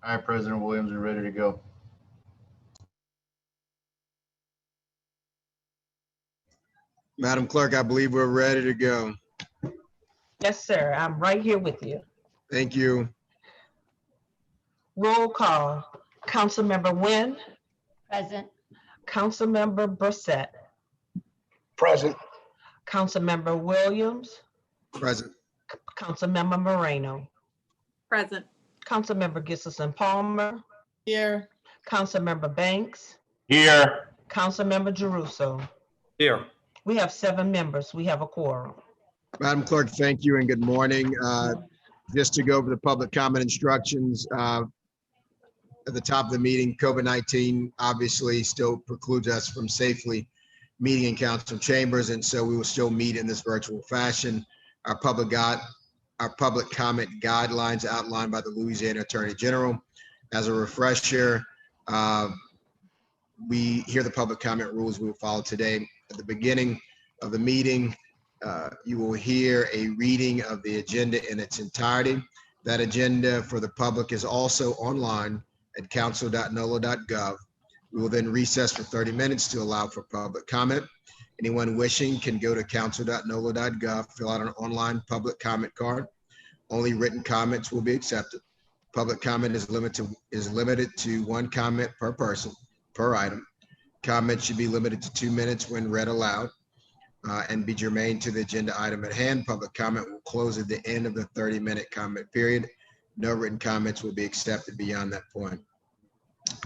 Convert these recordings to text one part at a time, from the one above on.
All right, President Williams, we're ready to go. Madam Clerk, I believe we're ready to go. Yes, sir. I'm right here with you. Thank you. Roll call. Councilmember Nguyen. Present. Councilmember Brissett. Present. Councilmember Williams. Present. Councilmember Moreno. Present. Councilmember Gissison Palmer. Here. Councilmember Banks. Here. Councilmember Jeruso. Here. We have 7 members. We have a quorum. Madam Clerk, thank you and good morning. Just to go over the public comment instructions, at the top of the meeting, COVID-19 obviously still precludes us from safely meeting in council chambers, and so we will still meet in this virtual fashion. Our public comment guidelines outlined by the Louisiana Attorney General. As a refresher, we hear the public comment rules we will follow today. At the beginning of the meeting, you will hear a reading of the agenda in its entirety. That agenda for the public is also online at council.nolo.gov. We will then recess for 30 minutes to allow for public comment. Anyone wishing can go to council.nolo.gov, fill out an online public comment card. Only written comments will be accepted. Public comment is limited to 1 comment per person, per item. Comments should be limited to 2 minutes when read aloud and be germane to the agenda item at hand. Public comment will close at the end of the 30-minute comment period. No written comments will be accepted beyond that point.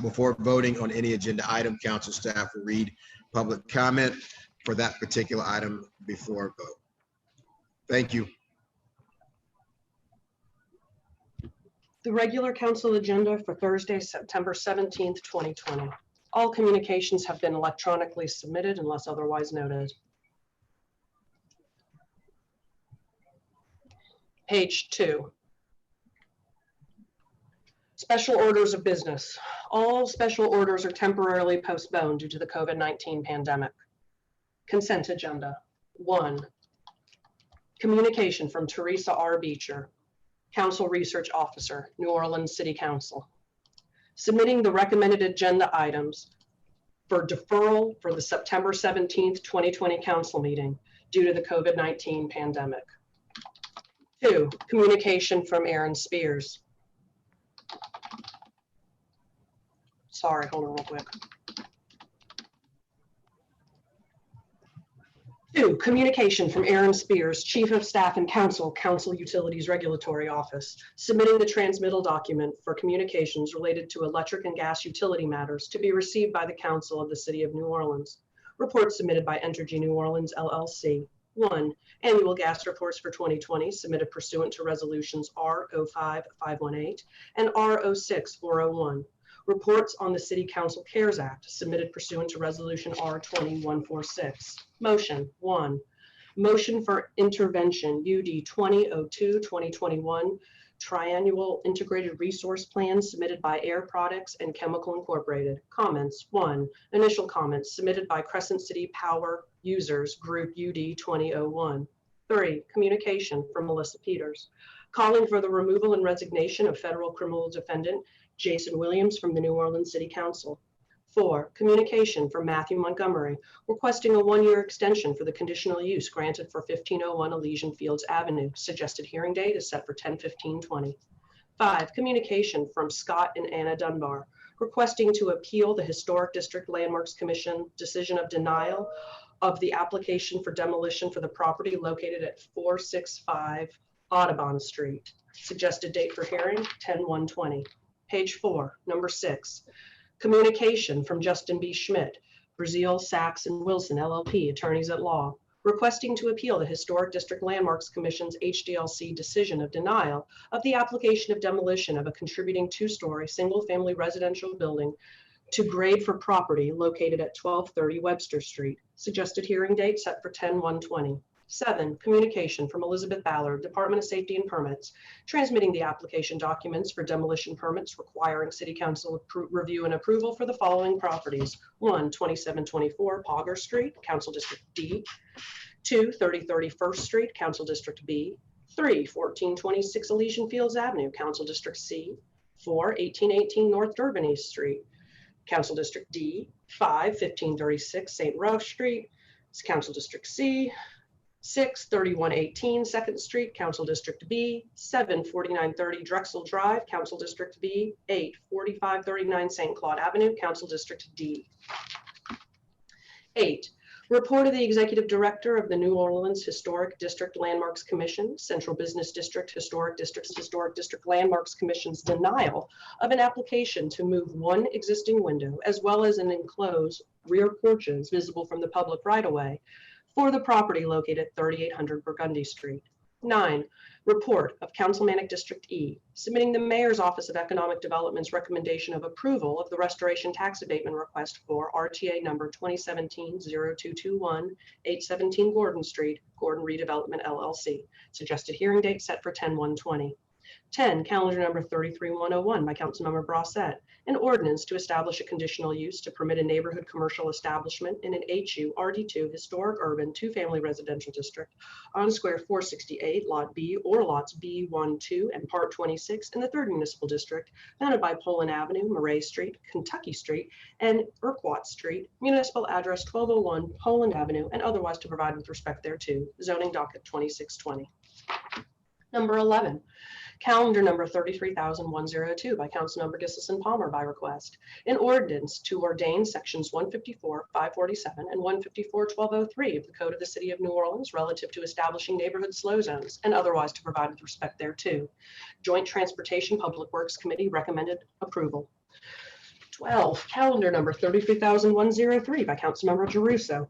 Before voting on any agenda item, council staff will read public comment for that particular item before a vote. Thank you. The regular council agenda for Thursday, September 17th, 2020. All communications have been electronically submitted unless otherwise noted. Page 2. Special orders of business. All special orders are temporarily postponed due to the COVID-19 pandemic. Consent agenda. 1. Communication from Teresa R. Beecher, Council Research Officer, New Orleans City Council, submitting the recommended agenda items for deferral for the September 17th, 2020 council meeting due to the COVID-19 pandemic. 2. Communication from Aaron Spears. Sorry, hold on real quick. 2. Communication from Aaron Spears, Chief of Staff and Counsel, Council Utilities Regulatory Office, submitting the transmittal document for communications related to electric and gas utility matters to be received by the Council of the City of New Orleans. Report submitted by Entergy New Orleans, LLC. 1. Annual gas reports for 2020 submitted pursuant to resolutions R-05-518 and R-06-401. Reports on the City Council CARES Act submitted pursuant to resolution R-20-146. Motion. 1. Motion for intervention UD 2002-2021 Triannual Integrated Resource Plan submitted by Air Products and Chemical Incorporated. Comments. 1. Initial comments submitted by Crescent City Power Users Group UD 2001. 3. Communication from Melissa Peters, calling for the removal and resignation of federal criminal defendant Jason Williams from the New Orleans City Council. 4. Communication from Matthew Montgomery, requesting a 1-year extension for the conditional use granted for 1501 Elysian Fields Avenue. Suggested hearing date is set for 10/15/20. 5. Communication from Scott and Anna Dunbar, requesting to appeal the Historic District Landmarks Commission decision of denial of the application for demolition for the property located at 465 Audubon Street. Suggested date for hearing 10/1/20. Page 4, number 6. Communication from Justin B. Schmidt, Brazil, Sachs, and Wilson, LLP, attorneys at law, requesting to appeal the Historic District Landmarks Commission's HDLC decision of denial of the application of demolition of a contributing 2-story single-family residential building to grade for property located at 1230 Webster Street. Suggested hearing date set for 10/1/20. 7. Communication from Elizabeth Ballard, Department of Safety and Permits, transmitting the application documents for demolition permits requiring City Council review and approval for the following properties. 1. 2724 Pogger Street, Council District D. 2. 3031st Street, Council District B. 3. 1426 Elysian Fields Avenue, Council District C. 4, 1818 North Durban Street. Council District D, 5, 1536 St. Rose Street. Council District C, 6, 3118 2nd Street, Council District B, 7, 4930 Drexel Drive, Council District B, 8, 4539 St. Claude Avenue, Council District D. 8, report of the Executive Director of the New Orleans Historic District Landmarks Commission, Central Business District, Historic District Landmarks Commission's denial of an application to move one existing window as well as an enclosed rear porches visible from the public right-of-way for the property located at 3800 Burgundy Street. 9, report of Councilmanic District E, submitting the Mayor's Office of Economic Development's recommendation of approval of the restoration tax abatement request for RTA number 2017-0221, 817 Gordon Street, Gordon Redevelopment LLC. Suggested hearing date set for 10/1/20. 10, calendar number 33101 by Councilmember Brossette, an ordinance to establish a conditional use to permit a neighborhood commercial establishment in an HU RD2 historic urban two-family residential district on square 468, lot B or lots B1, 2, and part 26 in the 3rd Municipal District, bounded by Poland Avenue, Murray Street, Kentucky Street, and Urquhart Street, municipal address 1201 Poland Avenue, and otherwise to provide with respect thereto. Zoning docket 2620. Number 11, calendar number 33102 by Councilmember Gissison Palmer by request. An ordinance to ordain sections 154, 547, and 154, 1203 of the Code of the City of New Orleans relative to establishing neighborhood slow zones and otherwise to provide with respect thereto. Joint Transportation Public Works Committee recommended approval. 12, calendar number 33103 by Councilmember Giarrusso.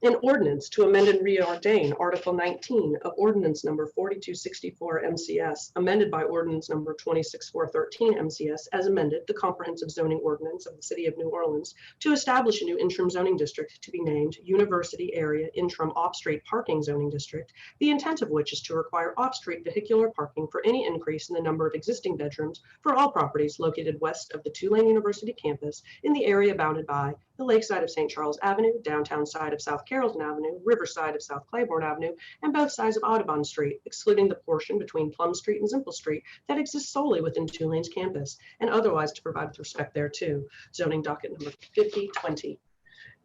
An ordinance to amend and reordain Article 19 of Ordinance number 4264 MCS, amended by Ordinance number 26413 MCS, as amended, the Comprehensive Zoning Ordinance of the City of New Orleans, to establish a new interim zoning district to be named University Area Interim Off-Street Parking Zoning District, the intent of which is to require off-street vehicular parking for any increase in the number of existing bedrooms for all properties located west of the Tulane University campus in the area bounded by the lakeside of St. Charles Avenue, downtown side of South Carrollton Avenue, riverside of South Claiborne Avenue, and both sides of Audubon Street, excluding the portion between Plum Street and Zimple Street that exists solely within Tulane's campus, and otherwise to provide with respect thereto. Zoning docket number 5020.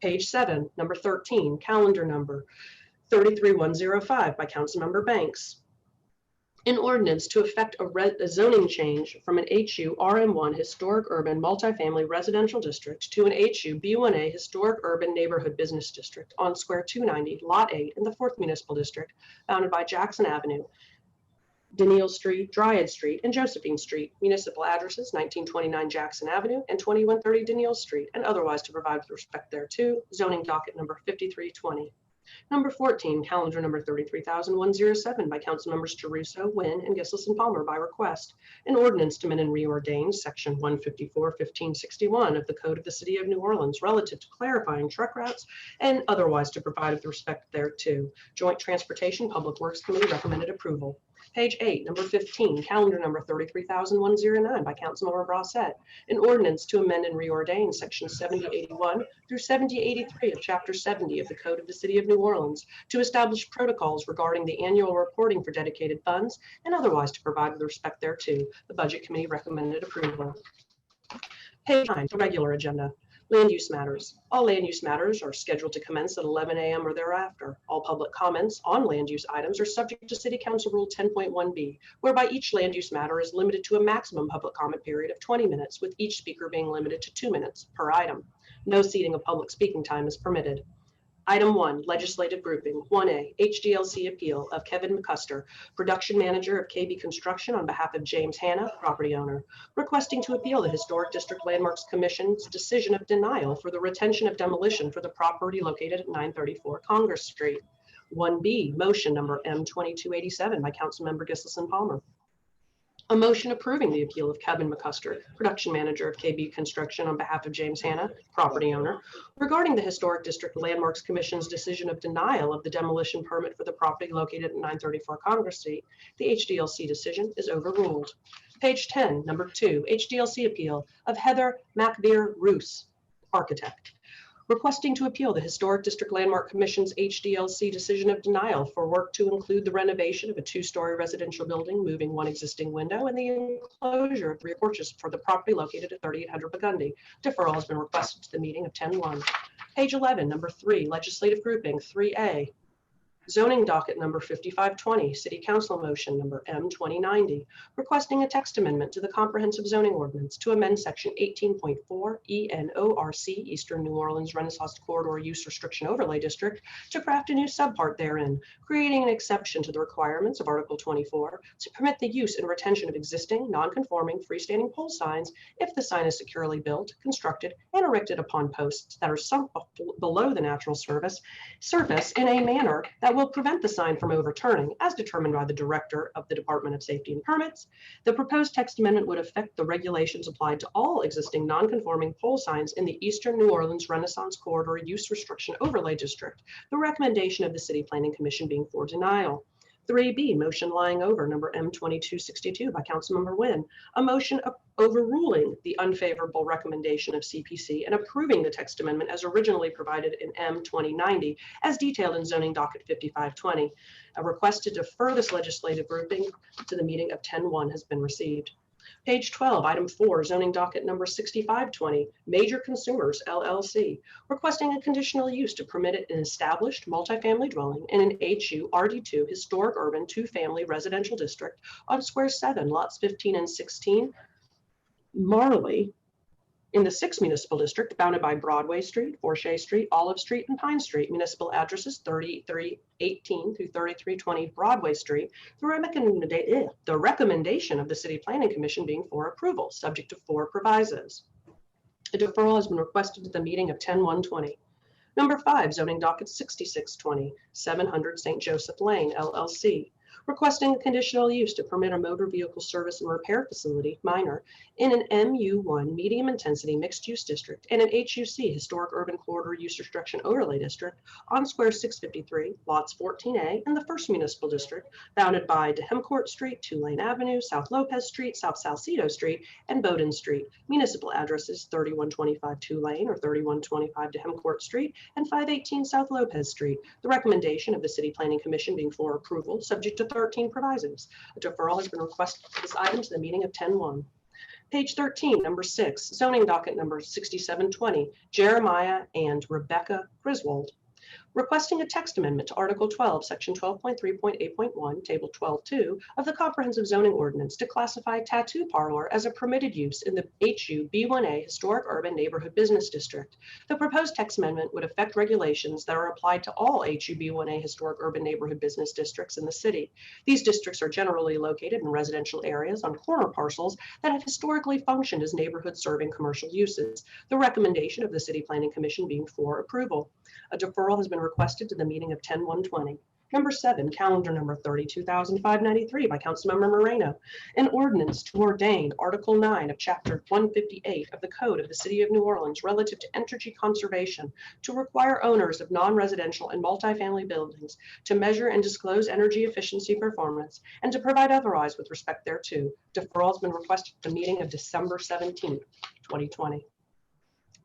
Page 7, number 13, calendar number 33105 by Councilmember Banks. An ordinance to effect a zoning change from an HU RM1 historic urban multifamily residential district to an HU B1A historic urban neighborhood business district on square 290, lot 8 in the 4th Municipal District, bounded by Jackson Avenue, Daniel Street, Dryad Street, and Josephine Street. Municipal addresses 1929 Jackson Avenue and 2130 Daniel Street, and otherwise to provide with respect thereto. Zoning docket number 5320. Number 14, calendar number 33107 by Councilmembers Giarrusso, Wynn, and Gissison Palmer by request. An ordinance to amend and reordain section 154-1561 of the Code of the City of New Orleans relative to clarifying truck routes and otherwise to provide with respect thereto. Joint Transportation Public Works Committee recommended approval. Page 8, number 15, calendar number 33109 by Councilmember Brossette. An ordinance to amend and reordain section 7081 through 7083 of chapter 70 of the Code of the City of New Orleans to establish protocols regarding the annual reporting for dedicated funds and otherwise to provide with respect thereto. The Budget Committee recommended approval. Page 9, the regular agenda. Land use matters. All land use matters are scheduled to commence at 11 a.m. or thereafter. All public comments on land use items are subject to City Council Rule 10.1b, whereby each land use matter is limited to a maximum public comment period of 20 minutes, with each speaker being limited to 2 minutes per item. No ceding of public speaking time is permitted. Item 1, legislative grouping. 1A, HDLC appeal of Kevin McCusker, production manager of KB Construction on behalf of James Hanna, property owner, requesting to appeal the Historic District Landmarks Commission's decision of denial for the retention of demolition for the property located at 934 Congress Street. 1B, motion number M2287 by Councilmember Gissison Palmer. A motion approving the appeal of Kevin McCusker, production manager of KB Construction on behalf of James Hanna, property owner, regarding the Historic District Landmarks Commission's decision of denial of the demolition permit for the property located at 934 Congress Street. The HDLC decision is overruled. Page 10, number 2, HDLC appeal of Heather McVeer Roos, architect, requesting to appeal the Historic District Landmark Commission's HDLC decision of denial for work to include the renovation of a two-story residential building, moving one existing window, and the enclosure of 3 porches for the property located at 3800 Burgundy. Deferral has been requested to the meeting of 10-1. Page 11, number 3, legislative grouping 3A. Zoning docket number 5520, City Council motion number M2090, requesting a text amendment to the comprehensive zoning ordinance to amend section 18.4 ENORC, Eastern New Orleans Renaissance Corridor Use Restriction Overlay District, to craft a new subpart therein, creating an exception to the requirements of Article 24 to permit the use and retention of existing non-conforming freestanding pole signs if the sign is securely built, constructed, and erected upon posts that are sunk below the natural surface in a manner that will prevent the sign from overturning, as determined by the Director of the Department of Safety and Permits. The proposed text amendment would affect the regulations applied to all existing non-conforming pole signs in the Eastern New Orleans Renaissance Corridor Use Restriction Overlay District. The recommendation of the City Planning Commission being for denial. 3B, motion lying over number M2262 by Councilmember Nguyen, a motion overruling the unfavorable recommendation of CPC and approving the text amendment as originally provided in M2090 as detailed in zoning docket 5520. A request to defer this legislative grouping to the meeting of 10-1 has been received. Page 12, item 4, zoning docket number 6520, Major Consumers LLC, requesting a conditional use to permit an established multifamily dwelling in an HU RD2 historic urban 2-family residential district on square 7, lots 15 and 16, Marlie, in the 6th municipal district bounded by Broadway Street, Forshey Street, Olive Street, and Pine Street. Municipal addresses 3318 through 3320 Broadway Street. The recommendation of the City Planning Commission being for approval, subject to 4 provisos. A deferral has been requested at the meeting of 10-1-20. Number 5, zoning docket 6620, 700 St. Joseph Lane, LLC, requesting a conditional use to permit a motor vehicle service and repair facility, minor, in an MU1 medium intensity mixed use district and an HUC historic urban corridor use restriction overlay district on square 653, lots 14A in the 1st municipal district, bounded by Dehemcourt Street, Tulane Avenue, South Lopez Street, South Salcedo Street, and Bowdoin Street. Municipal addresses 3125 Tulane or 3125 Dehemcourt Street and 518 South Lopez Street. The recommendation of the City Planning Commission being for approval, subject to 13 provisos. A deferral has been requested for this item to the meeting of 10-1. Page 13, number 6, zoning docket number 6720, Jeremiah and Rebecca Griswold, requesting a text amendment to Article 12, Section 12.3.8.1, Table 12.2 of the Comprehensive Zoning Ordinance to classify tattoo parlor as a permitted use in the HU B1A Historic Urban Neighborhood Business District. The proposed text amendment would affect regulations that are applied to all HU B1A Historic Urban Neighborhood Business Districts in the city. These districts are generally located in residential areas on corner parcels that have historically functioned as neighborhood serving commercial uses. The recommendation of the City Planning Commission being for approval. A deferral has been requested to the meeting of 10-1-20. Number 7, calendar number 32,593 by Councilmember Moreno, an ordinance to ordain Article 9 of Chapter 158 of the Code of the City of New Orleans relative to energy conservation to require owners of non-residential and multifamily buildings to measure and disclose energy efficiency performance and to provide otherwise with respect thereto. Deferral has been requested at the meeting of December 17, 2020.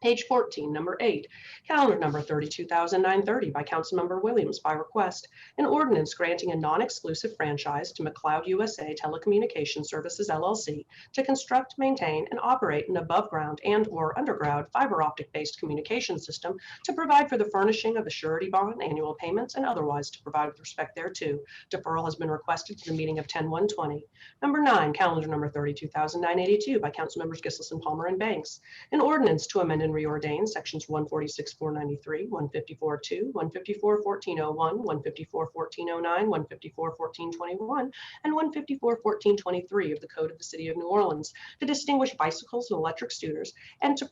Page 14, number 8, calendar number 32,930 by Councilmember Williams by request, an ordinance granting a non-exclusive franchise to McLeod USA Telecommunications Services LLC to construct, maintain, and operate an above-ground and/or underground fiber optic-based communication system to provide for the furnishing of a surety bond, annual payments, and otherwise to provide with respect thereto. Deferral has been requested to the meeting of 10-1-20. Number 9, calendar number 32,982 by Councilmembers Gisselson, Palmer, and Banks, an ordinance to amend and reordain sections 146.493, 154.2, 154.1401, 154.1409, 154.1421, and 154.1423 of the Code of the City of New Orleans to distinguish bicycles and electric scooters and to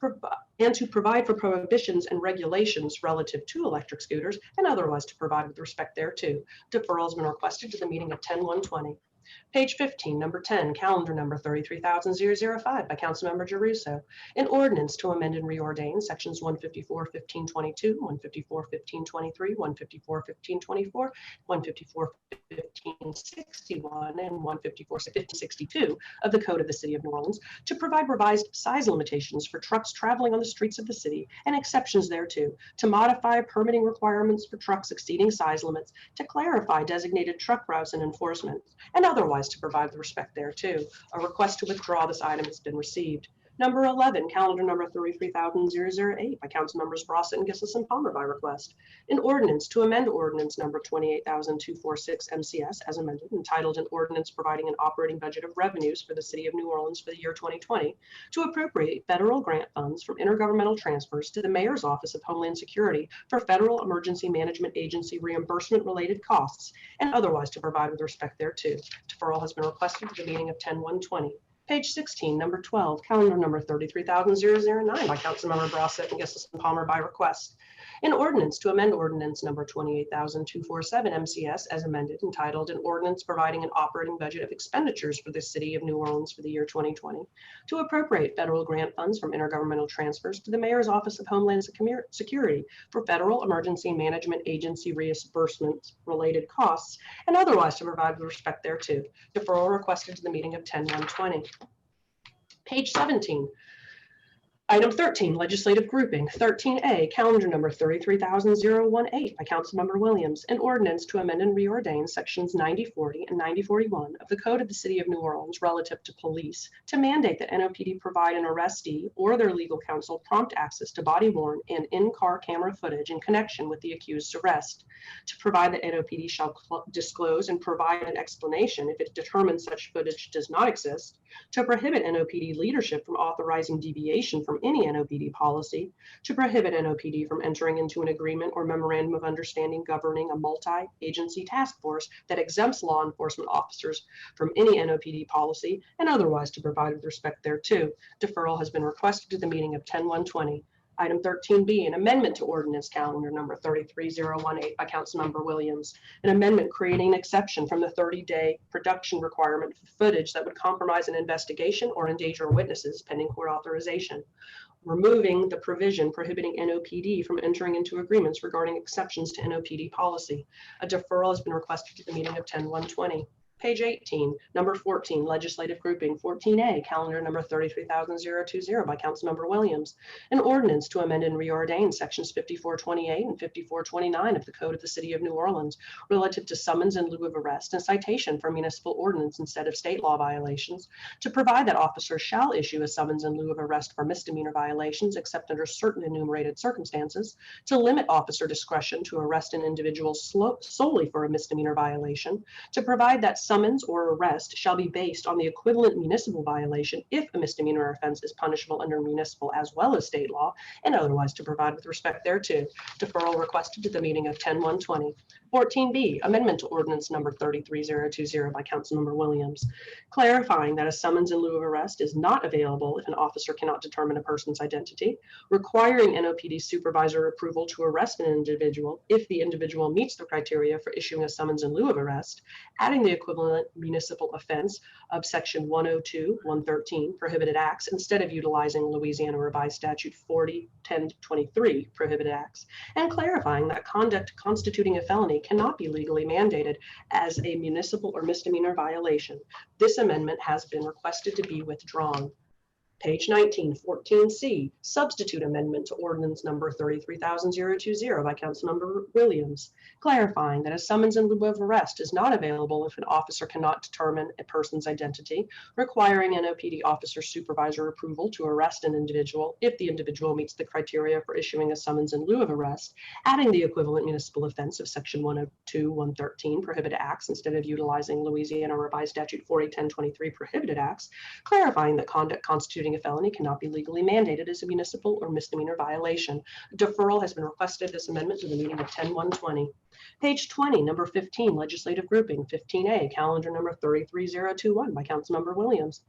provide for prohibitions and regulations relative to electric scooters and otherwise to provide with respect thereto. Deferral has been requested to the meeting of 10-1-20. Page 15, number 10, calendar number 33,005 by Councilmember Giarrusso, an ordinance to amend and reordain sections 154.1522, 154.1523, 154.1524, 154.1525, 1561 and 1562 of the Code of the City of New Orleans to provide revised size limitations for trucks traveling on the streets of the city and exceptions thereto, to modify permitting requirements for trucks exceeding size limits, to clarify designated truck routes and enforcement, and otherwise to provide with respect thereto. A request to withdraw this item has been received. Number 11, calendar number 33,008 by council members Brossett and Gissel and Palmer by request. An ordinance to amend ordinance number 28,246 MCS as amended, entitled an ordinance providing an operating budget of revenues for the city of New Orleans for the year 2020 to appropriate federal grant funds from intergovernmental transfers to the mayor's office of Homeland Security for federal emergency management agency reimbursement related costs and otherwise to provide with respect thereto. Deferral has been requested to the meeting of 10/1/20. Page 16, number 12, calendar number 33,009 by Councilmember Brossett and Gissel and Palmer by request. An ordinance to amend ordinance number 28,247 MCS as amended, entitled an ordinance providing an operating budget of expenditures for the city of New Orleans for the year 2020 to appropriate federal grant funds from intergovernmental transfers to the mayor's office of Homeland Security for federal emergency management agency reimbursements related costs and otherwise to provide with respect thereto. Deferral requested to the meeting of 10/1/20. Page 17. Item 13, legislative grouping. 13A, calendar number 33,018 by Councilmember Williams. An ordinance to amend and reordain sections 9040 and 9041 of the Code of the City of New Orleans relative to police to mandate that NOPD provide an arrestee or their legal counsel prompt access to body-worn and in-car camera footage in connection with the accused's arrest. To provide that NOPD shall disclose and provide an explanation if it determines such footage does not exist. To prohibit NOPD leadership from authorizing deviation from any NOPD policy, to prohibit NOPD from entering into an agreement or memorandum of understanding governing a multi-agency task force that exempts law enforcement officers from any NOPD policy, and otherwise to provide with respect thereto. Deferral has been requested to the meeting of 10/1/20. Item 13B, an amendment to ordinance calendar number 33,018 by Councilmember Williams. An amendment creating an exception from the 30-day production requirement for footage that would compromise an investigation or endanger witnesses pending court authorization. Removing the provision prohibiting NOPD from entering into agreements regarding exceptions to NOPD policy. A deferral has been requested to the meeting of 10/1/20. Page 18, number 14, legislative grouping. 14A, calendar number 33,020 by Councilmember Williams. An ordinance to amend and reordain sections 5428 and 5429 of the Code of the City of New Orleans relative to summons in lieu of arrest and citation for municipal ordinance instead of state law violations, to provide that officers shall issue a summons in lieu of arrest for misdemeanor violations except under certain enumerated circumstances, to limit officer discretion to arrest an individual solely for a misdemeanor violation, to provide that summons or arrest shall be based on the equivalent municipal violation if a misdemeanor offense is punishable under municipal as well as state law, and otherwise to provide with respect thereto. Deferral requested to the meeting of 10/1/20. 14B, amendment to ordinance number 33,020 by Councilmember Williams, clarifying that a summons in lieu of arrest is not available if an officer cannot determine a person's identity, requiring NOPD supervisor approval to arrest an individual if the individual meets the criteria for issuing a summons in lieu of arrest, adding the equivalent municipal offense of section 102(113) prohibited acts instead of utilizing Louisiana Revised Statute 40(10)23 prohibited acts, and clarifying that conduct constituting a felony cannot be legally mandated as a municipal or misdemeanor violation. This amendment has been requested to be withdrawn. Page 19, 14C, substitute amendment to ordinance number 33,020 by Councilmember Williams, clarifying that a summons in lieu of arrest is not available if an officer cannot determine a person's identity, requiring NOPD officer supervisor approval to arrest an individual if the individual meets the criteria for issuing a summons in lieu of arrest, adding the equivalent municipal offense of section 102(113) prohibited acts instead of utilizing Louisiana Revised Statute 40(10)23 prohibited acts, clarifying that conduct constituting a felony cannot be legally mandated as a municipal or misdemeanor violation. Deferral has been requested this amendment to the meeting of 10/1/20. Page 20, number 15, legislative grouping. 15A, calendar number 33,021 by Councilmember Williams.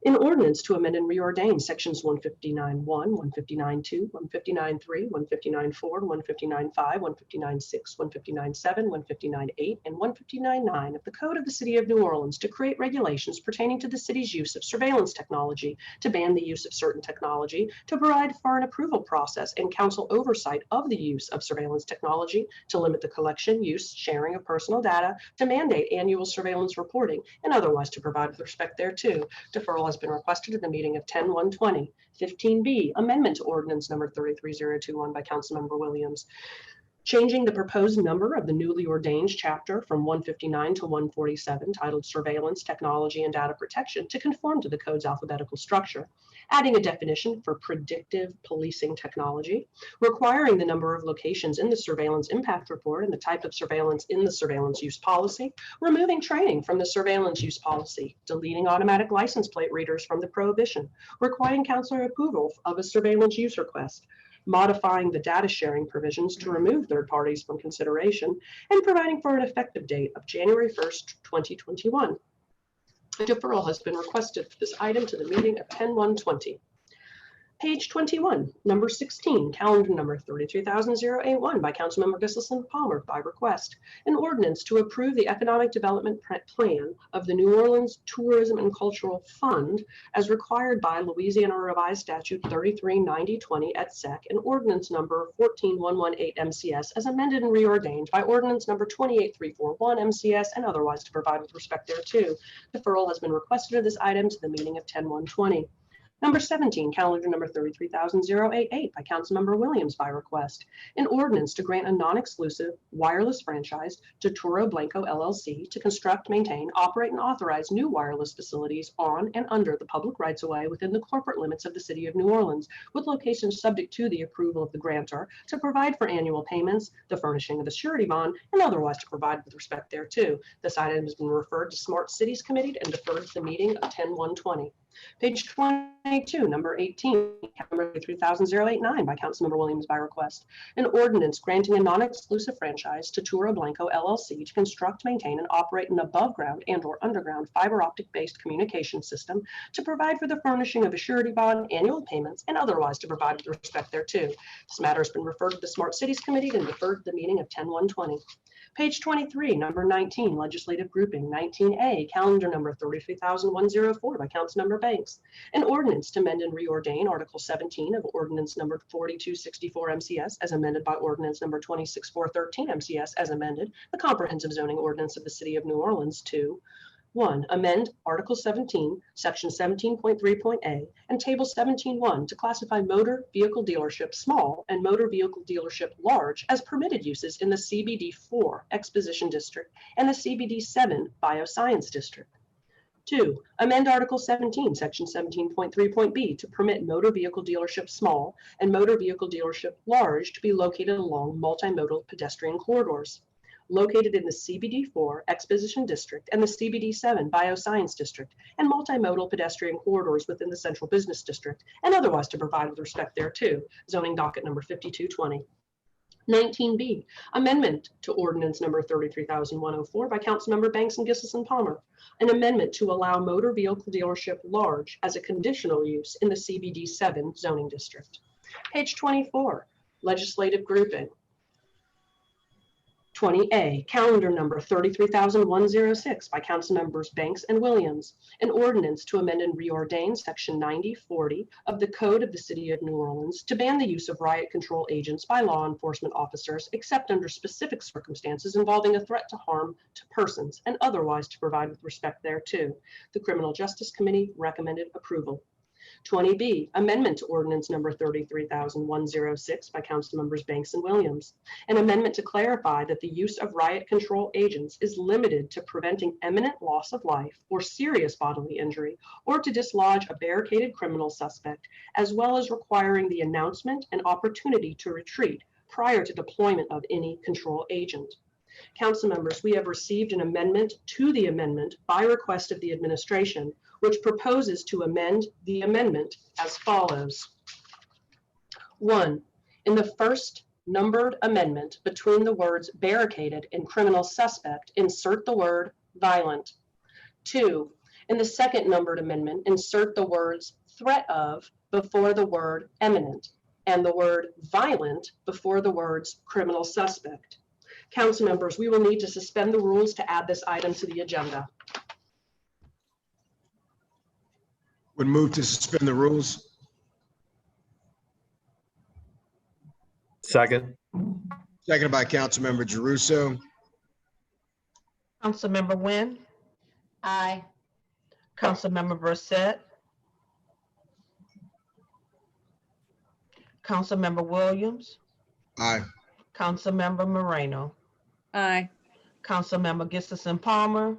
An ordinance to amend and reordain sections 159.1, 159.2, 159.3, 159.4, 159.5, 159.6, 159.7, 159.8, and 159.9 of the Code of the City of New Orleans to create regulations pertaining to the city's use of surveillance technology, to ban the use of certain technology, to provide for an approval process and council oversight of the use of surveillance technology, to limit the collection, use, sharing of personal data, to mandate annual surveillance reporting, and otherwise to provide with respect thereto. Deferral has been requested at the meeting of 10/1/20. 15B, amendment to ordinance number 33021 by Councilmember Williams, changing the proposed number of the newly ordained chapter from 159 to 147, titled Surveillance, Technology, and Data Protection, to conform to the code's alphabetical structure, adding a definition for predictive policing technology, requiring the number of locations in the surveillance impact report and the type of surveillance in the surveillance use policy, removing training from the surveillance use policy, deleting automatic license plate readers from the prohibition, requiring councilor approval of a surveillance use request, modifying the data sharing provisions to remove third parties from consideration, and providing for an effective date of January 1st, 2021. A deferral has been requested for this item to the meeting of 10/1/20. Page 21, number 16, calendar number 33081 by Councilmember Gustafson Palmer by request. An ordinance to approve the economic development plan of the New Orleans Tourism and Cultural Fund as required by Louisiana Revised Statute 339020 et sec. And ordinance number 14118 MCS as amended and reordained by ordinance number 28341 MCS and otherwise to provide with respect thereto. Deferral has been requested of this item to the meeting of 10/1/20. Number 17, calendar number 33088 by Councilmember Williams by request. An ordinance to grant a non-exclusive wireless franchise to Toro Blanco LLC to construct, maintain, operate, and authorize new wireless facilities on and under the public rights-of-way within the corporate limits of the City of New Orleans, with locations subject to the approval of the grantor, to provide for annual payments, the furnishing of a surety bond, and otherwise to provide with respect thereto. This item has been referred to Smart Cities Committee and deferred to the meeting of 10/1/20. Page 22, number 18, calendar 33089 by Councilmember Williams by request. An ordinance granting a non-exclusive franchise to Toro Blanco LLC to construct, maintain, and operate an above-ground and/or underground fiber optic-based communication system, to provide for the furnishing of a surety bond, annual payments, and otherwise to provide with respect thereto. This matter has been referred to the Smart Cities Committee and deferred to the meeting of 10/1/20. Page 23, number 19, legislative grouping 19A, calendar number 33104 by Councilmember Banks. An ordinance to amend and reordain Article 17 of Ordinance number 4264 MCS as amended by Ordinance number 26413 MCS as amended, the comprehensive zoning ordinance of the City of New Orleans to 1. Amend Article 17, Section 17.3.a and Table 17.1 to classify motor vehicle dealership small and motor vehicle dealership large as permitted uses in the CBD 4 Exposition District and the CBD 7 Bioscience District. 2. Amend Article 17, Section 17.3.b to permit motor vehicle dealership small and motor vehicle dealership large to be located along multimodal pedestrian corridors located in the CBD4 Exposition District and the CBD7 Bioscience District and multimodal pedestrian corridors within the Central Business District and otherwise to provide with respect thereto. Zoning docket number 5220. 19B, amendment to ordinance number 33104 by Councilmember Banks and Gustafson Palmer. An amendment to allow motor vehicle dealership large as a conditional use in the CBD7 zoning district. Page 24, legislative grouping. 20A, calendar number 33106 by Councilmembers Banks and Williams. An ordinance to amend and reordain Section 9040 of the Code of the City of New Orleans to ban the use of riot control agents by law enforcement officers except under specific circumstances involving a threat to harm to persons and otherwise to provide with respect thereto. The Criminal Justice Committee recommended approval. 20B, amendment to ordinance number 33106 by Councilmembers Banks and Williams. An amendment to clarify that the use of riot control agents is limited to preventing imminent loss of life or serious bodily injury or to dislodge a barricaded criminal suspect, as well as requiring the announcement and opportunity to retreat prior to deployment of any control agent. Council members, we have received an amendment to the amendment by request of the administration, which proposes to amend the amendment as follows. 1. In the first numbered amendment between the words barricaded and criminal suspect, insert the word violent. 2. In the second numbered amendment, insert the words threat of before the word imminent and the word violent before the words criminal suspect. Council members, we will need to suspend the rules to add this item to the agenda. Would move to suspend the rules. Second. Seconded by Councilmember Jeruso. Councilmember Nguyen, Aye. Councilmember Brissette, Councilmember Williams, Aye. Councilmember Moreno, Aye. Councilmember Gustafson Palmer,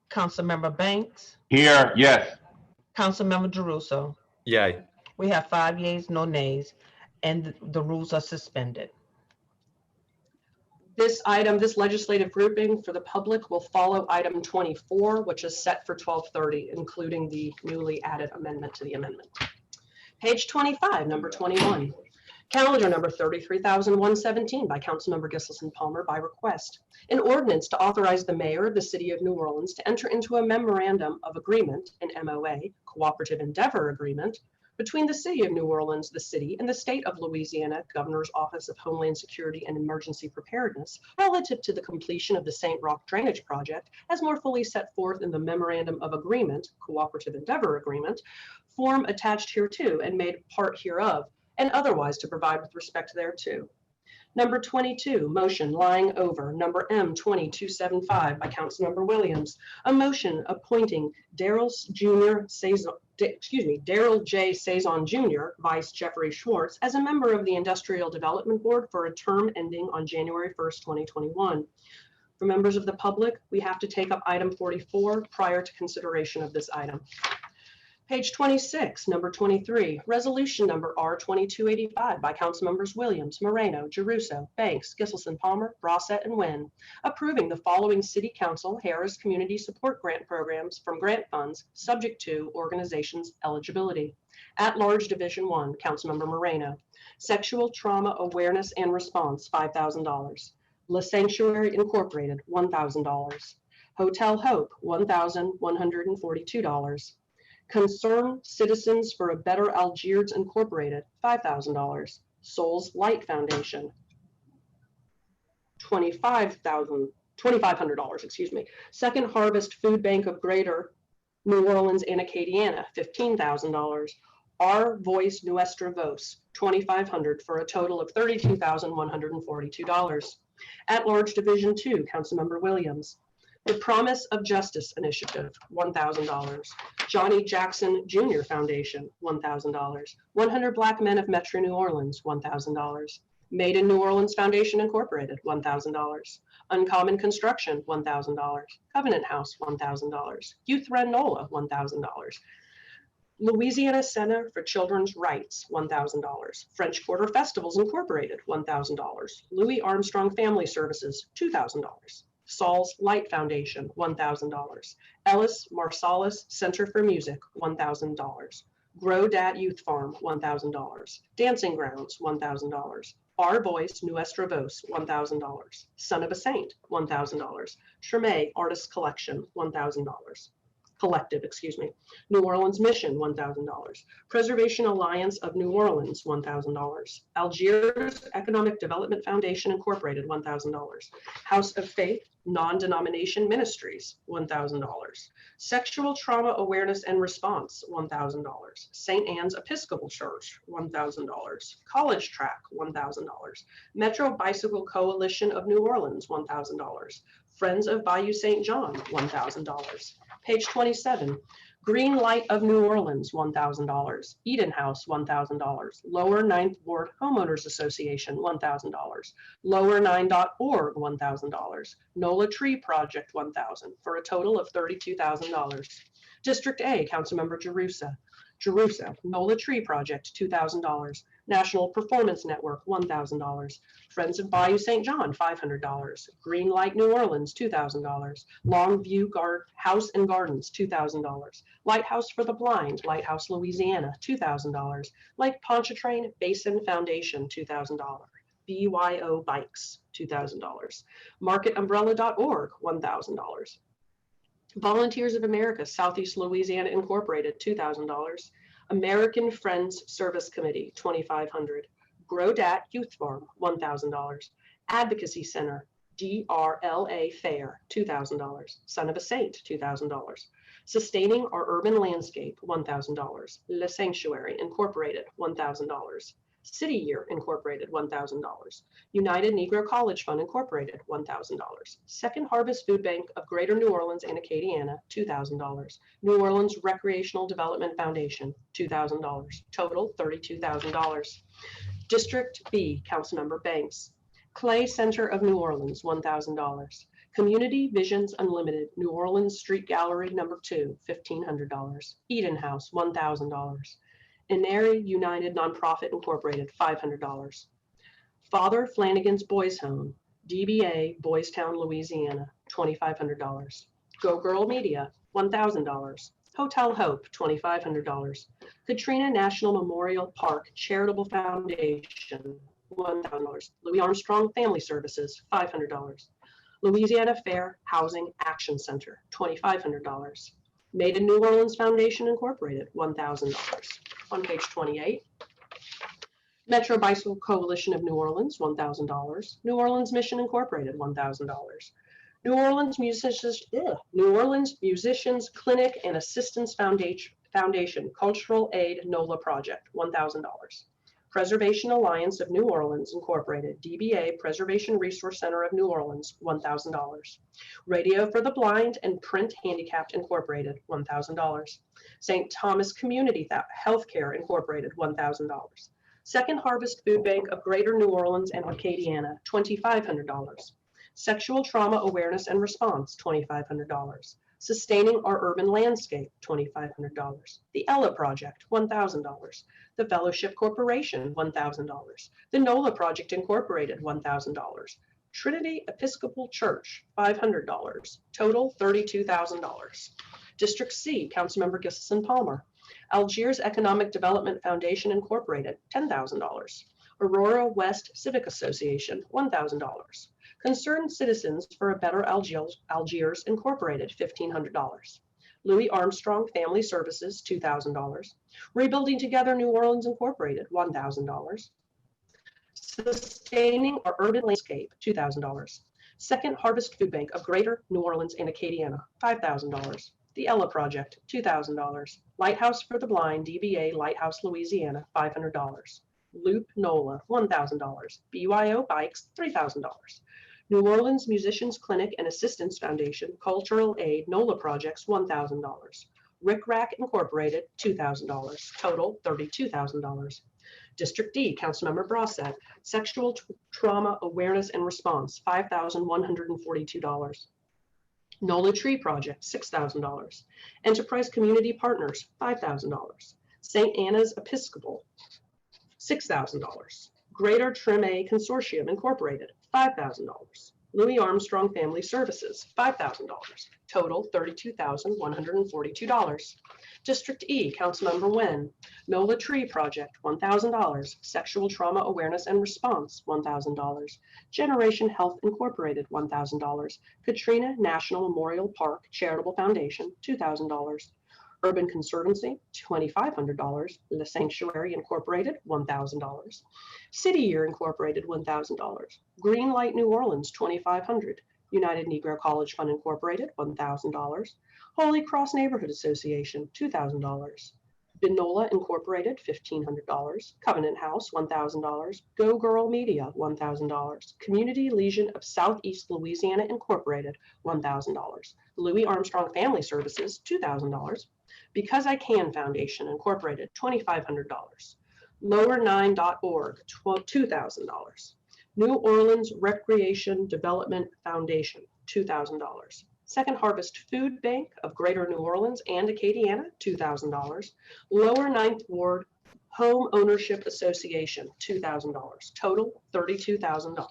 Councilmember Banks, Here, yes. Councilmember Jeruso. Yay. We have 5 yeas, no nays, and the rules are suspended. This item, this legislative grouping for the public will follow item 24, which is set for 12:30, including the newly added amendment to the amendment. Page 25, number 21. Calendar number 33,117 by Councilmember Gustafson Palmer by request. An ordinance to authorize the mayor of the city of New Orleans to enter into a memorandum of agreement, an MOA, cooperative endeavor agreement, between the city of New Orleans, the city, and the state of Louisiana Governor's Office of Homeland Security and Emergency Preparedness relative to the completion of the St. Roch Drainage Project as more fully set forth in the Memorandum of Agreement, Cooperative Endeavor Agreement, form attached hereto and made part hereof, and otherwise to provide with respect thereto. Number 22, motion lying over number M20275 by Councilmember Williams, a motion appointing Daryl J. Saison Jr., Vice Jeffrey Schwartz, as a member of the Industrial Development Board for a term ending on January 1st, 2021. For members of the public, we have to take up item 44 prior to consideration of this item. Page 26, number 23, resolution number R2285 by Councilmembers Williams, Moreno, Jeruso, Banks, Gisselson Palmer, Brossette, and Nguyen, approving the following City Council Harris Community Support Grant programs from grant funds subject to organizations' eligibility. At-large Division 1, Councilmember Moreno. Sexual Trauma Awareness and Response, $5,000. La Sanctuary Incorporated, $1,000. Hotel Hope, $1,142. Concerned Citizens for a Better Algiers Incorporated, $5,000. Souls Light Foundation, $2,500, excuse me. Second Harvest Food Bank of Greater New Orleans and Acadiana, $15,000. Our Voice Nuestra Voz, $2,500 for a total of $32,142. At-large Division 2, Councilmember Williams. The Promise of Justice Initiative, $1,000. Johnny Jackson Jr. Foundation, $1,000. 100 Black Men of Metro New Orleans, $1,000. Made in New Orleans Foundation Incorporated, $1,000. Uncommon Construction, $1,000. Covenant House, $1,000. Youth Run NOLA, $1,000. Louisiana Center for Children's Rights, $1,000. French Quarter Festivals Incorporated, $1,000. Louis Armstrong Family Services, $2,000. Saul's Light Foundation, $1,000. Ellis Marsalis Center for Music, $1,000. Grow Dad Youth Farm, $1,000. Dancing Grounds, $1,000. Our Voice Nuestra Voz, $1,000. Son of a Saint, $1,000. Treme Artist Collection, $1,000. Collective, excuse me. New Orleans Mission, $1,000. Preservation Alliance of New Orleans, $1,000. Algiers Economic Development Foundation Incorporated, $1,000. House of Faith Non-Denomination Ministries, $1,000. Sexual Trauma Awareness and Response, $1,000. St. Anne's Episcopal Church, $1,000. College Track, $1,000. Metro Bicycle Coalition of New Orleans, $1,000. Friends of Bayou St. John, $1,000. Page 27, Green Light of New Orleans, $1,000. Eden House, $1,000. Lower Ninth Ward Homeowners Association, $1,000. Lower9.org, $1,000. NOLA Tree Project, $1,000, for a total of $32,000. District A, Councilmember Jeruso, NOLA Tree Project, $2,000. National Performance Network, $1,000. Friends of Bayou St. John, $500. Green Light New Orleans, $2,000. Longview House and Gardens, $2,000. Lighthouse for the Blind, Lighthouse Louisiana, $2,000. Lake Pontchartrain Basin Foundation, $2,000. BYO Bikes, $2,000. Marketumbrella.org, $1,000. Volunteers of America, Southeast Louisiana Incorporated, $2,000. American Friends Service Committee, $2,500. Grodat Youth Farm, $1,000. Advocacy Center, DRLA Fair, $2,000. Son of a Saint, $2,000. Sustaining Our Urban Landscape, $1,000. Le Sanctuary Incorporated, $1,000. City Year Incorporated, $1,000. United Negro College Fund Incorporated, $1,000. Second Harvest Food Bank of Greater New Orleans and Acadiana, $2,000. New Orleans Recreational Development Foundation, $2,000. Total, $32,000. District B, Councilmember Banks. Clay Center of New Orleans, $1,000. Community Visions Unlimited, New Orleans Street Gallery Number 2, $1,500. Eden House, $1,000. Inari United Nonprofit Incorporated, $500. Father Flanagan's Boys Home, DBA, Boys Town, Louisiana, $2,500. Go Girl Media, $1,000. Hotel Hope, $2,500. Katrina National Memorial Park Charitable Foundation, $1,000. Louis Armstrong Family Services, $500. Louisiana Fair Housing Action Center, $2,500. Made in New Orleans Foundation Incorporated, $1,000. On page 28. Metro Bicycle Coalition of New Orleans, $1,000. New Orleans Mission Incorporated, $1,000. New Orleans Musicians Clinic and Assistance Foundation Cultural Aid NOLA Project, $1,000. Preservation Alliance of New Orleans Incorporated, DBA Preservation Resource Center of New Orleans, $1,000. Radio for the Blind and Print Handicapped Incorporated, $1,000. St. Thomas Community Healthcare Incorporated, $1,000. Second Harvest Food Bank of Greater New Orleans and Acadiana, $2,500. Sexual Trauma Awareness and Response, $2,500. Sustaining Our Urban Landscape, $2,500. The Ella Project, $1,000. The Fellowship Corporation, $1,000. The NOLA Project Incorporated, $1,000. Trinity Episcopal Church, $500. Total, $32,000. District C, Councilmember Gissison Palmer. Algiers Economic Development Foundation Incorporated, $10,000. Aurora West Civic Association, $1,000. Concerned Citizens for a Better Algiers Incorporated, $1,500. Louis Armstrong Family Services, $2,000. Rebuilding Together New Orleans Incorporated, $1,000. Sustaining Our Urban Landscape, $2,000. Second Harvest Food Bank of Greater New Orleans and Acadiana, $5,000. The Ella Project, $2,000. Lighthouse for the Blind, DBA Lighthouse, Louisiana, $500. Loop NOLA, $1,000. BYO Bikes, $3,000. New Orleans Musicians Clinic and Assistance Foundation, Cultural Aid NOLA Projects, $1,000. Rick Rack Incorporated, $2,000. Total, $32,000. District D, Councilmember Brasset. Sexual Trauma Awareness and Response, $5,142. NOLA Tree Project, $6,000. Enterprise Community Partners, $5,000. St. Anna's Episcopal, $6,000. Greater Trim A Consortium Incorporated, $5,000. Louis Armstrong Family Services, $5,000. Total, $32,142. District E, Councilmember Nguyen. NOLA Tree Project, $1,000. Sexual Trauma Awareness and Response, $1,000. Generation Health Incorporated, $1,000. Katrina National Memorial Park Charitable Foundation, $2,000. Urban Conservancy, $2,500. Le Sanctuary Incorporated, $1,000. City Year Incorporated, $1,000. Green Light New Orleans, $2,500. United Negro College Fund Incorporated, $1,000. Holy Cross Neighborhood Association, $2,000. Binola Incorporated, $1,500. Covenant House, $1,000. Go Girl Media, $1,000. Community Legion of Southeast Louisiana Incorporated, $1,000. Louis Armstrong Family Services, $2,000. Because I Can Foundation Incorporated, $2,500. Lower9.org, $2,000. New Orleans Recreation Development Foundation, $2,000. Second Harvest Food Bank of Greater New Orleans and Acadiana, $2,000. Lower Ninth Ward Home Ownership Association, $2,000. Total, $32,000.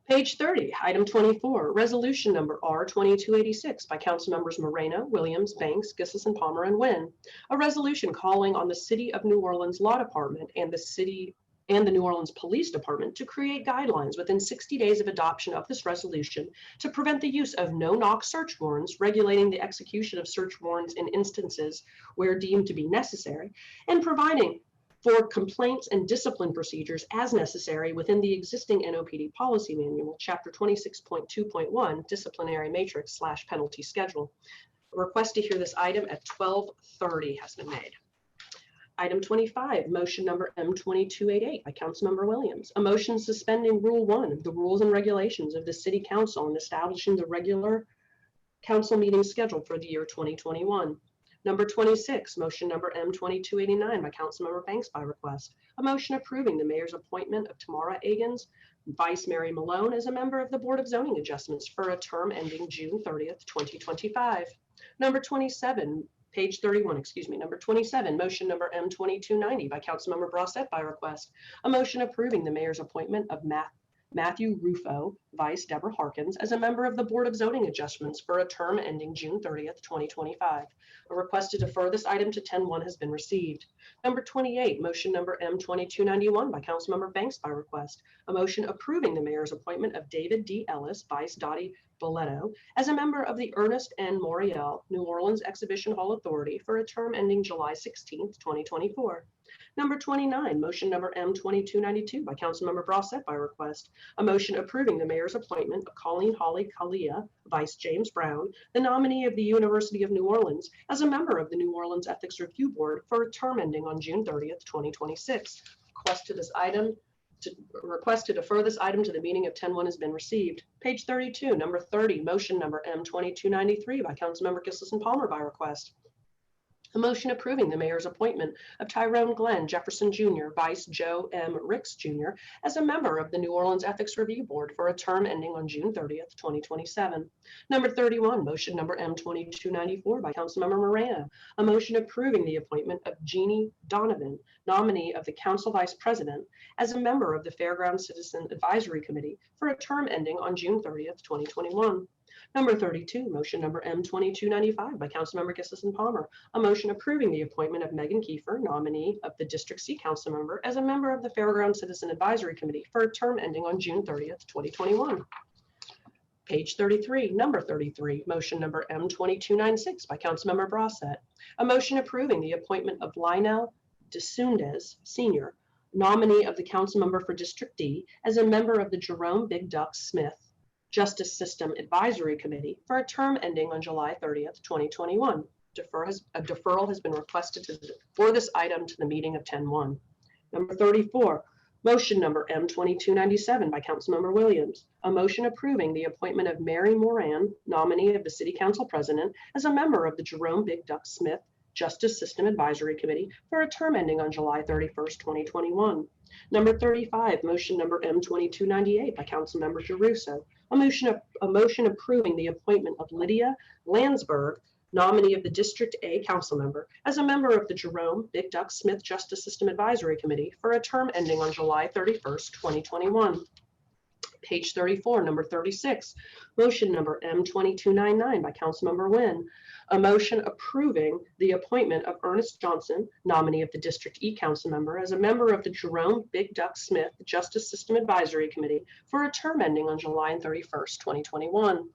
Page 30, item 24, resolution number R2286 by council members Moreno, Williams, Banks, Gissison, Palmer, and Nguyen. A resolution calling on the City of New Orleans Law Department and the City and the New Orleans Police Department to create guidelines within 60 days of adoption of this resolution to prevent the use of no-knock search warrants, regulating the execution of search warrants in instances where deemed to be necessary, and providing for complaints and discipline procedures as necessary within the existing NOPD policy manual, Chapter 26.2.1, Disciplinary Matrix / Penalty Schedule. A request to hear this item at 12:30 has been made. Item 25, motion number M2288 by Councilmember Williams. A motion suspending Rule 1 of the Rules and Regulations of the City Council and establishing the regular council meeting schedule for the year 2021. Number 26, motion number M2289 by Councilmember Banks by request. A motion approving the mayor's appointment of Tamara Agins, Vice Mary Malone as a member of the Board of Zoning Adjustments for a term ending June 30th, 2025. Number 27, page 31, excuse me, number 27, motion number M2290 by Councilmember Brossette by request. A motion approving the mayor's appointment of Matthew Rufo, Vice Deborah Harkins, as a member of the Board of Zoning Adjustments for a term ending June 30th, 2025. A request to defer this item to 10:1 has been received. Number 28, motion number M2291 by Councilmember Banks by request. A motion approving the mayor's appointment of David D. Ellis, Vice Dottie Boletto, as a member of the Ernest N. Morial New Orleans Exhibition Hall Authority for a term ending July 16th, 2024. Number 29, motion number M2292 by Councilmember Brossette by request. A motion approving the mayor's appointment of Colleen Hawley Kalia, Vice James Brown, the nominee of the University of New Orleans, as a member of the New Orleans Ethics Review Board for a term ending on June 30th, 2026. Request to defer this item to the meeting of 10:1 has been received. Page 32, number 30, motion number M2293 by Councilmember Gissison Palmer by request. A motion approving the mayor's appointment of Tyrone Glenn Jefferson Jr., Vice Joe M. Ricks Jr., as a member of the New Orleans Ethics Review Board for a term ending on June 30th, 2027. Number 31, motion number M2294 by Councilmember Moreno. A motion approving the appointment of Jeannie Donovan, nominee of the Council Vice President, as a member of the Fairground Citizen Advisory Committee for a term ending on June 30th, 2021. Number 32, motion number M2295 by Councilmember Gissison Palmer. A motion approving the appointment of Megan Kiefer, nominee of the District C Council member, as a member of the Fairground Citizen Advisory Committee for a term ending on June 30th, 2021. Page 33, number 33, motion number M2296 by Councilmember Brossette. A motion approving the appointment of Lionel DeSundes, Sr., nominee of the Council member for District D, as a member of the Jerome Big Duck Smith Justice System Advisory Committee for a term ending on July 30th, 2021. A deferral has been requested for this item to the meeting of 10:1. Number 34, motion number M2297 by Councilmember Williams. A motion approving the appointment of Mary Moran, nominee of the City Council President, as a member of the Jerome Big Duck Smith Justice System Advisory Committee for a term ending on July 31st, 2021. Number 35, motion number M2298 by Councilmember Giarrusso. A motion approving the appointment of Lydia Landsberg, nominee of the District A Council member, as a member of the Jerome Big Duck Smith Justice System Advisory Committee for a term ending on July 31st, 2021. Page 34, number 36, motion number M2299 by Councilmember Nguyen. A motion approving the appointment of Ernest Johnson, nominee of the District E Council member, as a member of the Jerome Big Duck Smith Justice System Advisory Committee for a term ending on July 31st, 2021.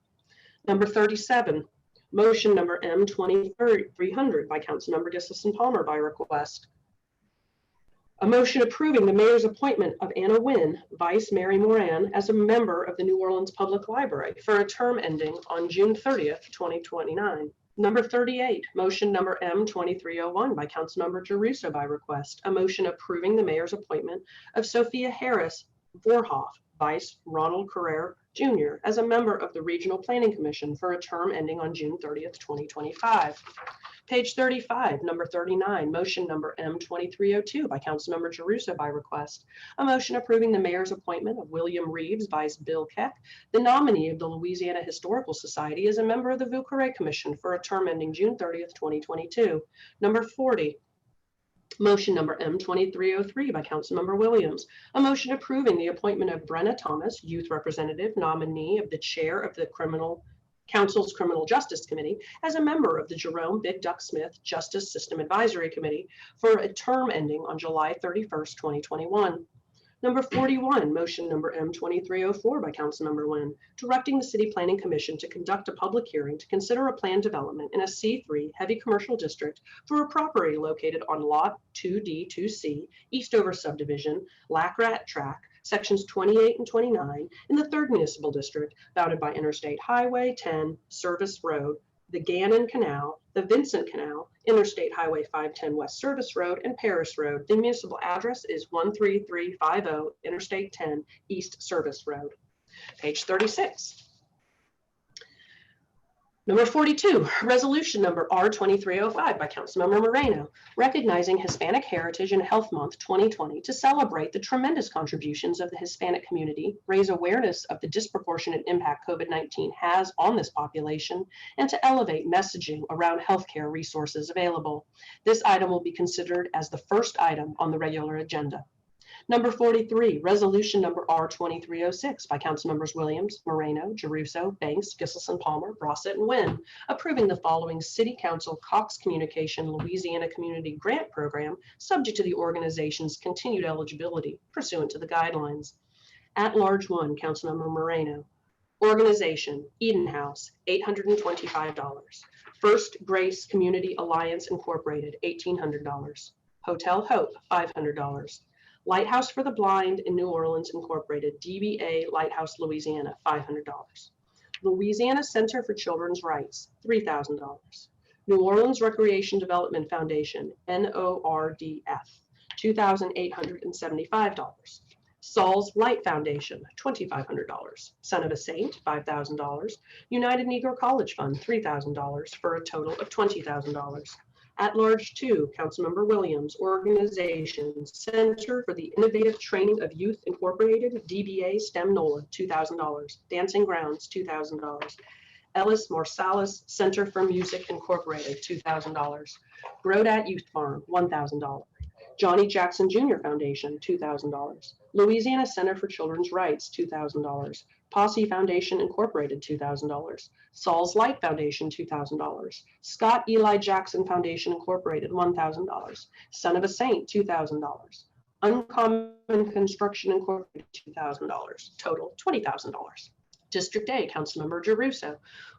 Number 37, motion number M2300 by Councilmember Gissison Palmer by request. A motion approving the mayor's appointment of Anna Wynn, Vice Mary Moran, as a member of the New Orleans Public Library for a term ending on June 30th, 2029. Number 38, motion number M2301 by Councilmember Giarrusso by request. A motion approving the mayor's appointment of Sophia Harris Vorhoff, Vice Ronald Carrere Jr., as a member of the Regional Planning Commission for a term ending on June 30th, 2025. Page 35, number 39, motion number M2302 by Councilmember Giarrusso by request. A motion approving the mayor's appointment of William Reeves, Vice Bill Keck, the nominee of the Louisiana Historical Society, as a member of the Vieux Carré Commission for a term ending June 30th, 2022. Number 40, motion number M2303 by Councilmember Williams. A motion approving the appointment of Brenna Thomas, Youth Representative, nominee of the Chair of the Council's Criminal Justice Committee, as a member of the Jerome Big Duck Smith Justice System Advisory Committee for a term ending on July 31st, 2021. Number 41, motion number M2304 by Councilmember Nguyen, directing the City Planning Commission to conduct a public hearing to consider a planned development in a C3 heavy commercial district for a property located on Lot 2D2C, Eastover Subdivision, Lac-Rat Track, Sections 28 and 29 in the 3rd Municipal District, bounded by Interstate Highway 10, Service Road, the Gannon Canal, the Vincent Canal, Interstate Highway 510 West Service Road, and Paris Road. The municipal address is 13350 Interstate 10 East Service Road. Page 36. Number 42, resolution number R2305 by Councilmember Moreno, recognizing Hispanic Heritage and Health Month 2020 to celebrate the tremendous contributions of the Hispanic community, raise awareness of the disproportionate impact COVID-19 has on this population, and to elevate messaging around healthcare resources available. This item will be considered as the first item on the regular agenda. Number 43, resolution number R2306 by Councilmembers Williams, Moreno, Giarrusso, Banks, Gisselson, Palmer, Brossett, and Nguyen, approving the following City Council Cox Communication Louisiana Community Grant Program, subject to the organization's continued eligibility pursuant to the guidelines. At Large 1, Councilmember Moreno. Organization, Eden House, $825. First Grace Community Alliance Incorporated, $1,800. Hotel Hope, $500. Lighthouse for the Blind in New Orleans Incorporated, DBA Lighthouse, Louisiana, $500. Louisiana Center for Children's Rights, $3,000. New Orleans Recreation Development Foundation, NORDF, $2,875. Saul's Light Foundation, $2,500. Son of a Saint, $5,000. United Negro College Fund, $3,000, for a total of $20,000. At Large 2, Councilmember Williams, Organization Center for the Innovative Training of Youth Incorporated, DBA STEM NOLA, $2,000. Dancing Grounds, $2,000. Ellis Marsalis Center for Music Incorporated, $2,000. Grodat Youth Farm, $1,000. Johnny Jackson Jr. Foundation, $2,000. Louisiana Center for Children's Rights, $2,000. Posse Foundation Incorporated, $2,000. Saul's Light Foundation, $2,000. Scott Eli Jackson Foundation Incorporated, $1,000. Son of a Saint, $2,000. Uncommon Construction Incorporated, $2,000. Total, $20,000. District A, Councilmember Giarrusso.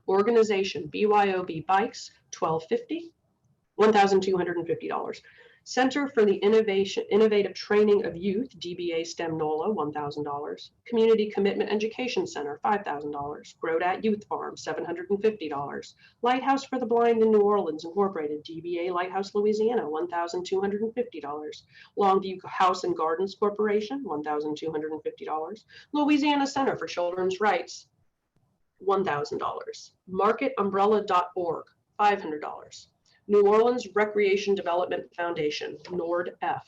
Organization, BYOB Bikes, $1,250. Center for the Innovative Training of Youth, DBA STEM NOLA, $1,000. Community Commitment Education Center, $5,000. Grodat Youth Farm, $750. Lighthouse for the Blind in New Orleans Incorporated, DBA Lighthouse, Louisiana, $1,250. Longview House and Gardens Corporation, $1,250. Louisiana Center for Children's Rights, $1,000. MarketUmbrella.org, $500. New Orleans Recreation Development Foundation, NORDF,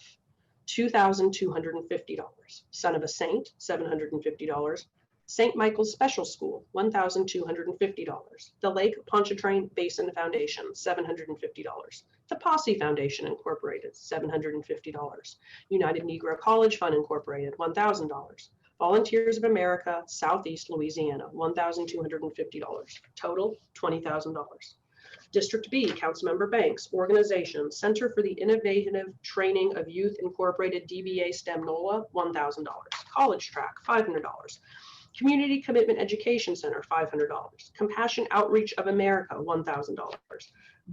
$2,250. Son of a Saint, $750. St. Michael's Special School, $1,250. The Lake Pontchartrain Basin Foundation, $750. The Posse Foundation Incorporated, $750. United Negro College Fund Incorporated, $1,000. Volunteers of America, Southeast Louisiana, $1,250. Total, $20,000. District B, Councilmember Banks, Organization, Center for the Innovative Training of Youth Incorporated, DBA STEM NOLA, $1,000. College Track, $500. Community Commitment Education Center, $500. Compassion Outreach of America, $1,000.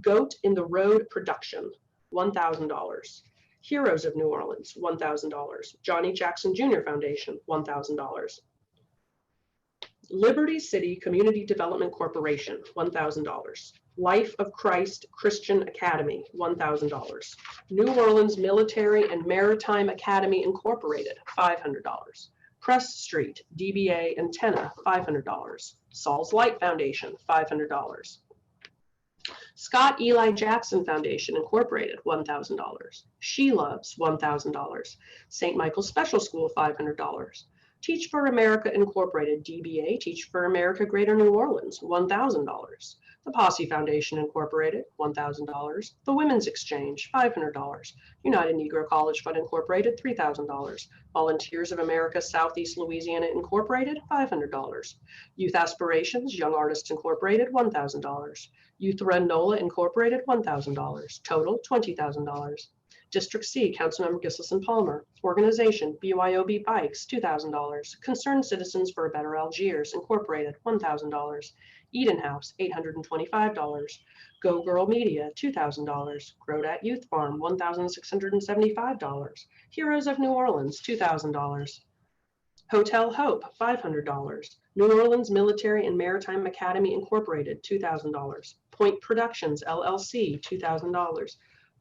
Goat in the Road Production, $1,000. Heroes of New Orleans, $1,000. Johnny Jackson Jr. Foundation, $1,000. Liberty City Community Development Corporation, $1,000. Life of Christ Christian Academy, $1,000. New Orleans Military and Maritime Academy Incorporated, $500. Press Street, DBA Antenna, $500. Saul's Light Foundation, $500. Scott Eli Jackson Foundation Incorporated, $1,000. She Loves, $1,000. St. Michael's Special School, $500. Teach for America Incorporated, DBA Teach for America Greater New Orleans, $1,000. The Posse Foundation Incorporated, $1,000. The Women's Exchange, $500. United Negro College Fund Incorporated, $3,000. Volunteers of America Southeast Louisiana Incorporated, $500. Youth Aspirations, Young Artists Incorporated, $1,000. Youth Run NOLA Incorporated, $1,000. Total, $20,000. District C, Councilmember Gissison Palmer. Organization, BYOB Bikes, $2,000. Concerned Citizens for a Better Algiers, Incorporated, $1,000. Eden House, $825. Go Girl Media, $2,000. Grodat Youth Farm, $1,675. Heroes of New Orleans, $2,000. Hotel Hope, $500. New Orleans Military and Maritime Academy, Incorporated, $2,000. Point Productions, LLC, $2,000.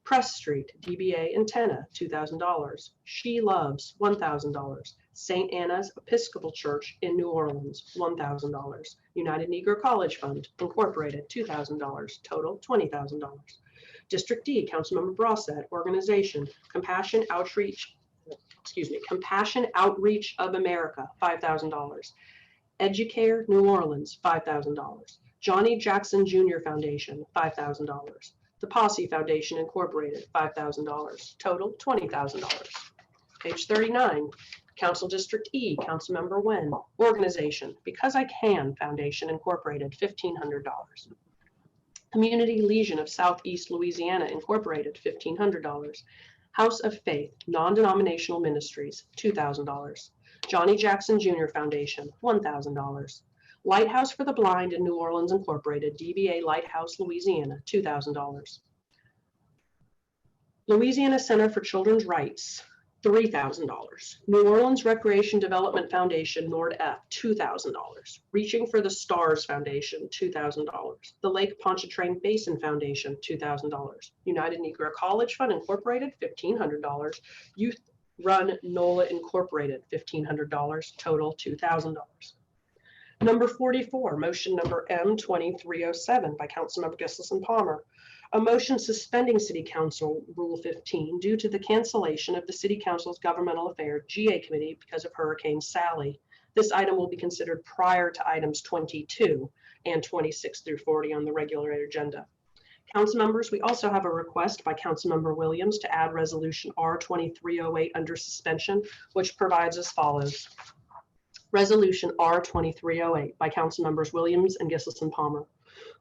Press Street, DBA Antenna, $2,000. She Loves, $1,000. St. Anna's Episcopal Church in New Orleans, $1,000. United Negro College Fund, Incorporated, $2,000. Total, $20,000. District D, Councilmember Brossett. Organization, Compassion Outreach of America, $5,000. Educare New Orleans, $5,000. Johnny Jackson Jr. Foundation, $5,000. The Posse Foundation Incorporated, $5,000. Total, $20,000. Page 39, Council District E, Councilmember Nguyen. Organization, Because I Can Foundation Incorporated, $1,500. Community Legion of Southeast Louisiana Incorporated, $1,500. House of Faith, Non-Denominational Ministries, $2,000. Johnny Jackson Jr. Foundation, $1,000. Lighthouse for the Blind in New Orleans Incorporated, DBA Lighthouse, Louisiana, $2,000. Louisiana Center for Children's Rights, $3,000. New Orleans Recreation Development Foundation, NORDF, $2,000. Reaching for the Stars Foundation, $2,000. The Lake Pontchartrain Basin Foundation, $2,000. United Negro College Fund Incorporated, $1,500. Youth Run NOLA Incorporated, $1,500. Total, $2,000. Number 44, motion number M2307 by Councilmember Gissison Palmer. A motion suspending City Council Rule 15 due to the cancellation of the City Council's Governmental Affairs GA Committee because of Hurricane Sally. This item will be considered prior to items 22 and 26 through 40 on the regular agenda. Council members, we also have a request by Councilmember Williams to add Resolution R2308 under suspension, which provides as follows. Resolution R2308 by Councilmembers Williams and Gissison Palmer.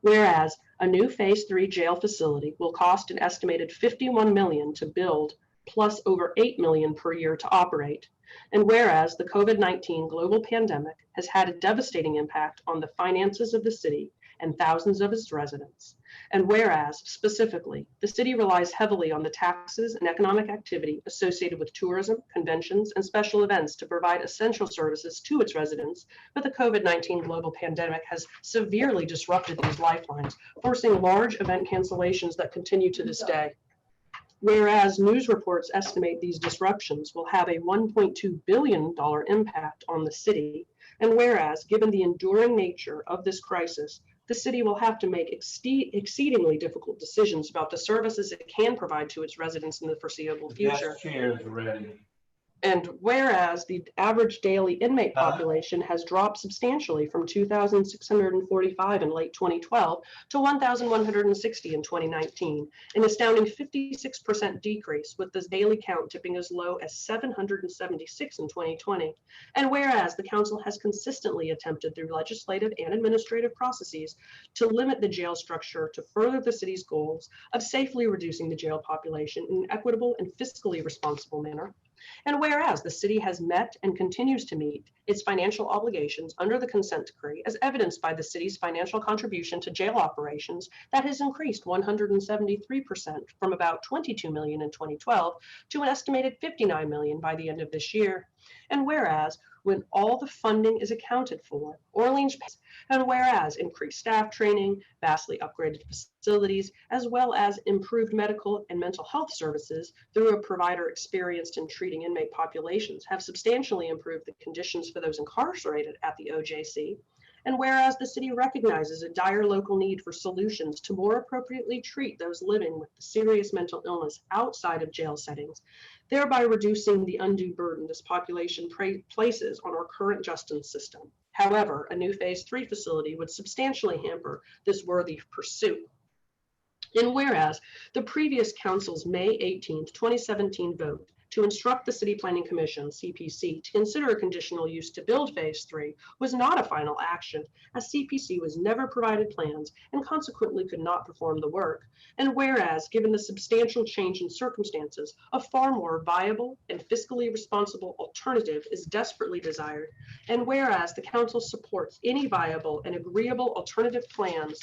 Whereas a new Phase 3 jail facility will cost an estimated $51 million to build, plus over $8 million per year to operate. And whereas the COVID-19 global pandemic has had a devastating impact on the finances of the city and thousands of its residents. And whereas, specifically, the city relies heavily on the taxes and economic activity associated with tourism, conventions, and special events to provide essential services to its residents, but the COVID-19 global pandemic has severely disrupted these lifelines, forcing large event cancellations that continue to this day. Whereas news reports estimate these disruptions will have a $1.2 billion impact on the city, and whereas, given the enduring nature of this crisis, the city will have to make exceedingly difficult decisions about the services it can provide to its residents in the foreseeable future. Desk chair is ready. And whereas the average daily inmate population has dropped substantially from 2,645 in late 2012 to 1,160 in 2019, an astounding 56% decrease, with this daily count tipping as low as 776 in 2020. And whereas the council has consistently attempted through legislative and administrative processes to limit the jail structure to further the city's goals of safely reducing the jail population in an equitable and fiscally responsible manner. And whereas the city has met and continues to meet its financial obligations under the consent decree, as evidenced by the city's financial contribution to jail operations that has increased 173% from about $22 million in 2012 to an estimated $59 million by the end of this year. And whereas, when all the funding is accounted for, Orleans, and whereas increased staff training, vastly upgraded facilities, as well as improved medical and mental health services through a provider experienced in treating inmate populations have substantially improved the conditions for those incarcerated at the OJC, and whereas the city recognizes a dire local need for solutions to more appropriately treat those living with serious mental illness outside of jail settings, thereby reducing the undue burden this population places on our current justice system. However, a new Phase 3 facility would substantially hamper this worthy pursuit. And whereas the previous council's May 18, 2017 vote to instruct the City Planning Commission, CPC, to consider a conditional use to build Phase 3 was not a final action, as CPC was never provided plans and consequently could not perform the work. And whereas, given the substantial change in circumstances, a far more viable and fiscally responsible alternative is desperately desired, and whereas the council supports any viable and agreeable alternative plans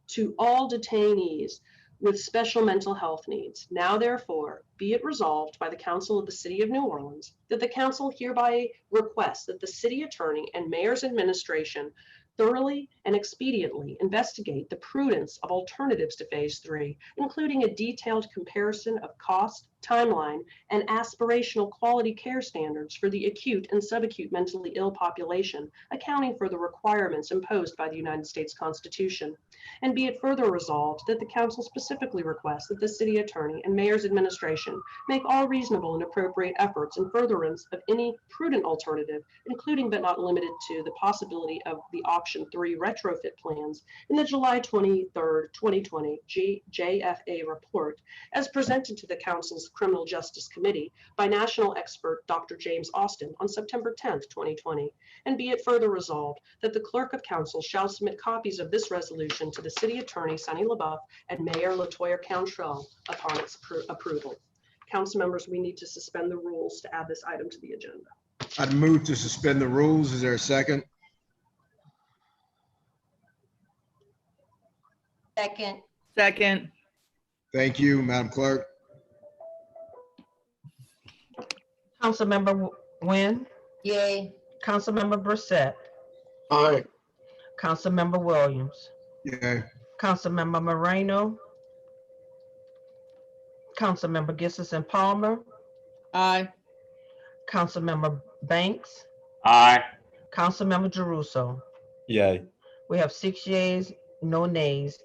to all detainees with special mental health needs. Now therefore, be it resolved by the Council of the City of New Orleans that the council hereby requests that the city attorney and mayor's administration thoroughly and expediently investigate the prudence of alternatives to Phase 3, including a detailed comparison of cost, timeline, and aspirational quality care standards for the acute and subacute mentally ill population, accounting for the requirements imposed by the United States Constitution. And be it further resolved that the council specifically requests that the city attorney and mayor's administration make all reasonable and appropriate efforts in furtherance of any prudent alternative, including but not limited to the possibility of the option 3 retrofit plans in the July 23rd, 2020 JFA report as presented to the council's Criminal Justice Committee by national expert Dr. James Austin on September 10th, 2020. And be it further resolved that the clerk of council shall submit copies of this resolution to the city attorney Sonny LaBeouf and Mayor Latoya Cantrell upon its approval. Council members, we need to suspend the rules to add this item to the agenda. I'd move to suspend the rules. Is there a second? Second. Second. Thank you, Madam Clerk. Councilmember Wynn, Yay. Councilmember Brissette, Aye. Councilmember Williams, Yay. Councilmember Moreno, Councilmember Gissison Palmer, Aye. Councilmember Banks, Aye. Councilmember Jeruso. Yay. We have 6 yeas, no nays,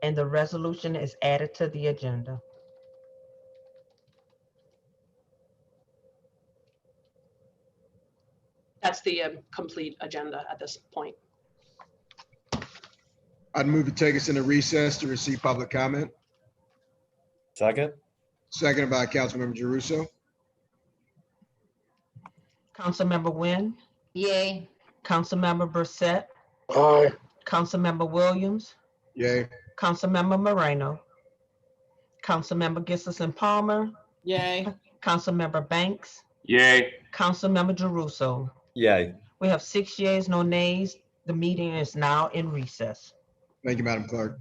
and the resolution is added to the agenda. That's the complete agenda at this point. I'd move to take us into recess to receive public comment. Second? Seconded by Councilmember Jeruso. Councilmember Wynn, Yay. Councilmember Brissette, Aye. Councilmember Williams, Yay. Councilmember Moreno, Councilmember Gissison Palmer, Yay. Councilmember Banks, Yay. Councilmember Jeruso. Yay. We have 6 yeas, no nays. The meeting is now in recess. Thank you, Madam Clerk.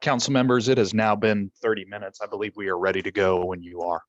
Council members, it has now been 30 minutes. I believe we are ready to go when you are.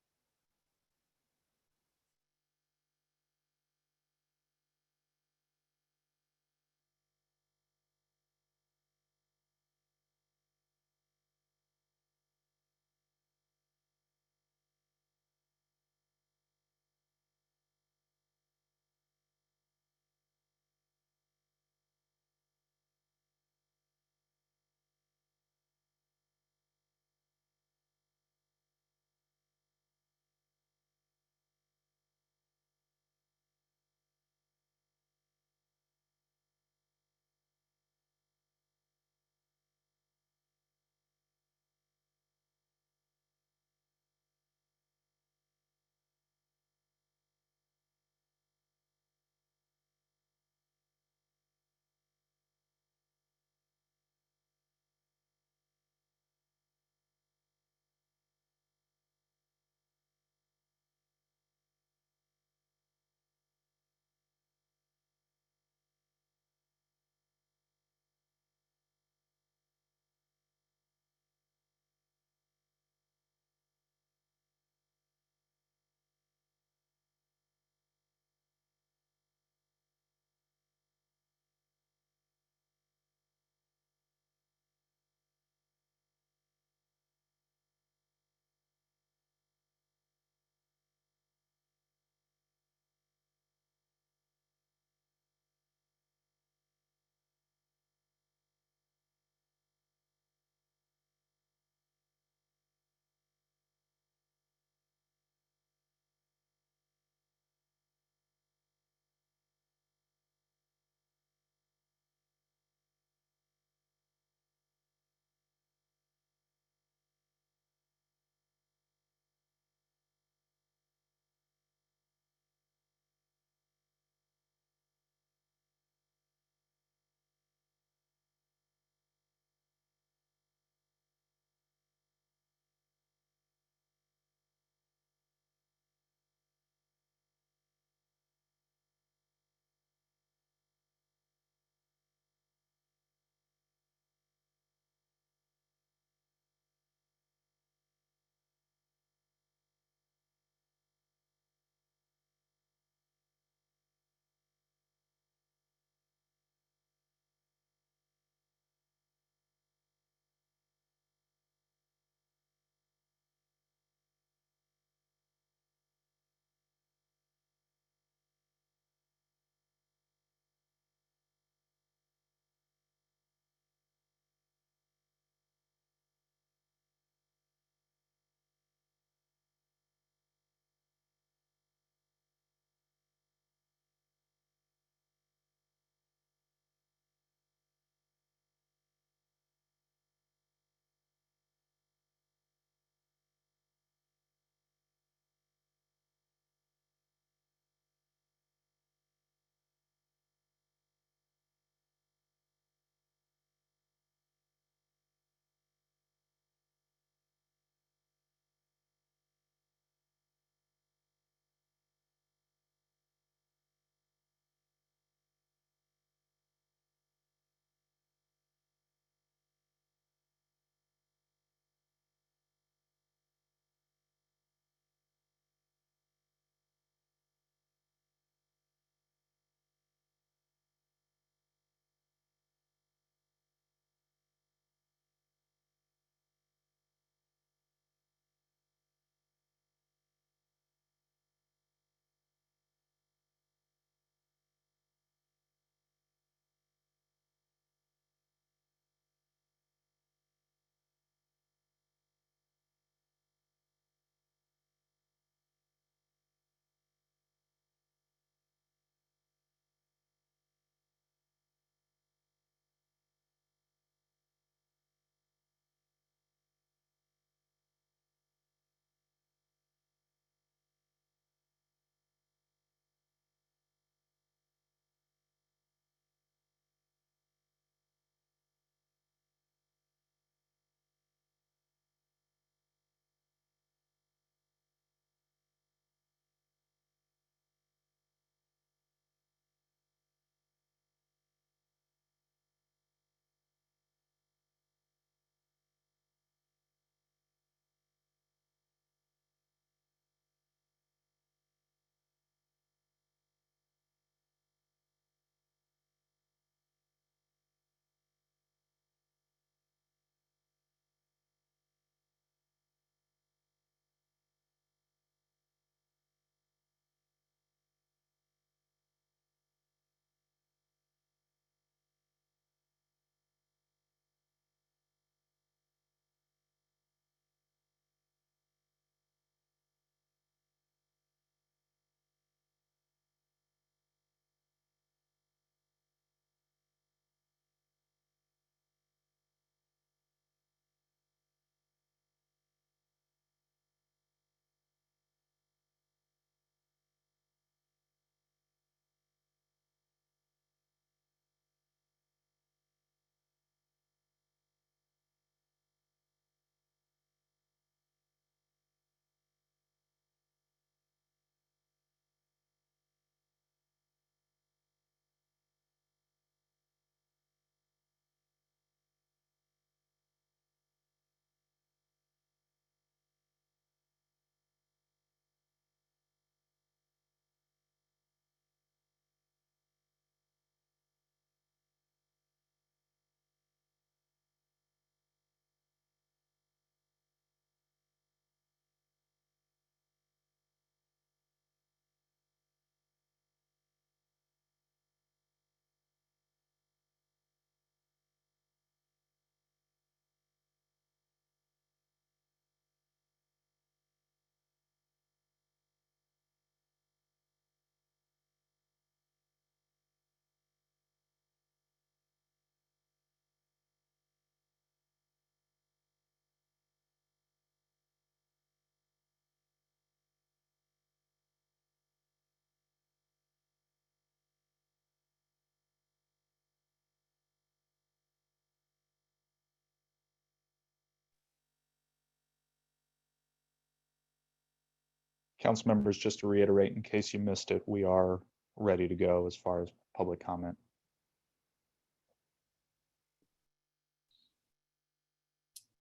Council members, just to reiterate, in case you missed it, we are ready to go as far as public comment.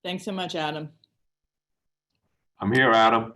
Thanks so much, Adam. I'm here, Adam.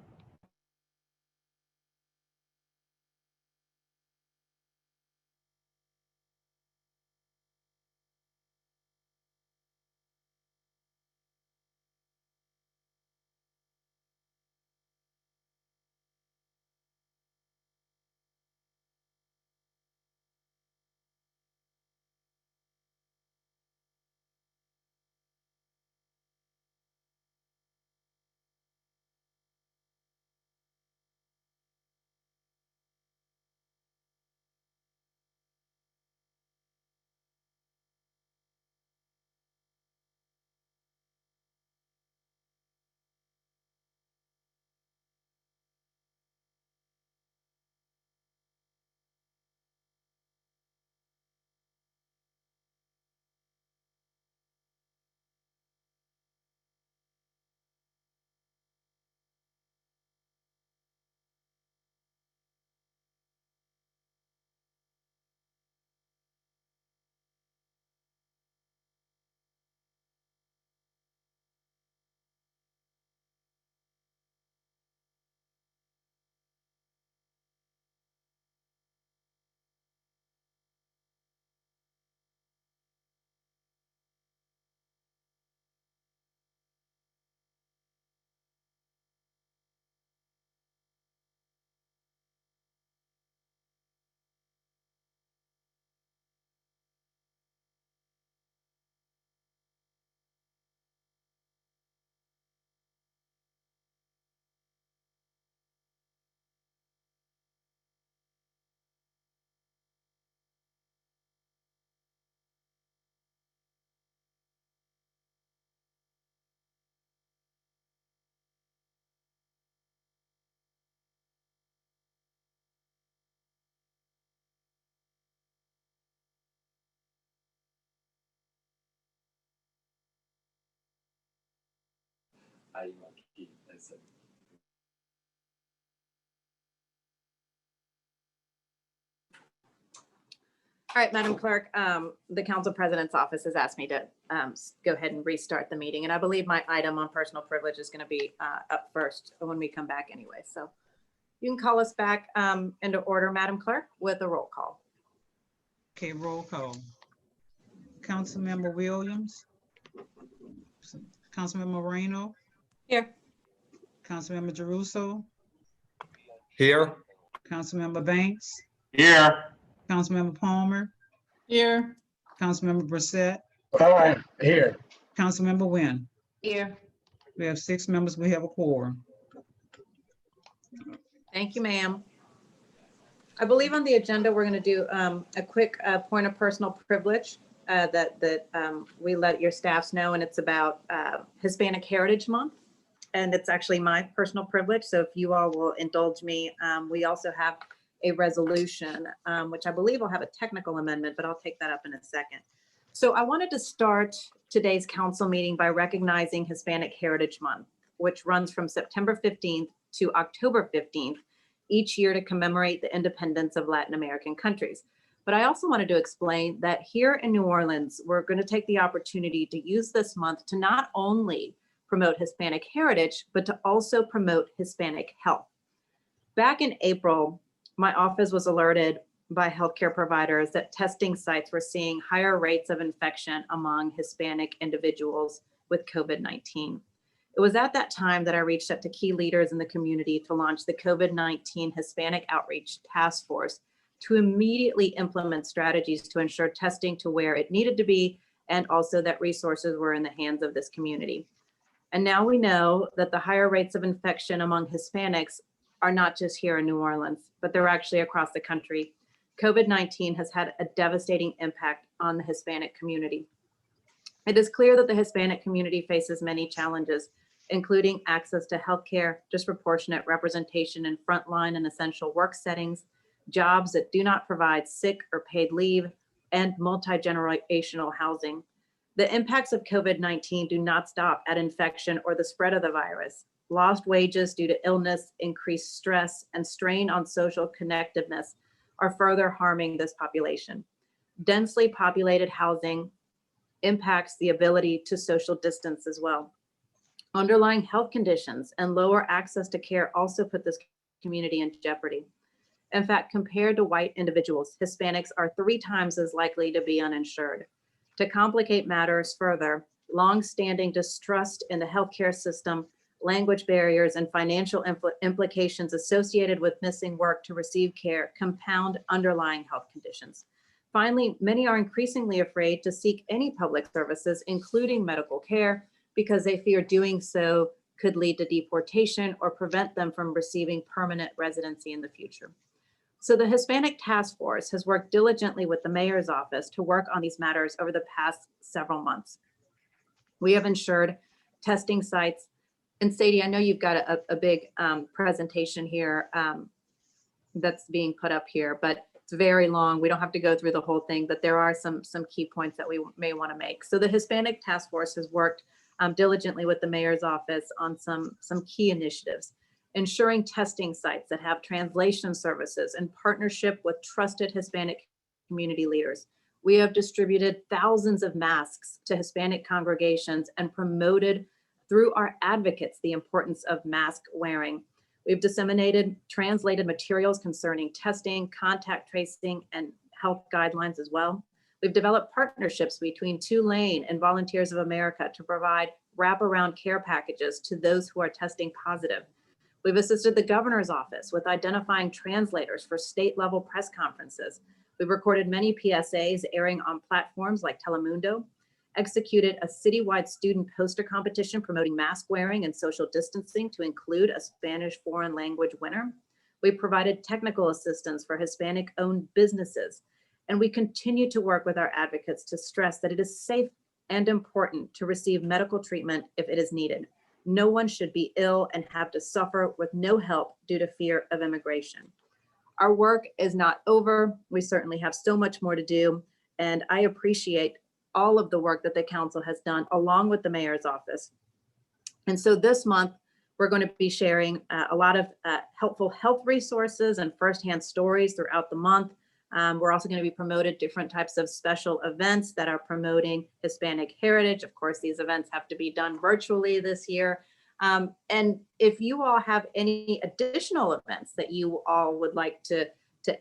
All right, Madam Clerk, the Council President's Office has asked me to go ahead and restart the meeting, and I believe my item on personal privilege is going to be up first when we come back anyway. So you can call us back into order, Madam Clerk, with a roll call. Okay, roll call. Councilmember Williams. Councilmember Moreno. Here. Councilmember Jeruso. Here. Councilmember Banks. Here. Councilmember Palmer. Here. Councilmember Brissette. Aye. Here. Councilmember Wynn. Here. We have 6 members. We have a quorum. Thank you, ma'am. I believe on the agenda, we're going to do a quick point of personal privilege that we let your staffs know, and it's about Hispanic Heritage Month. And it's actually my personal privilege. So if you all will indulge me, we also have a resolution, which I believe will have a technical amendment, but I'll take that up in a second. So I wanted to start today's council meeting by recognizing Hispanic Heritage Month, which runs from September 15th to October 15th each year to commemorate the independence of Latin American countries. But I also wanted to explain that here in New Orleans, we're going to take the opportunity to use this month to not only promote Hispanic heritage, but to also promote Hispanic health. Back in April, my office was alerted by healthcare providers that testing sites were seeing higher rates of infection among Hispanic individuals with COVID-19. It was at that time that I reached out to key leaders in the community to launch the COVID-19 Hispanic Outreach Task Force to immediately implement strategies to ensure testing to where it needed to be, and also that resources were in the hands of this community. And now we know that the higher rates of infection among Hispanics are not just here in New Orleans, but they're actually across the country. COVID-19 has had a devastating impact on the Hispanic community. It is clear that the Hispanic community faces many challenges, including access to healthcare, disproportionate representation in frontline and essential work settings, jobs that do not provide sick or paid leave, and multi-generational housing. The impacts of COVID-19 do not stop at infection or the spread of the virus. lost wages due to illness, increased stress, and strain on social connectiveness are further harming this population. Densely populated housing impacts the ability to social distance as well. Underlying health conditions and lower access to care also put this community in jeopardy. In fact, compared to white individuals, Hispanics are 3 times as likely to be uninsured. To complicate matters further, long-standing distrust in the healthcare system, language barriers, and financial implications associated with missing work to receive care compound underlying health conditions. Finally, many are increasingly afraid to seek any public services, including medical care, because they fear doing so could lead to deportation or prevent them from receiving permanent residency in the future. So the Hispanic Task Force has worked diligently with the mayor's office to work on these matters over the past several months. We have ensured testing sites. And Sadie, I know you've got a big presentation here that's being put up here, but it's very long. We don't have to go through the whole thing, but there are some key points that we may want to make. So the Hispanic Task Force has worked diligently with the mayor's office on some key initiatives, ensuring testing sites that have translation services in partnership with trusted Hispanic community leaders. We have distributed thousands of masks to Hispanic congregations and promoted through our advocates the importance of mask wearing. We've disseminated translated materials concerning testing, contact tracing, and health guidelines as well. We've developed partnerships between Tulane and Volunteers of America to provide wraparound care packages to those who are testing positive. We've assisted the governor's office with identifying translators for state-level press conferences. We've recorded many PSAs airing on platforms like Telemundo, executed a citywide student poster competition promoting mask wearing and social distancing to include a Spanish foreign language winner. We've provided technical assistance for Hispanic-owned businesses, and we continue to work with our advocates to stress that it is safe and important to receive medical treatment if it is needed. No one should be ill and have to suffer with no help due to fear of immigration. Our work is not over. We certainly have so much more to do, and I appreciate all of the work that the council has done along with the mayor's office. And so this month, we're going to be sharing a lot of helpful health resources and firsthand stories throughout the month. We're also going to be promoted different types of special events that are promoting Hispanic heritage. Of course, these events have to be done virtually this year. And if you all have any additional events that you all would like to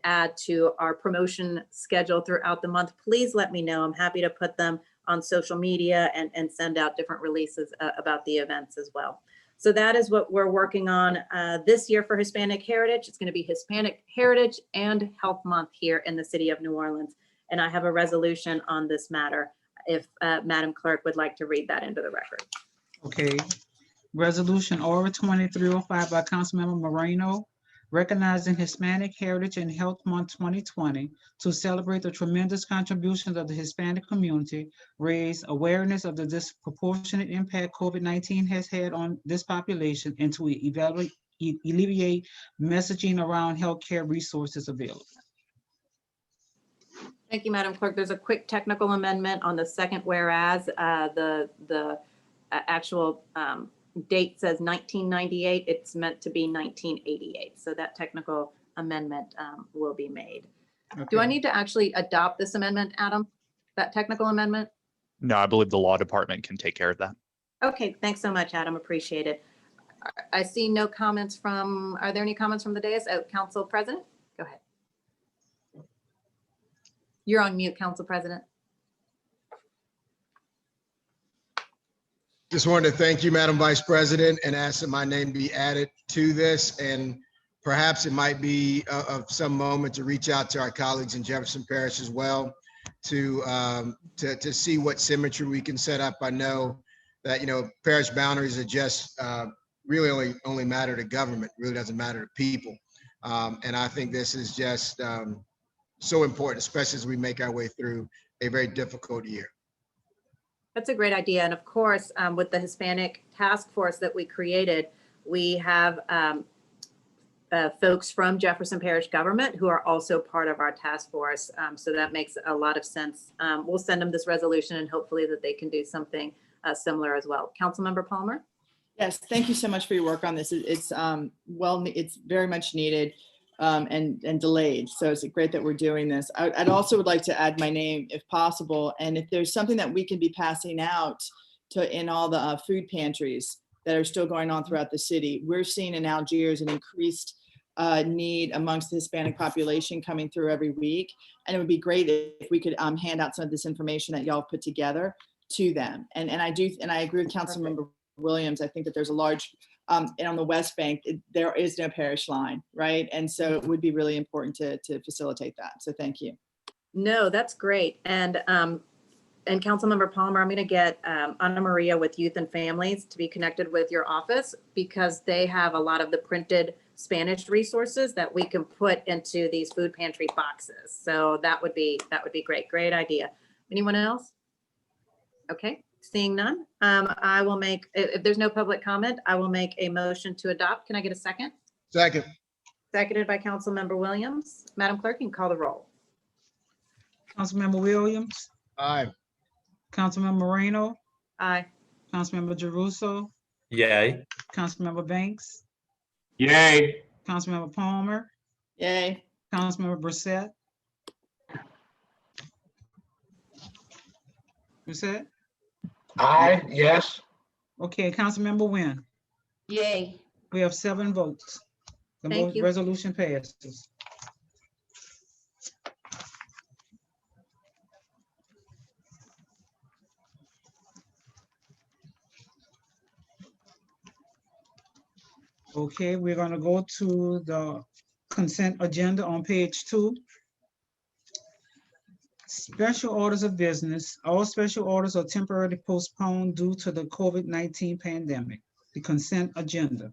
add to our promotion schedule throughout the month, please let me know. I'm happy to put them on social media and send out different releases about the events as well. So that is what we're working on this year for Hispanic Heritage. It's going to be Hispanic Heritage and Health Month here in the city of New Orleans. And I have a resolution on this matter if Madam Clerk would like to read that into the record. Okay. Resolution R 2305 by Councilmember Moreno, recognizing Hispanic Heritage and Health Month 2020 to celebrate the tremendous contributions of the Hispanic community, raise awareness of the disproportionate impact COVID-19 has had on this population, and to alleviate messaging around healthcare resources available. Thank you, Madam Clerk. There's a quick technical amendment on the second whereas. The actual date says 1998. It's meant to be 1988. So that technical amendment will be made. Okay. Do I need to actually adopt this amendment, Adam? That technical amendment? No, I believe the law department can take care of that. Okay, thanks so much, Adam. Appreciate it. I see no comments from, are there any comments from the dais? Oh, Council President, go ahead. You're on mute, Council President. Just wanted to thank you, Madam Vice President, and ask that my name be added to this. And perhaps it might be of some moment to reach out to our colleagues in Jefferson Parish as well to see what symmetry we can set up. I know that, parish boundaries are just really only matter to government, really doesn't matter to people. And I think this is just so important, especially as we make our way through a very difficult year. That's a great idea. And of course, with the Hispanic Task Force that we created, we have folks from Jefferson Parish government who are also part of our task force. So that makes a lot of sense. We'll send them this resolution and hopefully that they can do something similar as well. Councilmember Palmer? Yes, thank you so much for your work on this. It's it's very much needed and delayed. So it's great that we're doing this. I'd also would like to add my name if possible. And if there's something that we can be passing out to in all the food pantries that are still going on throughout the city, we're seeing in Algiers an increased need amongst the Hispanic population coming through every week. And it would be great if we could hand out some of this information that y'all put together to them. And I agree with Councilmember Williams. I think that there's a large, and on the West Bank, there is no parish line, right? And so it would be really important to facilitate that. So thank you. No, that's great. And Councilmember Palmer, I'm going to get Ana Maria with Youth and Families to be connected with your office, because they have a lot of the printed Spanish resources that we can put into these food pantry boxes. So that would be great. Great idea. Anyone else? Okay, seeing none. I will make, if there's no public comment, I will make a motion to adopt. Can I get a second? Second. Seconded by Councilmember Williams. Madam Clerk, you can call the roll. Councilmember Williams, Aye. Councilmember Moreno, Aye. Councilmember Jeruso, Yay. Councilmember Banks, Yay. Councilmember Palmer, Yay. Councilmember Brissette. Brissette? Aye, yes. Okay, Councilmember Wynn. Yay. We have 7 votes. The Thank you. resolution passes. Okay, we're gonna go to the consent agenda on page 2. Special orders of business. All special orders are temporarily postponed due to the COVID-19 pandemic. The consent agenda.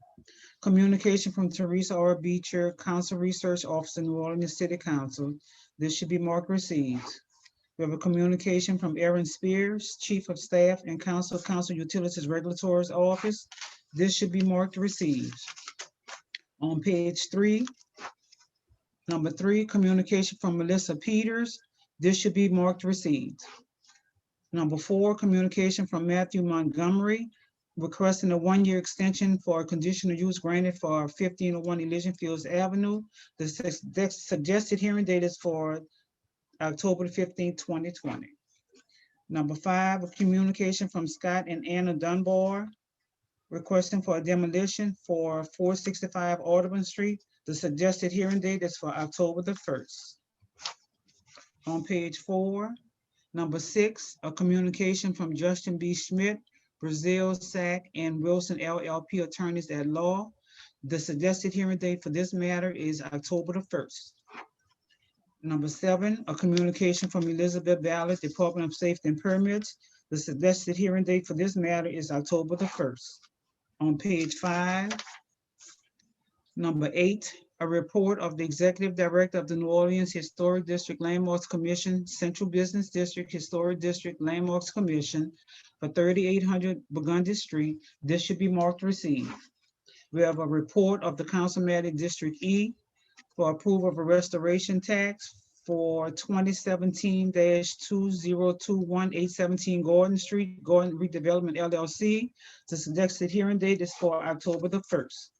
Communication from Teresa R. Beecher, Council Research Officer, New Orleans City Council. This should be marked received. We have a communication from Aaron Spears, Chief of Staff and Council Utilities Regulatory Office. This should be marked received. On page 3, number 3, communication from Melissa Peters. This should be marked received. Number 4, communication from Matthew Montgomery, requesting a 1-year extension for a conditional use granted for 1501 Elysian Fields Avenue. The suggested hearing date is for October 15, 2020. Number 5, a communication from Scott and Anna Dunbar, requesting for a demolition for 465 Audubon Street. The suggested hearing date is for October the 1st. On page 4, number 6, a communication from Justin B. Schmidt, Brazil, Sack, and Wilson LLP attorneys at law. The suggested hearing date for this matter is October the 1st. Number 7, a communication from Elizabeth Ballard, Department of Safety and Permits. The suggested hearing date for this matter is October the 1st. On page 5, number 8, a report of the Executive Director of the New Orleans Historic District Landmarks Commission, Central Business District Historic District Landmarks Commission for 3800 Burgundy Street. This should be marked received. We have a report of the Councilmanic District E for approval of a restoration tax for 2017-2021817 Gordon Street, Gordon Redevelopment LLC. The suggested hearing date is for October the 1st.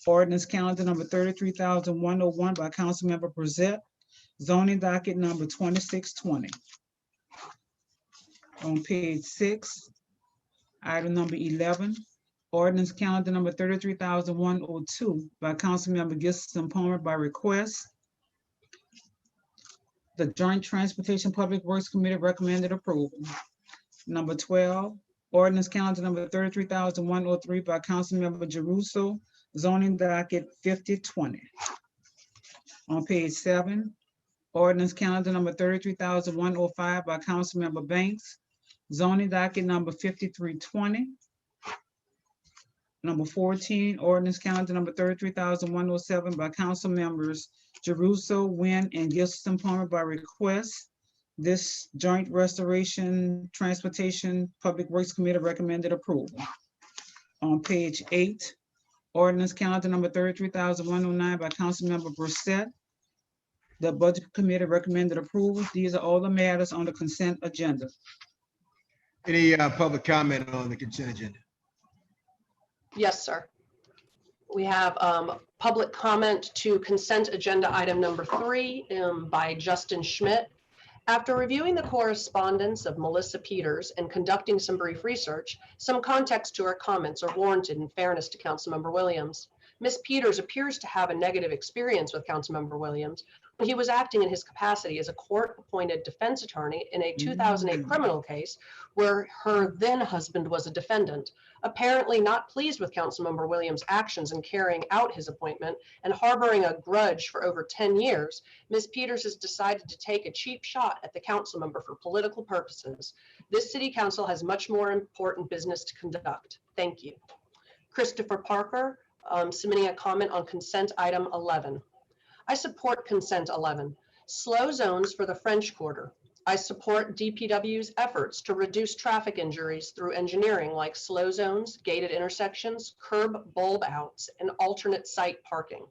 Ordinance calendar number 33,101 by Councilmember Brissette. Zoning docket number 2620. On page 6, item number 11, ordinance calendar number 33,102 by Councilmember Gibson Palmer by request. The Joint Transportation Public Works Committee recommended approval. Number 12, ordinance calendar number 33,103 by Councilmember Jeruso. Zoning docket 5020. On page 7, ordinance calendar number 33,105 by Councilmember Banks. Zoning docket number 5320. Number 14, ordinance calendar number 33,107 by Council members Jeruso, Wynn, and Gibson Palmer by request. This Joint Restoration Transportation Public Works Committee recommended approval. On page 8, ordinance calendar number 33,109 by Councilmember Brissette. The Budget Committee recommended approval. These are all the matters on the consent agenda. Any public comment on the consent agenda? Yes, sir. We have public comment to consent agenda item number 3 by Justin Schmidt. After reviewing the correspondence of Melissa Peters and conducting some brief research, some context to her comments are warranted in fairness to Councilmember Williams. Ms. Peters appears to have a negative experience with Councilmember Williams when he was acting in his capacity as a court-appointed defense attorney in a 2008 criminal case where her then husband was a defendant. Apparently not pleased with Councilmember Williams' actions in carrying out his appointment and harboring a grudge for over 10 years, Ms. Peters has decided to take a cheap shot at the council member for political purposes. This city council has much more important business to conduct. Thank you. Christopher Parker, submitting a comment on consent item 11. I support consent 11. Slow zones for the French Quarter. I support DPW's efforts to reduce traffic injuries through engineering like slow zones, gated intersections, curb bulb outs, and alternate site parking.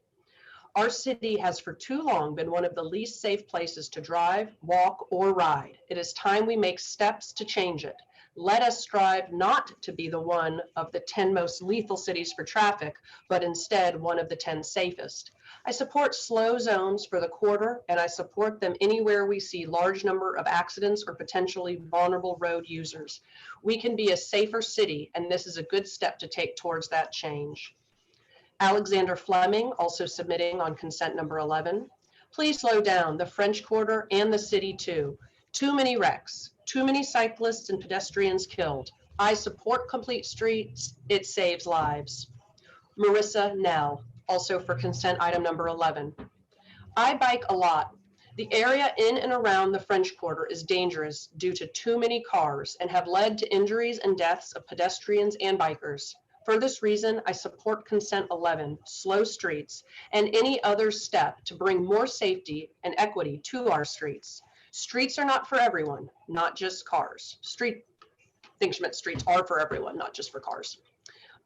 Our city has for too long been one of the least safe places to drive, walk, or ride. It is time we make steps to change it. Let us strive not to be the one of the 10 most lethal cities for traffic, but instead one of the 10 safest. I support slow zones for the quarter, and I support them anywhere we see large number of accidents or potentially vulnerable road users. We can be a safer city, and this is a good step to take towards that change. Alexander Fleming, also submitting on consent number 11. Please slow down the French Quarter and the city too. Too many wrecks, too many cyclists and pedestrians killed. I support complete streets. It saves lives. Marissa Nell, also for consent item number 11. I bike a lot. The area in and around the French Quarter is dangerous due to too many cars and have led to injuries and deaths of pedestrians and bikers. For this reason, I support consent 11, slow streets, and any other step to bring more safety and equity to our streets. Streets are not for everyone, not just cars. Streets are for everyone, not just for cars.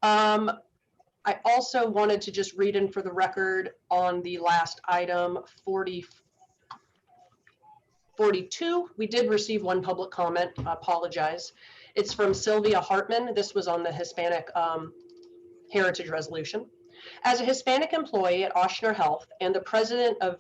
I also wanted to just read in for the record on the last item, 42. We did receive one public comment. I apologize. It's from Sylvia Hartman. This was on the Hispanic Heritage Resolution. As a Hispanic employee at Ochsner Health and the president of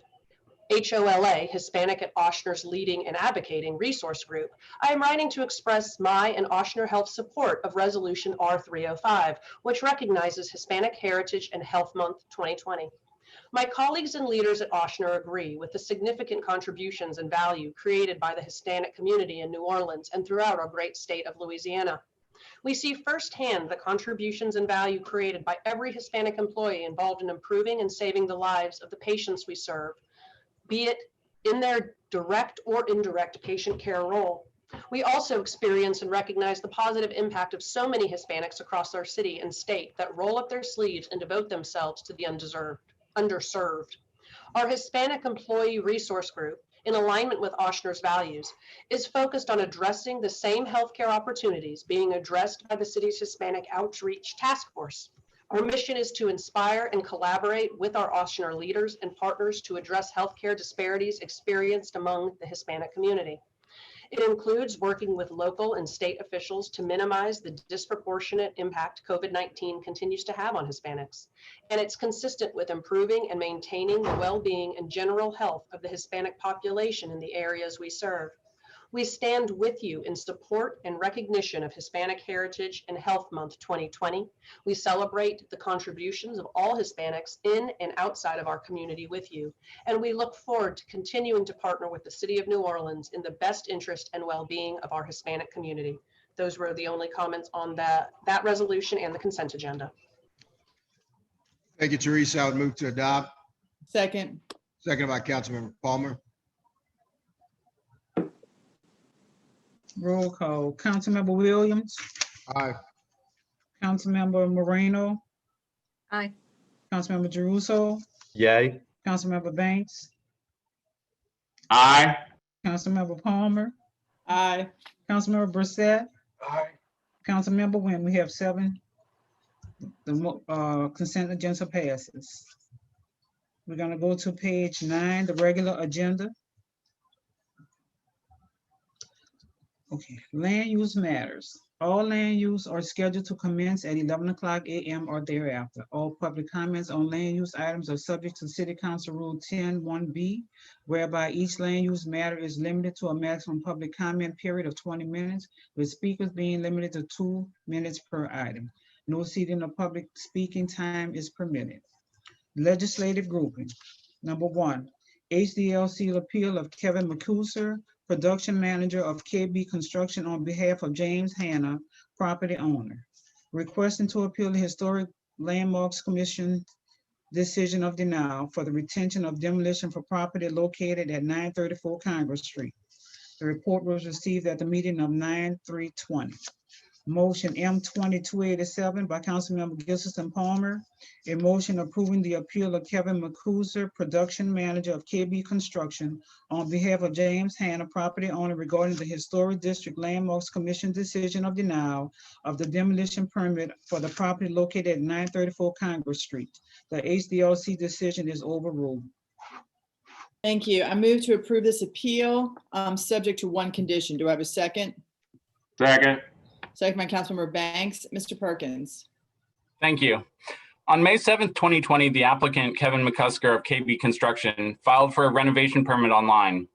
HOLA, Hispanic at Ochsner's Leading and Advocating Resource Group, I am writing to express my and Ochsner Health support of Resolution R305, which recognizes Hispanic Heritage and Health Month 2020. My colleagues and leaders at Ochsner agree with the significant contributions and value created by the Hispanic community in New Orleans and throughout our great state of Louisiana. We see firsthand the contributions and value created by every Hispanic employee involved in improving and saving the lives of the patients we serve, be it in their direct or indirect patient care role. We also experience and recognize the positive impact of so many Hispanics across our city and state that roll up their sleeves and devote themselves to the underserved. Our Hispanic Employee Resource Group, in alignment with Ochsner's values, is focused on addressing the same healthcare opportunities being addressed by the city's Hispanic Outreach Task Force. Our mission is to inspire and collaborate with our Ochsner leaders and partners to address healthcare disparities experienced among the Hispanic community. It includes working with local and state officials to minimize the disproportionate impact COVID-19 continues to have on Hispanics. And it's consistent with improving and maintaining the well-being and general health of the Hispanic population in the areas we serve. We stand with you in support and recognition of Hispanic Heritage and Health Month 2020. We celebrate the contributions of all Hispanics in and outside of our community with you, and we look forward to continuing to partner with the City of New Orleans in the best interest and well-being of our Hispanic community. Those were the only comments on that resolution and the consent agenda. Thank you, Teresa. I would move to adopt. Second. Seconded by Councilmember Palmer. Roll call. Councilmember Williams, Aye. Councilmember Moreno, Aye. Councilmember Jeruso, Yay. Councilmember Banks, Aye. Councilmember Palmer, Aye. Councilmember Brissette, Aye. Councilmember Wynn. We have 7. The consent agenda passes. We're gonna go to page 9, the regular agenda. Okay, land use matters. All land use are scheduled to commence at 11 a.m. or thereafter. All public comments on land use items are subject to City Council Rule 10-1B, whereby each land use matter is limited to a maximum public comment period of 20 minutes, with speakers being limited to 2 minutes per item. No ceding of public speaking time is permitted. Legislative grouping. Number 1, HDLC appeal of Kevin McCuser, production manager of KB Construction on behalf of James Hanna, property owner, requesting to appeal the Historic Landmarks Commission decision of denial for the retention of demolition for property located at 934 Congress Street. The report was received at the meeting of 9/3/20. Motion M2287 by Councilmember Gilson Palmer, a motion approving the appeal of Kevin McCuser, production manager of KB Construction on behalf of James Hanna, property owner, regarding the Historic District Landmarks Commission decision of denial of the demolition permit for the property located at 934 Congress Street. The HDLC decision is overruled. Thank you. I move to approve this appeal, subject to one condition. Do I have a second? Second. Second by Councilmember Banks. Mr. Perkins. Thank you. On May 7th, 2020, the applicant, Kevin McCusker of KB Construction, filed for a renovation permit online.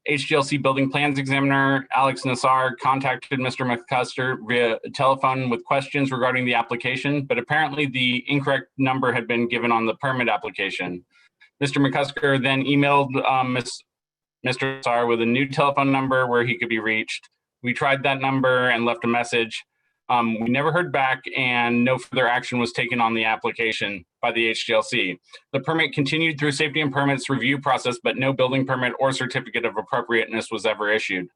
HGLC Building Plans Examiner Alex Nassar contacted Mr. McCusker via telephone with questions regarding the application, but apparently the incorrect number had been given on the permit application. Mr. McCusker then emailed Mr. Nassar with a new telephone number where he could be reached. We tried that number and left a message. We never heard back, and no further action was taken on the application by the HGLC. The permit continued through safety and permits review process, but no building permit or certificate of appropriateness was ever issued.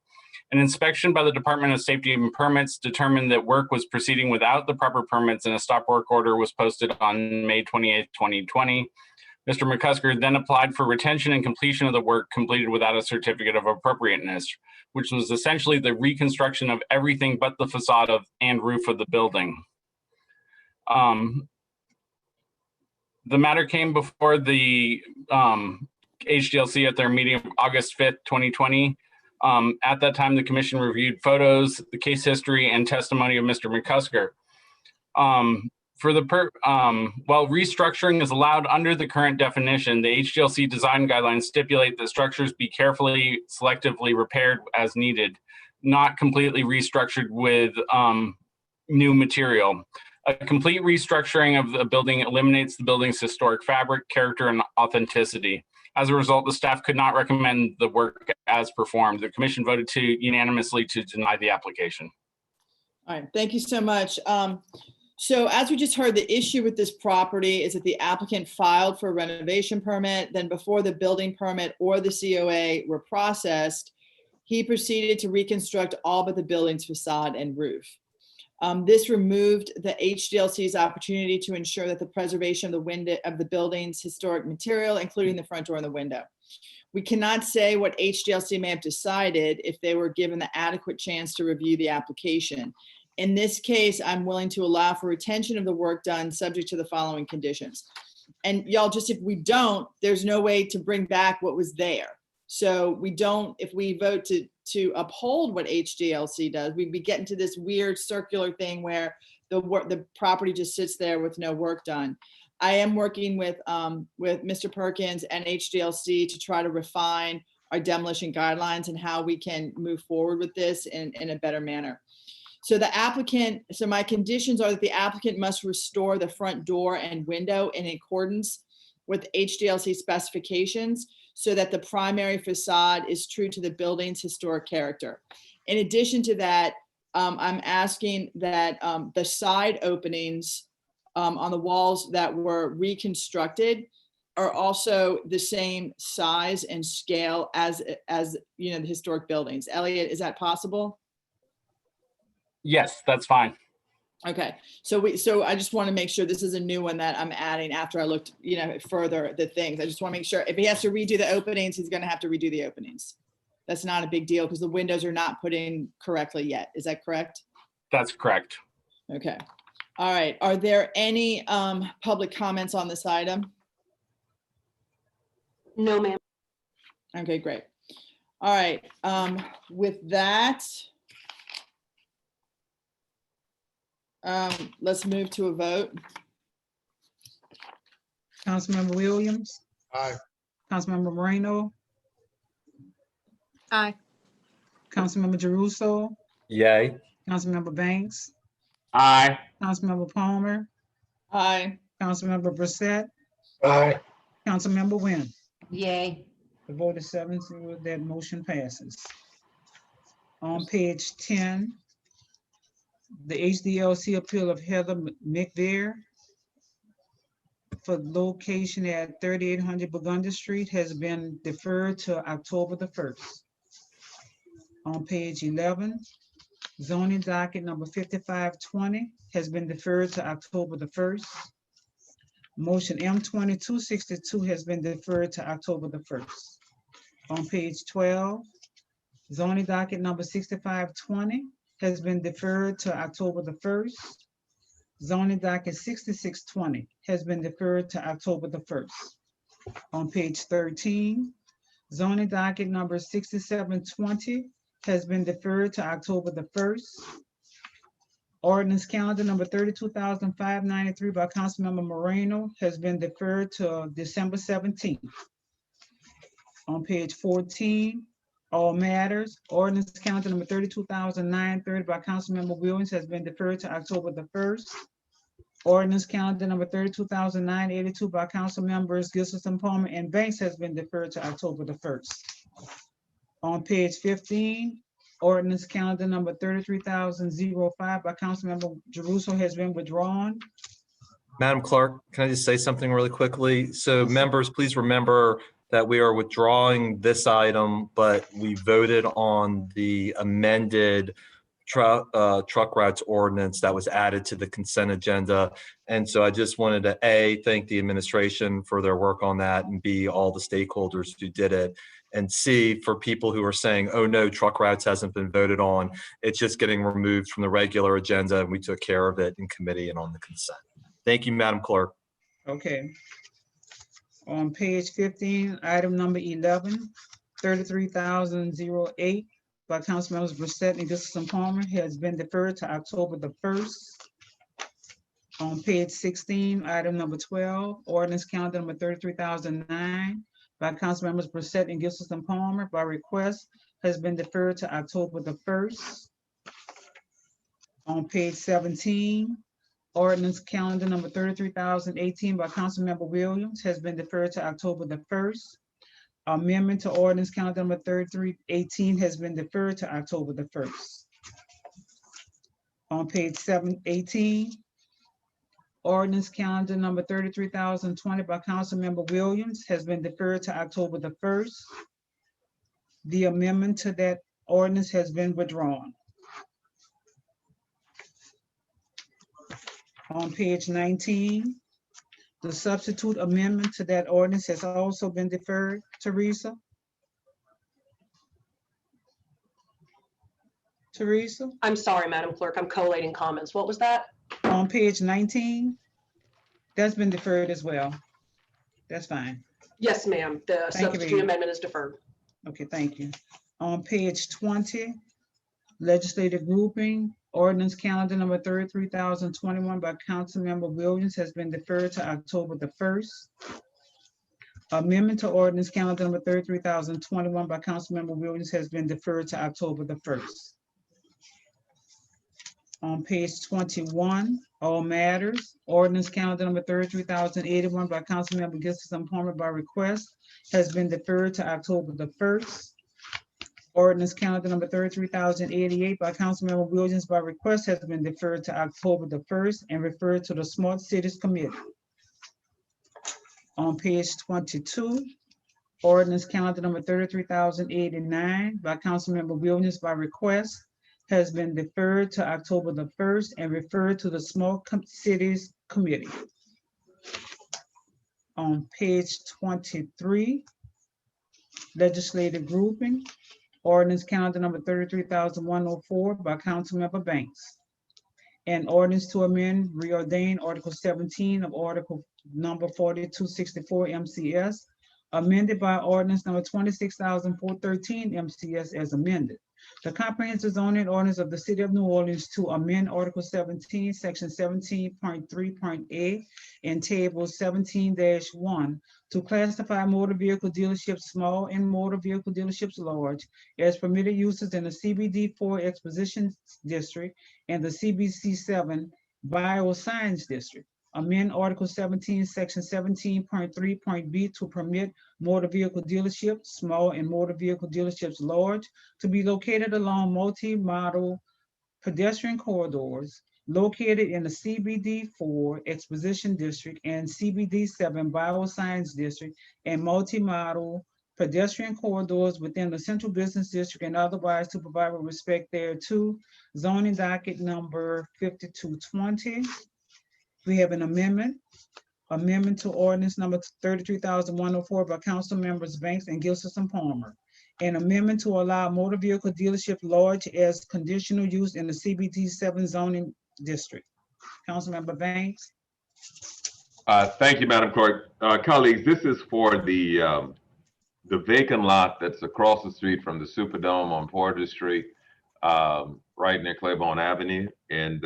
An inspection by the Department of Safety and Permits determined that work was proceeding without the proper permits, and a stop work order was posted on May 28, 2020. Mr. McCusker then applied for retention and completion of the work completed without a certificate of appropriateness, which was essentially the reconstruction of everything but the facade and roof of the building. The matter came before the HDLC at their meeting of August 5th, 2020. At that time, the commission reviewed photos, the case history, and testimony of Mr. McCusker. While restructuring is allowed under the current definition, the HGLC design guidelines stipulate that structures be carefully, selectively repaired as needed, not completely restructured with new material. A complete restructuring of the building eliminates the building's historic fabric, character, and authenticity. As a result, the staff could not recommend the work as performed. The commission voted unanimously to deny the application. All right, thank you so much. So as we just heard, the issue with this property is that the applicant filed for a renovation permit. Then before the building permit or the COA were processed, he proceeded to reconstruct all but the building's facade and roof. This removed the HDLC's opportunity to ensure that the preservation of the building's historic material, including the front door and the window. We cannot say what HDLC may have decided if they were given the adequate chance to review the application. In this case, I'm willing to allow for retention of the work done subject to the following conditions. And y'all, just if we don't, there's no way to bring back what was there. So we don't, if we vote to uphold what HDLC does, we'd be getting to this weird circular thing where the property just sits there with no work done. I am working with Mr. Perkins and HDLC to try to refine our demolition guidelines and how we can move forward with this in a better manner. So my conditions are that the applicant must restore the front door and window in accordance with HDLC specifications so that the primary facade is true to the building's historic character. In addition to that, I'm asking that the side openings on the walls that were reconstructed are also the same size and scale as the historic buildings. Elliot, is that possible? Yes, that's fine. Okay, so I just want to make sure this is a new one that I'm adding after I looked, further the things. I just want to make sure if he has to redo the openings, he's going to have to redo the openings. That's not a big deal because the windows are not put in correctly yet. Is that correct? That's correct. Okay. All right. Are there any public comments on this item? No, ma'am. Okay, great. All right. With that, Let's move to a vote. Councilmember Williams, Aye. Councilmember Moreno, Aye. Councilmember Jeruso, Yay. Councilmember Banks, Aye. Councilmember Palmer, Aye. Councilmember Brissette, Aye. Councilmember Wynn. Yay. The vote is 7-0, that motion passes. On page 10, the HDLC appeal of Heather McVear for location at 3800 Burgundy Street has been deferred to October the 1st. On page 11, zoning docket number 5520 has been deferred to October the 1st. Motion M2262 has been deferred to October the 1st. On page 12, zoning docket number 6520 has been deferred to October the 1st. Zoning docket 6620 has been deferred to October the 1st. On page 13, zoning docket number 6720 has been deferred to October the 1st. Ordinance calendar number 32,593 by Councilmember Moreno has been deferred to December 17th. On page 14, all matters, ordinance calendar number 32,930 by Councilmember Williams has been deferred to October the 1st. Ordinance calendar number 32,982 by Council members Gilson, Palmer, and Banks has been deferred to October the 1st. On page 15, ordinance calendar number 33,005 by Councilmember Jeruso has been withdrawn. Madam Clerk, can I just say something really quickly? So members, please remember that we are withdrawing this item, but we voted on the amended truck routes ordinance that was added to the consent agenda. And so I just wanted to A, thank the administration for their work on that, and B, all the stakeholders who did it. And C, for people who are saying, oh no, truck routes hasn't been voted on, it's just getting removed from the regular agenda, and we took care of it in committee and on the consent. Thank you, Madam Clerk. Okay. On page 15, item number 11, 33,008 by Councilmembers Brissette and Gilson Palmer has been deferred to October the 1st. On page 16, item number 12, ordinance calendar number 33,009 by Councilmembers Brissette and Gilson Palmer by request has been deferred to October the 1st. On page 17, ordinance calendar number 33,018 by Councilmember Williams has been deferred to October the 1st. Amendment to ordinance calendar number 3318 has been deferred to October the 1st. On page 18, ordinance calendar number 33,020 by Councilmember Williams has been deferred to October the 1st. The amendment to that ordinance has been withdrawn. On page 19, the substitute amendment to that ordinance has also been deferred. Teresa? Teresa? I'm sorry, Madam Clerk, I'm collating comments. What was that? On page 19, that's been deferred as well. That's fine. Yes, ma'am. The Thank you, substitute Rita. amendment is deferred. Okay, thank you. On page 20, legislative grouping, ordinance calendar number 33,021 by Councilmember Williams has been deferred to October the 1st. Amendment to ordinance calendar number 33,021 by Councilmember Williams has been deferred to October the 1st. On page 21, all matters, ordinance calendar number 33,081 by Councilmember Gilson Palmer by request has been deferred to October the 1st. Ordinance calendar number 33,088 by Councilmember Williams by request has been deferred to October the 1st and referred to the Smart Cities Committee. On page 22, ordinance calendar number 33,089 by Councilmember Williams by request has been deferred to October the 1st and referred to the Small Cities Committee. On page 23, legislative grouping, ordinance calendar number 33,104 by Councilmember Banks. An ordinance to amend, reordain Article 17 of Article number 4264 MCS amended by ordinance number 26,413 MCS as amended. The comprehensive zoning ordinance of the city of New Orleans to amend Article 17, Section 17.3.8 and Table 17-1 to classify motor vehicle dealerships small and motor vehicle dealerships large as permitted uses in the CBD 4 Exposition District and the CBC 7 Bioscience District. Amend Article 17, Section 17.3.b to permit motor vehicle dealerships, small and motor vehicle dealerships large, to be located along multi-model pedestrian corridors located in the CBD 4 Exposition District and CBD 7 Bioscience District and multi-model pedestrian corridors within the Central Business District and otherwise to provide with respect thereto. Zoning docket number 5220. We have an amendment to ordinance number 33,104 by council members Banks and Gilson Palmer. An amendment to allow motor vehicle dealership large as conditional use in the CBD 7 zoning district. Councilmember Banks. Thank you, Madam Clerk. Colleagues, this is for the vacant lot that's across the street from the Superdome on Poydras Street, right near Claiborne Avenue. And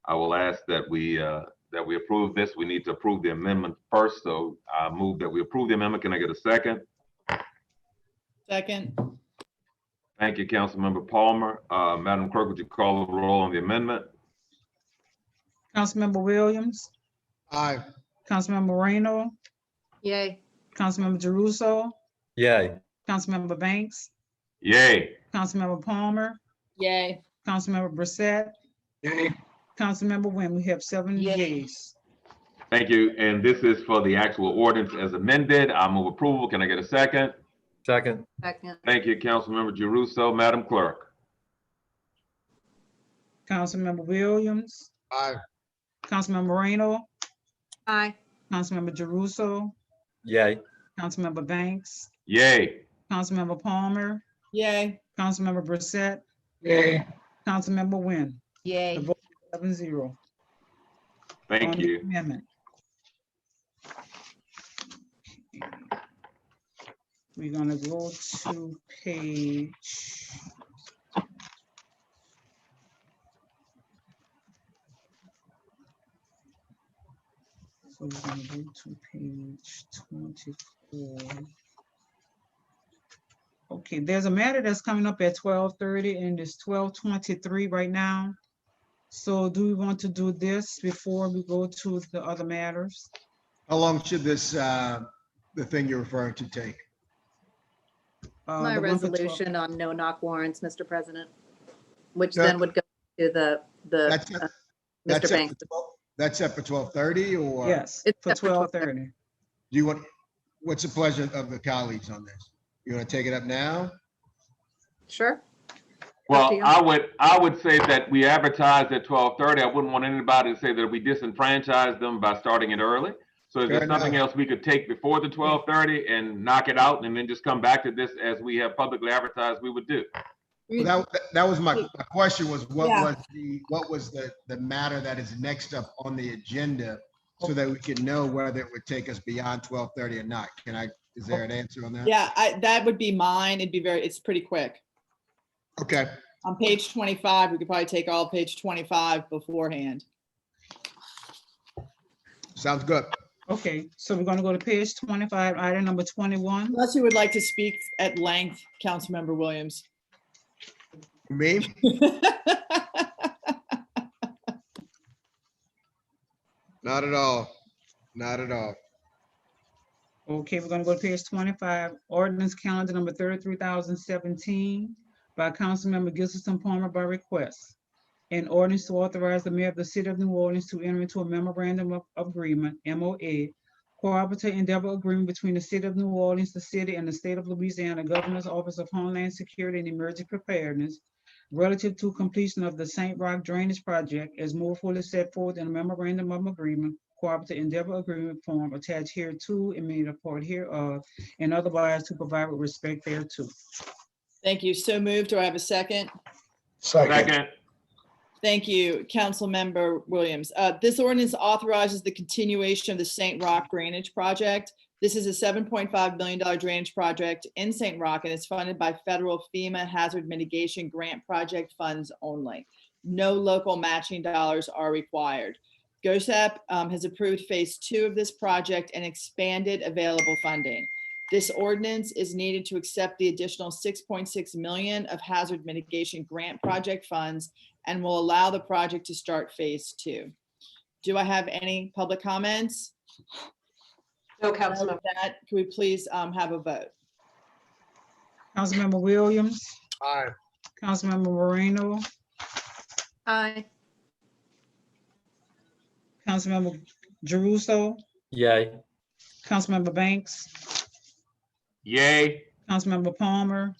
I will ask that we approve this. We need to approve the amendment first. So I move that we approve the amendment. Can I get a second? Second. Thank you, Councilmember Palmer. Madam Clerk, would you call the roll on the amendment? Councilmember Williams. Aye. Councilmember Moreno. Yay. Councilmember Jeruso. Yay. Councilmember Banks. Yay. Councilmember Palmer. Yay. Councilmember Brissette. Yay. Councilmember Wynn. We have 7 Yay. yeas. Thank you. And this is for the actual ordinance as amended. I move approval. Can I get a second? Second. Second. Thank you, Councilmember Jeruso. Madam Clerk. Councilmember Williams. Aye. Councilmember Moreno. Aye. Councilmember Jeruso. Yay. Councilmember Banks. Yay. Councilmember Palmer. Yay. Councilmember Brissette. Yay. Councilmember Wynn. Yay. The vote is 7-0. Thank on the you. amendment. We're gonna go to page. So we're gonna go to page 24. Okay, there's a matter that's coming up at 12:30 and it's 12:23 right now. So do we want to do this before we go to the other matters? How long should this, the thing you're referring to take? My The one for 12 resolution on no-knock warrants, Mr. President, which Yeah. then would go to That's the it. That's Mr. it Banks. for 12 That's set for 12:30 or? Yes, It's for set for 12:30. Do you want, what's the pleasure of the colleagues on this? You want to take it up now? Sure. Well, to you. I would say that we advertised at 12:30. I wouldn't want anybody to say that we disenfranchised them by starting it early. So is there Fair something enough. else we could take before the 12:30 and knock it out and then just come back to this as we have publicly advertised we would do? Well, that was my question was, what Yeah. was the matter that is next up on the agenda so that we can know whether it would take us beyond 12:30 or not? Is there an answer on that? Yeah, that would be mine. It's pretty quick. Okay, On page 25, we could probably take all page 25 beforehand. sounds good. Okay, so we're gonna go to page 25, item number 21. Unless you would like to speak at length, Councilmember Williams. Me? Not at all. Not at all. Okay, we're gonna go to page 25, ordinance calendar number 33,017 by Councilmember Gilson Palmer by request. An ordinance to authorize the mayor of the city of New Orleans to enter into a memorandum of agreement, MOA, cooperative endeavor agreement between the city of New Orleans, the city, and the state of Louisiana, Governor's Office of Homeland Security and Emergency Preparedness relative to completion of the St. Roch Drainage Project as more fully set forth in a memorandum of agreement, cooperative endeavor agreement form attached here to and made a part hereof, and otherwise to provide with respect thereto. Thank you. So moved. Do I have a second? Second. Thank you, Councilmember Williams. This ordinance authorizes the continuation of the St. Roch Drainage Project This is a $7.5 million drainage project in St. Roch and is funded by federal FEMA Hazard Mitigation Grant Project funds only. No local matching dollars are required. GOSAP has approved phase 2 of this project and expanded available funding. This ordinance is needed to accept the additional $6.6 million of hazard mitigation grant project funds and will allow the project to start phase 2. Do I have any public comments? No, With Councilmember. that, can we please have a vote? Councilmember Williams, Aye. Councilmember Moreno, Aye. Councilmember Jeruso, Yay. Councilmember Banks, Yay. Councilmember Palmer,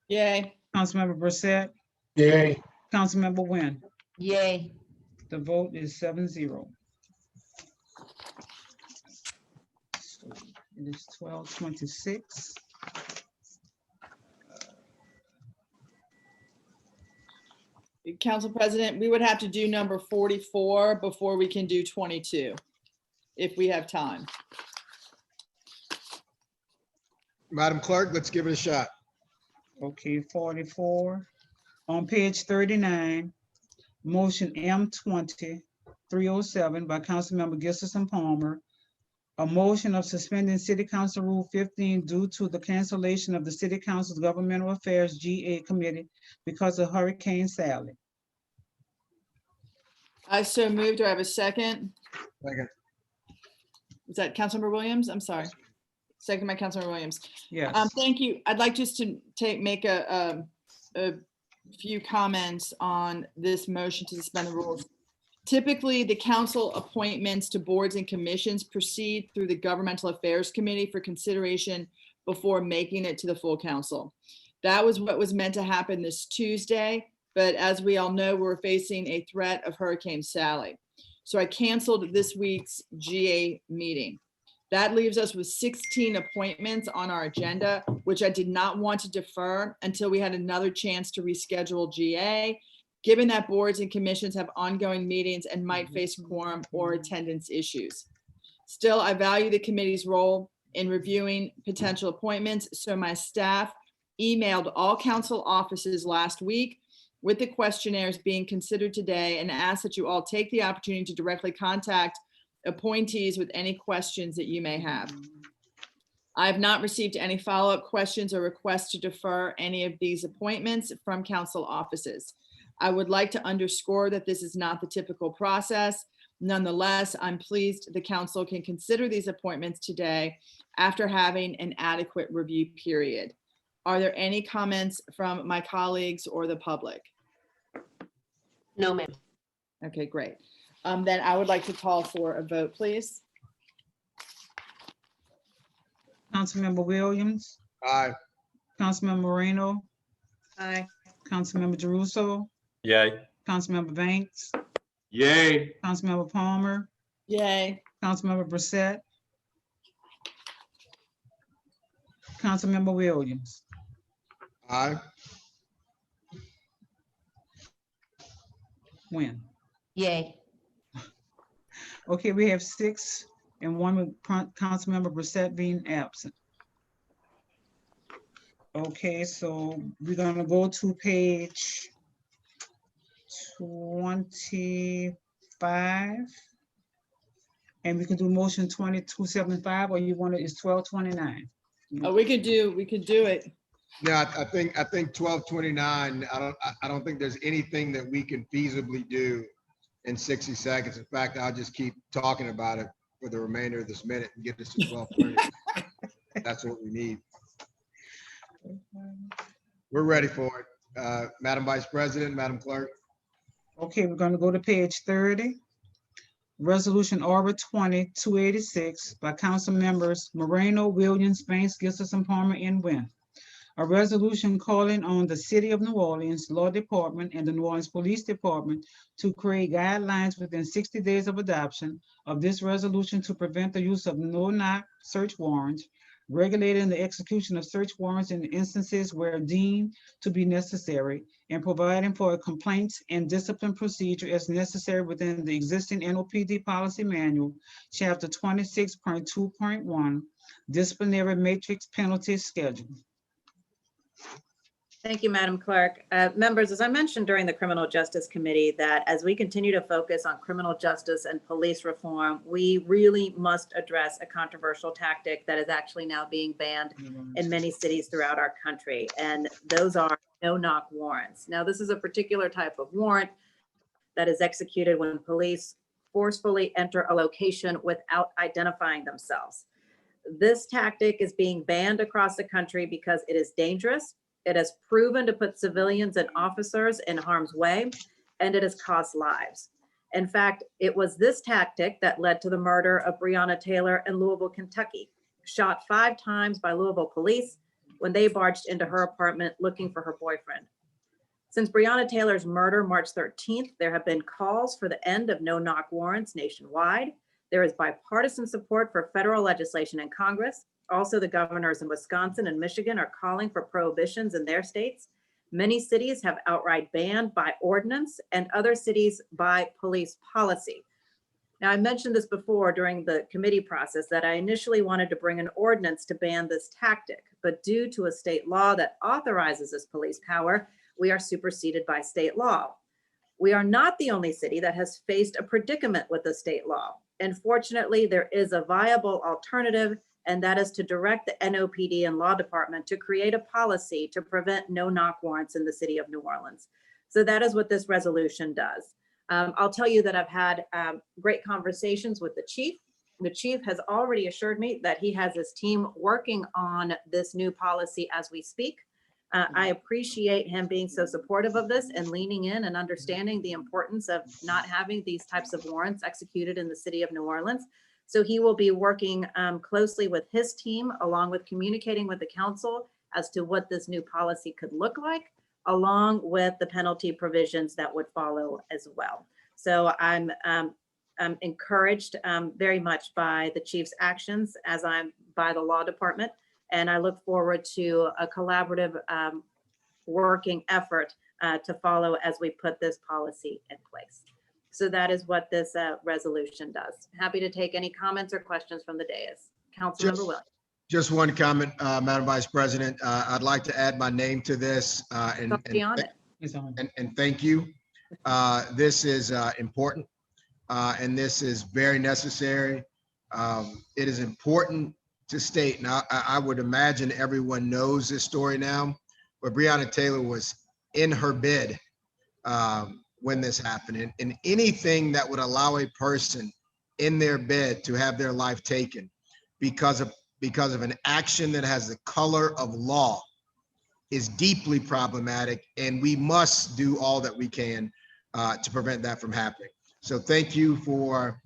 Yay. Councilmember Brissette, Yay. Councilmember Wynn. Yay. The vote is 7-0. It is 12:26. Council President, we would have to do number 44 before we can do 22, if we have time. Madam Clerk, let's give it a shot. Okay, 44. On page 39, motion M20-307 by Councilmember Gibson Palmer. A motion of suspending City Council Rule 15 due to the cancellation of the City Council's Governmental Affairs GA Committee because of Hurricane Sally. I so moved. Do I have a second? Second. Is that Councilmember Williams? I'm sorry. Second by Councilmember Williams. Yes. Thank you. I'd like just to make a few comments on this motion to suspend the rules. Typically, the council appointments to boards and commissions proceed through the Governmental Affairs Committee for consideration before making it to the full council. That was what was meant to happen this Tuesday, but as we all know, we're facing a threat of Hurricane Sally. So I canceled this week's GA meeting. That leaves us with 16 appointments on our agenda, which I did not want to defer until we had another chance to reschedule GA, given that boards and commissions have ongoing meetings and might face quorum or attendance issues. Still, I value the committee's role in reviewing potential appointments, so my staff emailed all council offices last week with the questionnaires being considered today and asked that you all take the opportunity to directly contact appointees with any questions that you may have. I have not received any follow-up questions or requests to defer any of these appointments from council offices. I would like to underscore that this is not the typical process. Nonetheless, I'm pleased the council can consider these appointments today after having an adequate review period. Are there any comments from my colleagues or the public? No, ma'am. Okay, great. Then I would like to call for a vote, please. Councilmember Williams, Aye. Councilmember Moreno, Aye. Councilmember Jeruso, Yay. Councilmember Banks, Yay. Councilmember Palmer, Yay. Councilmember Brissette, Councilmember Williams. Aye. When? Yay. Okay, we have 6 and 1 with Councilmember Brissette being absent. Okay, so we're gonna go to page 25. And we can do motion 2275, or you want it, it's 1229. Oh, we could do it. No, I think 1229, I don't think there's anything that we can feasibly do in 60 seconds. In fact, I'll just keep talking about it for the remainder of this minute and get us to 1230. That's what we need. We're ready for it. Madam Vice President, Madam Clerk. Okay, we're gonna go to page 30. Resolution Order 20-286 by council members Moreno, Williams, Banks, Gibson, Palmer, and Wynn. A resolution calling on the City of New Orleans Law Department and the New Orleans Police Department to create guidelines within 60 days of adoption of this resolution to prevent the use of no-knock search warrants, regulating the execution of search warrants in instances where deemed to be necessary, and providing for a complaints and discipline procedure as necessary within the existing NOPD policy manual, chapter 26.2.1, disciplinary matrix penalty schedule. Thank you, Madam Clerk. Members, as I mentioned during the Criminal Justice Committee, that as we continue to focus on criminal justice and police reform, we really must address a controversial tactic that is actually now being banned in many cities throughout our country, and those are no-knock warrants. Now, this is a particular type of warrant that is executed when police forcefully enter a location without identifying themselves. This tactic is being banned across the country because it is dangerous. It has proven to put civilians and officers in harm's way, and it has cost lives. In fact, it was this tactic that led to the murder of Breonna Taylor in Louisville, Kentucky, shot 5 times by Louisville police when they barged into her apartment looking for her boyfriend. Since Breonna Taylor's murder March 13th, there have been calls for the end of no-knock warrants nationwide. There is bipartisan support for federal legislation in Congress. Also, the governors in Wisconsin and Michigan are calling for prohibitions in their states. Many cities have outright banned by ordinance, and other cities by police policy. Now, I mentioned this before during the committee process that I initially wanted to bring an ordinance to ban this tactic, but due to a state law that authorizes this police power, we are superseded by state law. We are not the only city that has faced a predicament with the state law. And fortunately, there is a viable alternative, and that is to direct the NOPD and law department to create a policy to prevent no-knock warrants in the city of New Orleans. So that is what this resolution does. I'll tell you that I've had great conversations with the chief. The chief has already assured me that he has his team working on this new policy as we speak. I appreciate him being so supportive of this and leaning in and understanding the importance of not having these types of warrants executed in the city of New Orleans. So he will be working closely with his team, along with communicating with the council as to what this new policy could look like, along with the penalty provisions that would follow as well. So I'm encouraged very much by the chief's actions, as I'm by the law department, and I look forward to a collaborative working effort to follow as we put this policy in place. So that is what this resolution does. Happy to take any comments or questions from the dais. Councilmember Williams. Just one comment, Madam Vice President. I'd like to add my name to this and thank you. This is important and this is very necessary. It is important to state, now I would imagine everyone knows this story now, but Breonna Taylor was in her bed when this happened, and anything that would allow a person in their bed to have their life taken because of an action that has the color of law is deeply problematic, and we must do all that we can to prevent that from happening. So thank you for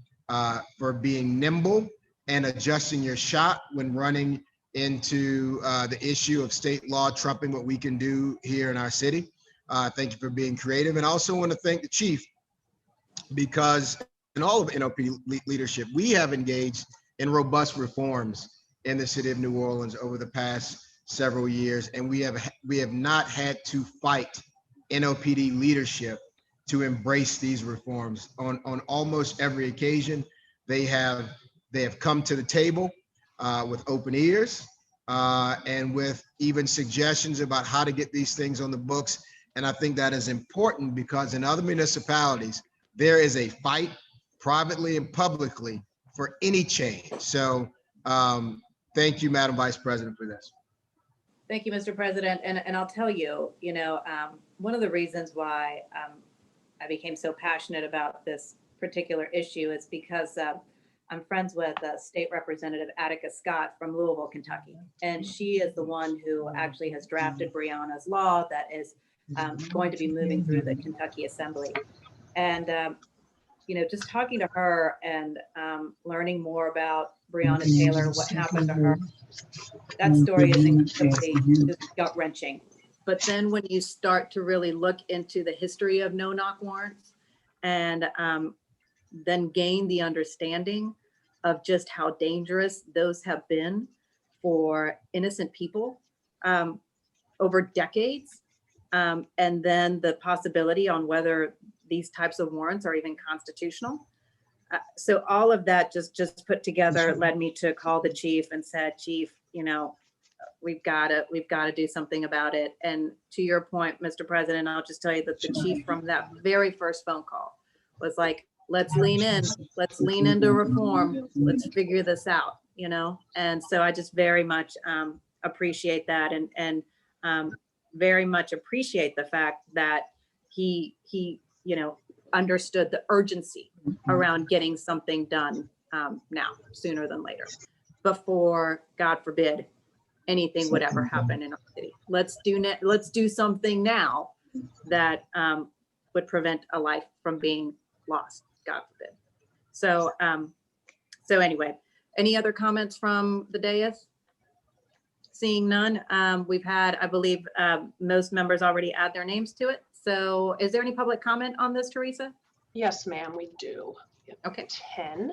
being nimble and adjusting your shot when running into the issue of state law trumping what we can do here in our city. Thank you for being creative. And I also want to thank the chief, because in all of NOP leadership, we have engaged in robust reforms in the city of New Orleans over the past several years. And we have not had to fight NOPD leadership to embrace these reforms. On almost every occasion, they have come to the table with open ears and with even suggestions about how to get these things on the books. And I think that is important because in other municipalities, there is a fight privately and publicly for any change. So thank you, Madam Vice President, for this. Thank you, Mr. President. And I'll tell you, one of the reasons why I became so passionate about this particular issue is because I'm friends with State Representative Attica Scott from Louisville, Kentucky. And she is the one who actually has drafted Breonna's law that is going to be moving through the Kentucky Assembly. And, just talking to her and learning more about Breonna Taylor, what happened to her, that story is incredibly gut-wrenching. But then when you start to really look into the history of no-knock warrants and then gain the understanding of just how dangerous those have been for innocent people over decades. And then the possibility on whether these types of warrants are even constitutional. So all of that just put together led me to call the chief and said, Chief, you know, we've got to do something about it. And to your point, Mr. President, I'll just tell you that the chief from that very first phone call was like, let's lean into reform. Let's figure this out, you know? And so I just very much appreciate that and very much appreciate the fact that he, you know, understood the urgency around getting something done now, sooner than later, before, God forbid, anything would ever happen in our city. Let's do something now that would prevent a life from being lost, God forbid. So, so anyway, any other comments from the dais? Seeing none, we've had, I believe, most members already add their names to it. So is there any public comment on this, Teresa? Yes, ma'am, we do. Okay. 10.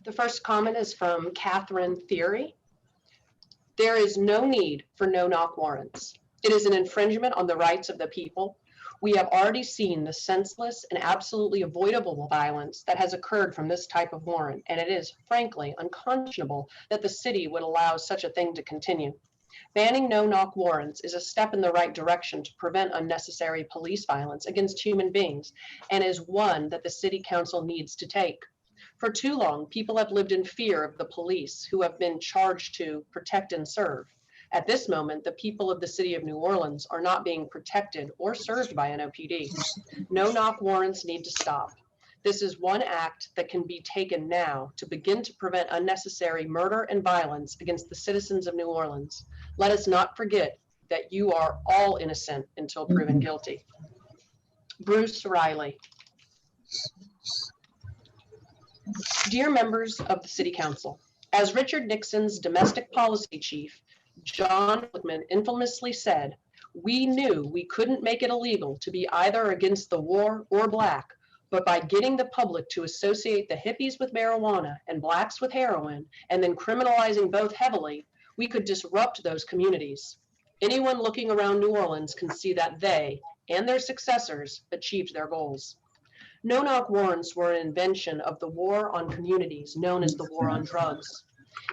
The first comment is from Catherine Theory. There is no need for no-knock warrants. It is an infringement on the rights of the people. We have already seen the senseless and absolutely avoidable violence that has occurred from this type of warrant, and it is, frankly, unconscionable that the city would allow such a thing to continue. Banning no-knock warrants is a step in the right direction to prevent unnecessary police violence against human beings, and is one that the City Council needs to take. For too long, people have lived in fear of the police who have been charged to protect and serve. At this moment, the people of the city of New Orleans are not being protected or served by NOPD. No-knock warrants need to stop. This is one act that can be taken now to begin to prevent unnecessary murder and violence against the citizens of New Orleans. Let us not forget that you are all innocent until proven guilty. Bruce Riley. Dear members of the City Council, as Richard Nixon's domestic policy chief, John Whitman, infamously said, we knew we couldn't make it illegal to be either against the war or black, but by getting the public to associate the hippies with marijuana and blacks with heroin, and then criminalizing both heavily, we could disrupt those communities. Anyone looking around New Orleans can see that they and their successors achieved their goals. No-knock warrants were an invention of the war on communities known as the war on drugs.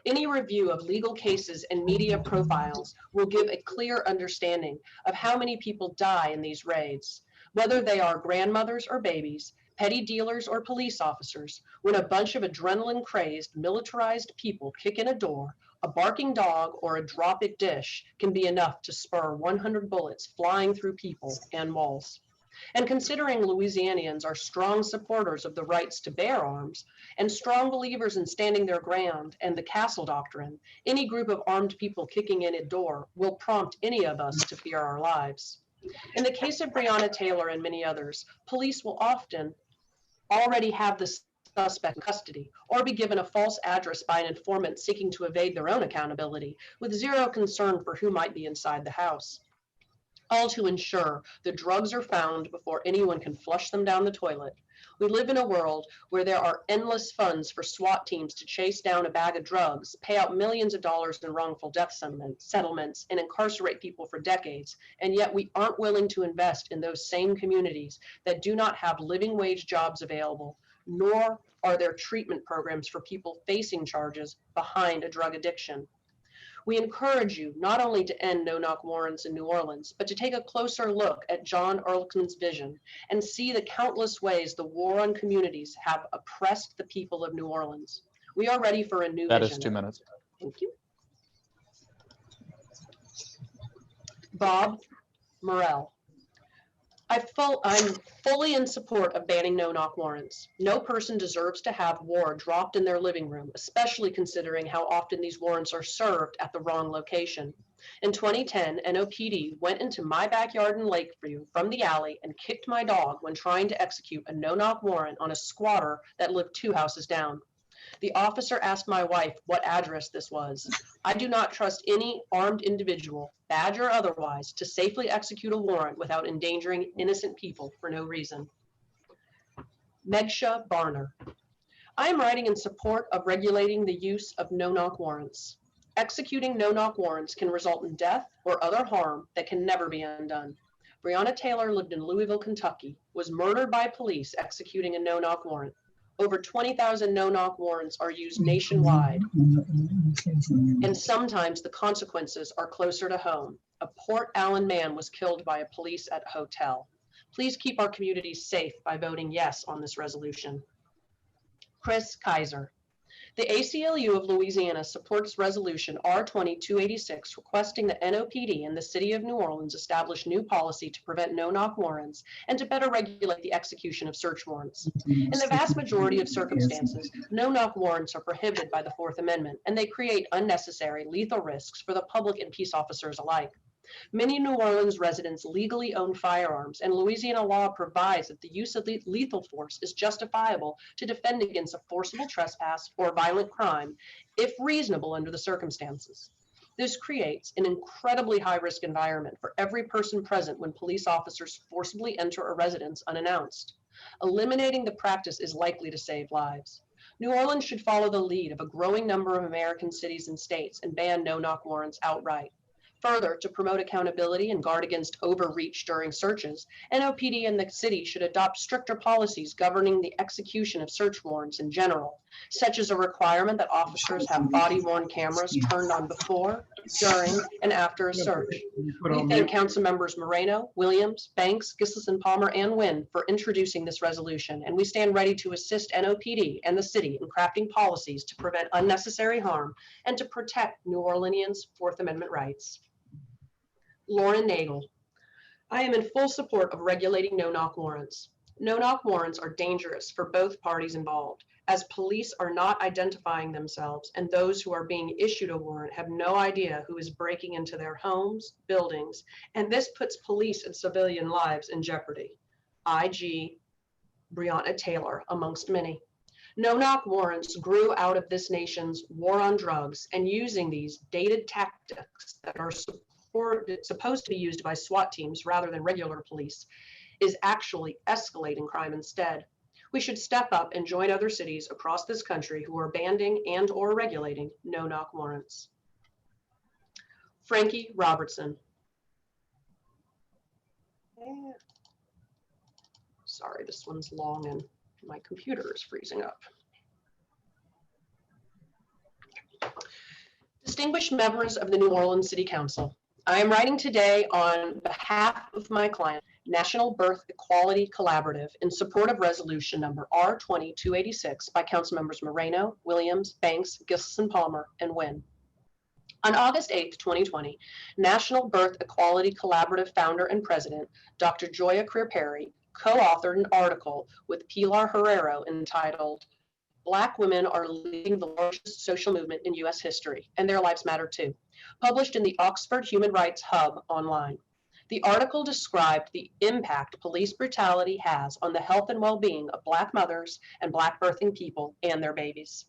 Any review of legal cases and media profiles will give a clear understanding of how many people die in these raids, whether they are grandmothers or babies, petty dealers or police officers. When a bunch of adrenaline-crazed, militarized people kick in a door, a barking dog or a drop-it dish can be enough to spur 100 bullets flying through people and walls. And considering Louisianians are strong supporters of the rights to bear arms and strong believers in standing their ground and the castle doctrine, any group of armed people kicking in a door will prompt any of us to fear our lives. In the case of Breonna Taylor and many others, police will often already have the suspect in custody or be given a false address by an informant seeking to evade their own accountability with zero concern for who might be inside the house. All to ensure the drugs are found before anyone can flush them down the toilet. We live in a world where there are endless funds for SWAT teams to chase down a bag of drugs, pay out millions of dollars in wrongful death settlements, and incarcerate people for decades. And yet we aren't willing to invest in those same communities that do not have living wage jobs available, nor are there treatment programs for people facing charges behind a drug addiction. We encourage you not only to end no-knock warrants in New Orleans, but to take a closer look at John Ehrlichman's vision and see the countless ways the war on communities have oppressed the people of New Orleans. We are ready for a new vision. That is 2 minutes. Thank you. Bob Morrell. I'm fully in support of banning no-knock warrants. No person deserves to have war dropped in their living room, especially considering how often these warrants are served at the wrong location. In 2010, NOPD went into my backyard in Lakeview from the alley and kicked my dog when trying to execute a no-knock warrant on a squatter that lived 2 houses down. The officer asked my wife what address this was. I do not trust any armed individual, badge or otherwise, to safely execute a warrant without endangering innocent people for no reason. Megsha Barner. I am writing in support of regulating the use of no-knock warrants. Executing no-knock warrants can result in death or other harm that can never be undone. Breonna Taylor lived in Louisville, Kentucky, was murdered by police executing a no-knock warrant. Over 20,000 no-knock warrants are used nationwide, and sometimes the consequences are closer to home. A Port Allen man was killed by a police at a hotel. Please keep our communities safe by voting yes on this resolution. Chris Kaiser. The ACLU of Louisiana supports Resolution R-2286 requesting that NOPD and the City of New Orleans establish new policy to prevent no-knock warrants and to better regulate the execution of search warrants. In the vast majority of circumstances, no-knock warrants are prohibited by the Fourth Amendment, and they create unnecessary lethal risks for the public and peace officers alike. Many New Orleans residents legally own firearms, and Louisiana law provides that the use of lethal force is justifiable to defend against a forcible trespass or violent crime if reasonable under the circumstances. This creates an incredibly high-risk environment for every person present when police officers forcibly enter a residence unannounced. Eliminating the practice is likely to save lives. New Orleans should follow the lead of a growing number of American cities and states and ban no-knock warrants outright. Further, to promote accountability and guard against overreach during searches, NOPD and the city should adopt stricter policies governing the execution of search warrants in general, such as a requirement that officers have body-worn cameras turned on before, during, and after a search. We thank Council members Moreno, Williams, Banks, Gissison Palmer, and Wynn for introducing this resolution, and we stand ready to assist NOPD and the city in crafting policies to prevent unnecessary harm and to protect New Orleanians' Fourth Amendment rights. Lauren Nagel. I am in full support of regulating no-knock warrants. No-knock warrants are dangerous for both parties involved, as police are not identifying themselves, and those who are being issued a warrant have no idea who is breaking into their homes, buildings, and this puts police and civilian lives in jeopardy. IG Breonna Taylor, amongst many. No-knock warrants grew out of this nation's war on drugs, and using these dated tactics that are supposed to be used by SWAT teams rather than regular police is actually escalating crime instead. We should step up and join other cities across this country who are banning and or regulating no-knock warrants. Frankie Robertson. Sorry, this one's long and my computer is freezing up. Distinguished members of the New Orleans City Council, I am writing today on behalf of my client, National Birth Equality Collaborative, in support of resolution number R-2286 by council members Moreno, Williams, Banks, Gissison Palmer, and Wynn. On August 8, 2020, National Birth Equality Collaborative founder and president, Dr. Joya Crear-Perry, co-authored an article with Pilar Herrero entitled, "Black Women Are Leading the Largest Social Movement in U.S. History, and Their Lives Matter Too," published in the Oxford Human Rights Hub online. The article described the impact police brutality has on the health and well-being of Black mothers and Black birthing people and their babies.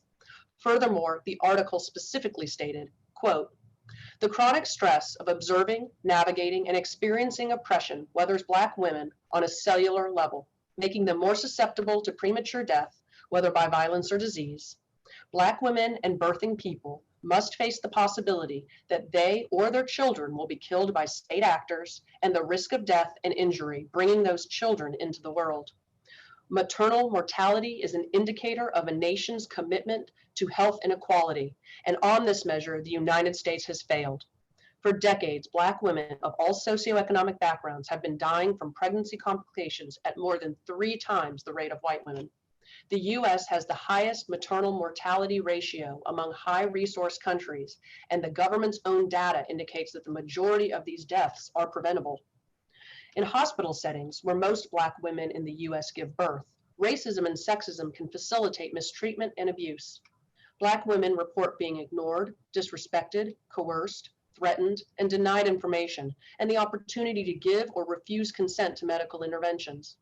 Furthermore, the article specifically stated, quote, "The chronic stress of observing, navigating, and experiencing oppression weathers Black women on a cellular level, making them more susceptible to premature death, whether by violence or disease. Black women and birthing people must face the possibility that they or their children will be killed by state actors and the risk of death and injury bringing those children into the world. Maternal mortality is an indicator of a nation's commitment to health and equality, and on this measure, the United States has failed. For decades, Black women of all socioeconomic backgrounds have been dying from pregnancy complications at more than 3 times the rate of white women. The U.S. has the highest maternal mortality ratio among high-resource countries, and the government's own data indicates that the majority of these deaths are preventable. In hospital settings, where most Black women in the U.S. give birth, racism and sexism can facilitate mistreatment and abuse. Black women report being ignored, disrespected, coerced, threatened, and denied information, and the opportunity to give or refuse consent to medical interventions.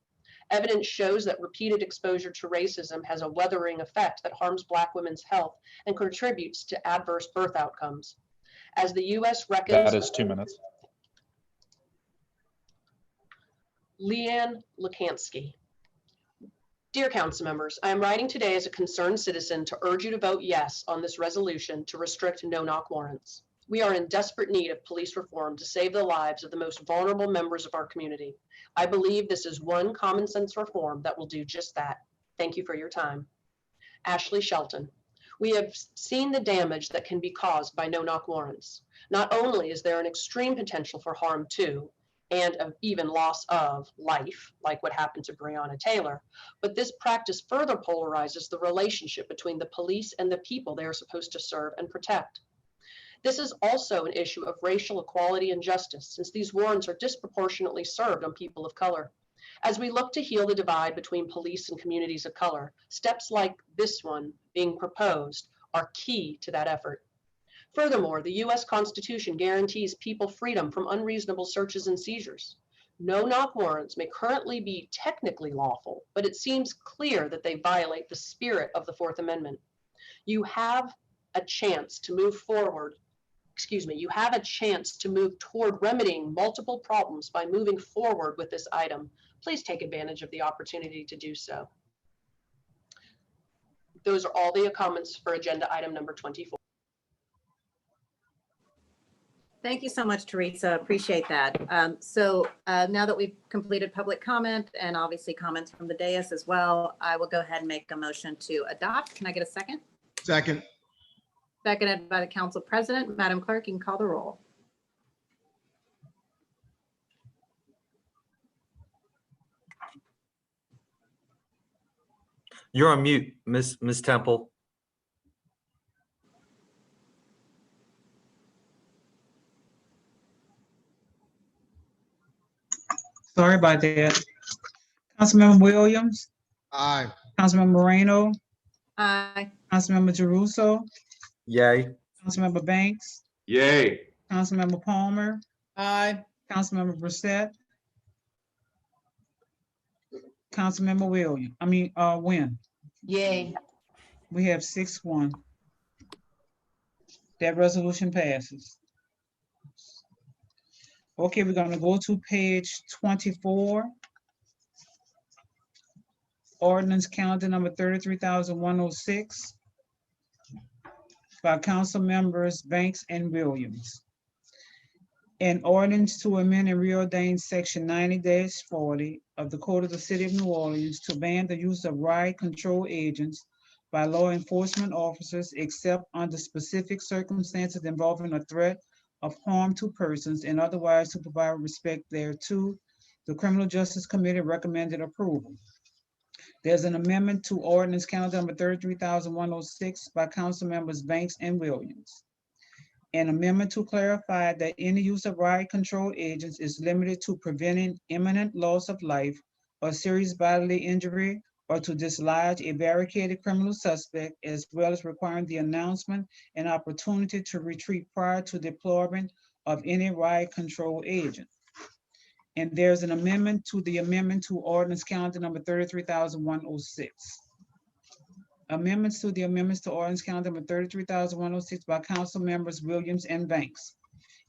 Evidence shows that repeated exposure to racism has a weathering effect that harms Black women's health and contributes to adverse birth outcomes. As the U.S. reckons— That is 2 minutes. Leanne Lukansky. Dear council members, I am writing today as a concerned citizen to urge you to vote yes on this resolution to restrict no-knock warrants. We are in desperate need of police reform to save the lives of the most vulnerable members of our community. I believe this is one common sense reform that will do just that. Thank you for your time. Ashley Shelton. We have seen the damage that can be caused by no-knock warrants. Not only is there an extreme potential for harm to, and of even loss of life, like what happened to Breonna Taylor, but this practice further polarizes the relationship between the police and the people they are supposed to serve and protect. This is also an issue of racial equality and justice, since these warrants are disproportionately served on people of color. As we look to heal the divide between police and communities of color, steps like this one being proposed are key to that effort. Furthermore, the U.S. Constitution guarantees people freedom from unreasonable searches and seizures. No-knock warrants may currently be technically lawful, but it seems clear that they violate the spirit of the Fourth Amendment. You have a chance to move forward. You have a chance to move toward remedying multiple problems by moving forward with this item. Please take advantage of the opportunity to do so. Those are all the comments for agenda item number 24. Thank you so much, Teresa. Appreciate that. Now that we've completed public comment and obviously comments from the dais as well, I will go ahead and make a motion to adopt. Can I get a second? Second. Seconded by the council president. Madam Clerk, you can call the roll. You're on mute, Miss Temple. Sorry about that. Councilmember Williams, Aye. Councilmember Moreno, Aye. Councilmember Jeruso, Yay. Councilmember Banks, Yay. Councilmember Palmer, Aye. Councilmember Brissette, Councilmember Wynn. Yay. We have 6-1. That resolution passes. Okay, we're gonna go to page 24. Ordinance calendar number 33,106 by council members Banks and Williams. An ordinance to amend and reordain section 90-40 of the Code of the City of New Orleans to ban the use of riot control agents by law enforcement officers except under specific circumstances involving a threat of harm to persons and otherwise to provide respect thereto. The Criminal Justice Committee recommended approval. There's an amendment to ordinance calendar number 33,106 by council members Banks and Williams. An amendment to clarify that any use of riot control agents is limited to preventing imminent loss of life or serious bodily injury or to dislodge a barricaded criminal suspect, as well as requiring the announcement and opportunity to retreat prior to deployment of any riot control agent. And there's an amendment to ordinance calendar number 33,106. Amendments to ordinance calendar number 33,106 by council members Williams and Banks.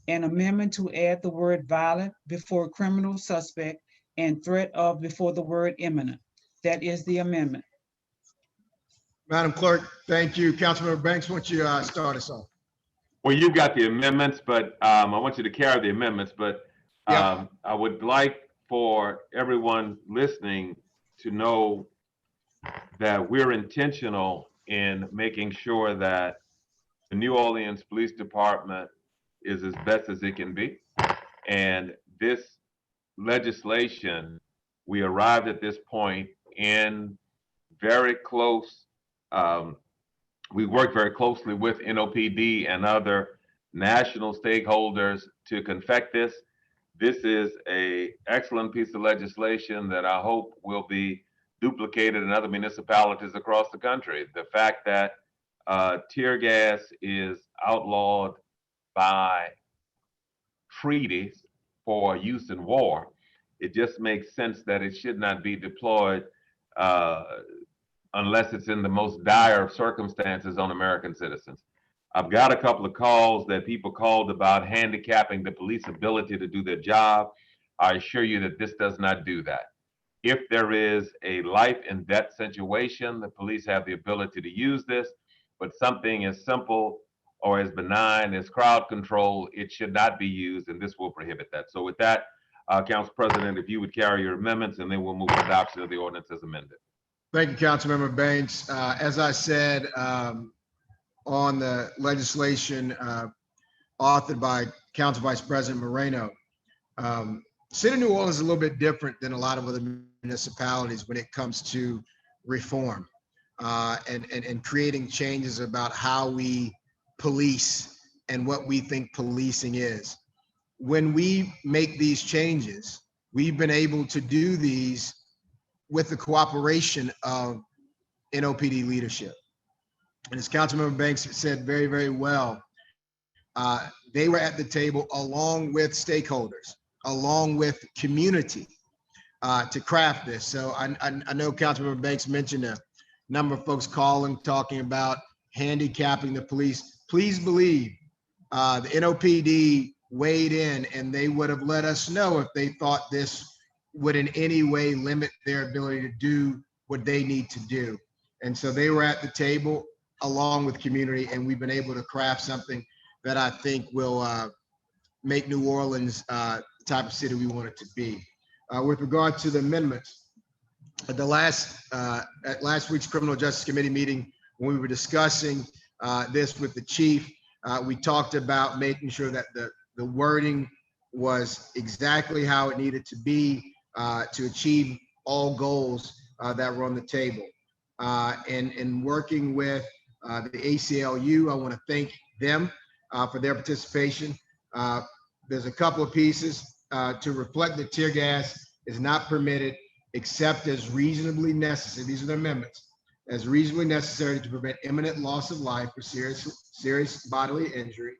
An amendment to add the word violent before criminal suspect and threat of before the word imminent. That is the amendment. Madam Clerk, thank you. Councilmember Banks, why don't you start us off? Well, you've got the amendments, but I want you to carry the amendments, but I would like for everyone listening to know that we're intentional in making sure that the New Orleans Police Department is as best as it can be. And this legislation, we arrived at this point in very close, we worked very closely with NOPD and other national stakeholders to confect this. This is an excellent piece of legislation that I hope will be duplicated in other municipalities across the country. The fact that tear gas is outlawed by treaties for use in war, it just makes sense that it should not be deployed unless it's in the most dire of circumstances on American citizens. I've got a couple of calls that people called about handicapping the police ability to do their job. I assure you that this does not do that. If there is a life and death situation, the police have the ability to use this, but something as simple or as benign as crowd control, it should not be used, and this will prohibit that. So with that, Council President, if you would carry your amendments, and then we'll move to adoption of the ordinance as amended. Thank you, Councilmember Banks. As I said, on the legislation authored by Council Vice President Moreno, City of New Orleans is a little bit different than a lot of other municipalities when it comes to reform and creating changes about how we police and what we think policing is. When we make these changes, we've been able to do these with the cooperation of NOPD leadership. And as Councilmember Banks said very, very well, they were at the table along with stakeholders, along with community to craft this. So I know Councilmember Banks mentioned a number of folks calling, talking about handicapping the police. Please believe the NOPD weighed in, and they would have let us know if they thought this would in any way limit their ability to do what they need to do. And so they were at the table along with community, and we've been able to craft something that I think will make New Orleans the type of city we want it to be. With regard to the amendments, at last week's Criminal Justice Committee meeting, when we were discussing this with the chief, we talked about making sure that the wording was exactly how it needed to be to achieve all goals that were on the table. And working with the ACLU, I want to thank them for their participation. There's a couple of pieces to reflect that tear gas is not permitted except as reasonably necessary. These are the amendments. As reasonably necessary to prevent imminent loss of life or serious bodily injury,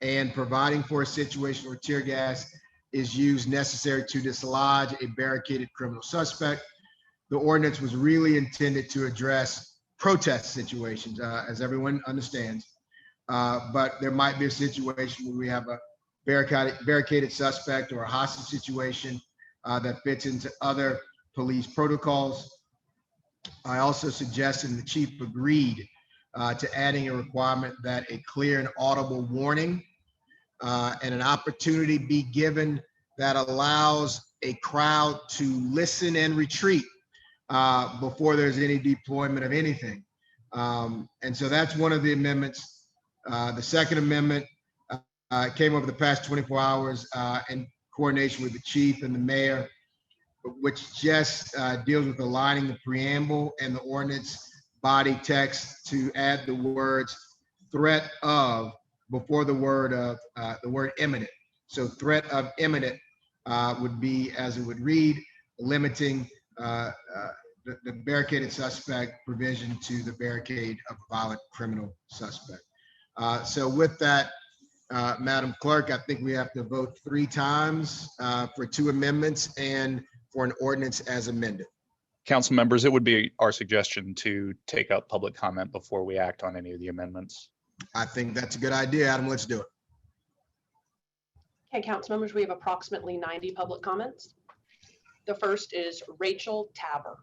and providing for a situation where tear gas is used necessary to dislodge a barricaded criminal suspect. The ordinance was really intended to address protest situations, as everyone understands. But there might be a situation where we have a barricaded suspect or a hostage situation that fits into other police protocols. I also suggested, and the chief agreed, to adding a requirement that a clear and audible warning and an opportunity be given that allows a crowd to listen and retreat before there's any deployment of anything. And so that's one of the amendments. The second amendment came over the past 24 hours in coordination with the chief and the mayor, which just deals with aligning the preamble and the ordinance body text to add the words threat of before the word imminent. So threat of imminent would be, as it would read, limiting the barricaded suspect provision to the barricade of a violent criminal suspect. So with that, Madam Clerk, I think we have to vote 3 times for 2 amendments and for an ordinance as amended. Council members, it would be our suggestion to take up public comment before we act on any of the amendments. I think that's a good idea, Adam. Let's do it. Okay, council members, we have approximately 90 public comments. The first is Rachel Tabor.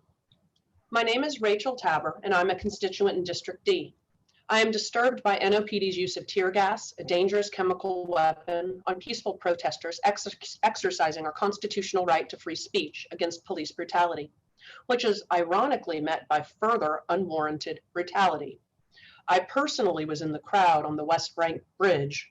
My name is Rachel Tabor, and I'm a constituent in District D. I am disturbed by NOPD's use of tear gas, a dangerous chemical weapon, on peaceful protesters exercising our constitutional right to free speech against police brutality, which is ironically met by further unwarranted brutality. I personally was in the crowd on the West Bank Bridge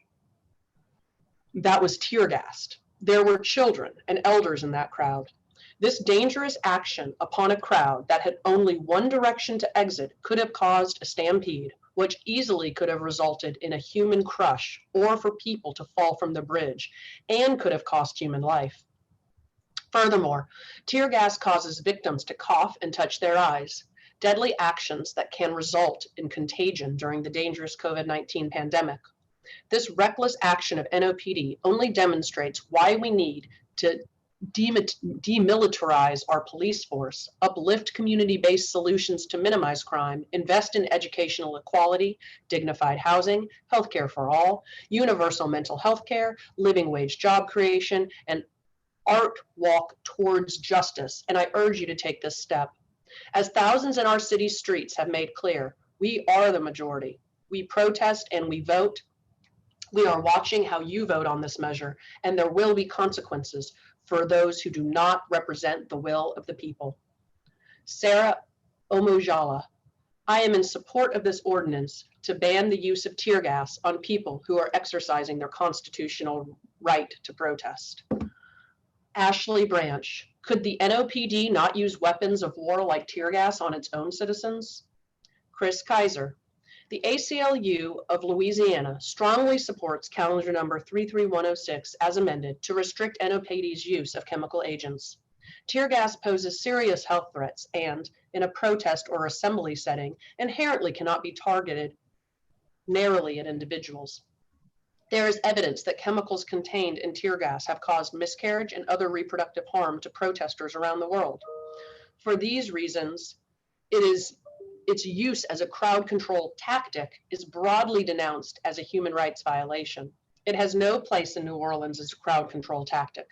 that was tear gassed. There were children and elders in that crowd. This dangerous action upon a crowd that had only one direction to exit could have caused a stampede, which easily could have resulted in a human crush or for people to fall from the bridge, and could have cost human life. Furthermore, tear gas causes victims to cough and touch their eyes, deadly actions that can result in contagion during the dangerous COVID-19 pandemic. This reckless action of NOPD only demonstrates why we need to demilitarize our police force, uplift community-based solutions to minimize crime, invest in educational equality, dignified housing, healthcare for all, universal mental health care, living wage job creation, and art walk towards justice, and I urge you to take this step. As thousands in our city's streets have made clear, we are the majority. We protest and we vote. We are watching how you vote on this measure, and there will be consequences for those who do not represent the will of the people. Sarah Omojala, I am in support of this ordinance to ban the use of tear gas on people who are exercising their constitutional right to protest. Ashley Branch, could the NOPD not use weapons of war like tear gas on its own citizens? Chris Kaiser, the ACLU of Louisiana strongly supports calendar number 33106 as amended to restrict NOPD's use of chemical agents. Tear gas poses serious health threats and, in a protest or assembly setting, inherently cannot be targeted narrowly at individuals. There is evidence that chemicals contained in tear gas have caused miscarriage and other reproductive harm to protesters around the world. For these reasons, its use as a crowd control tactic is broadly denounced as a human rights violation. It has no place in New Orleans as a crowd control tactic.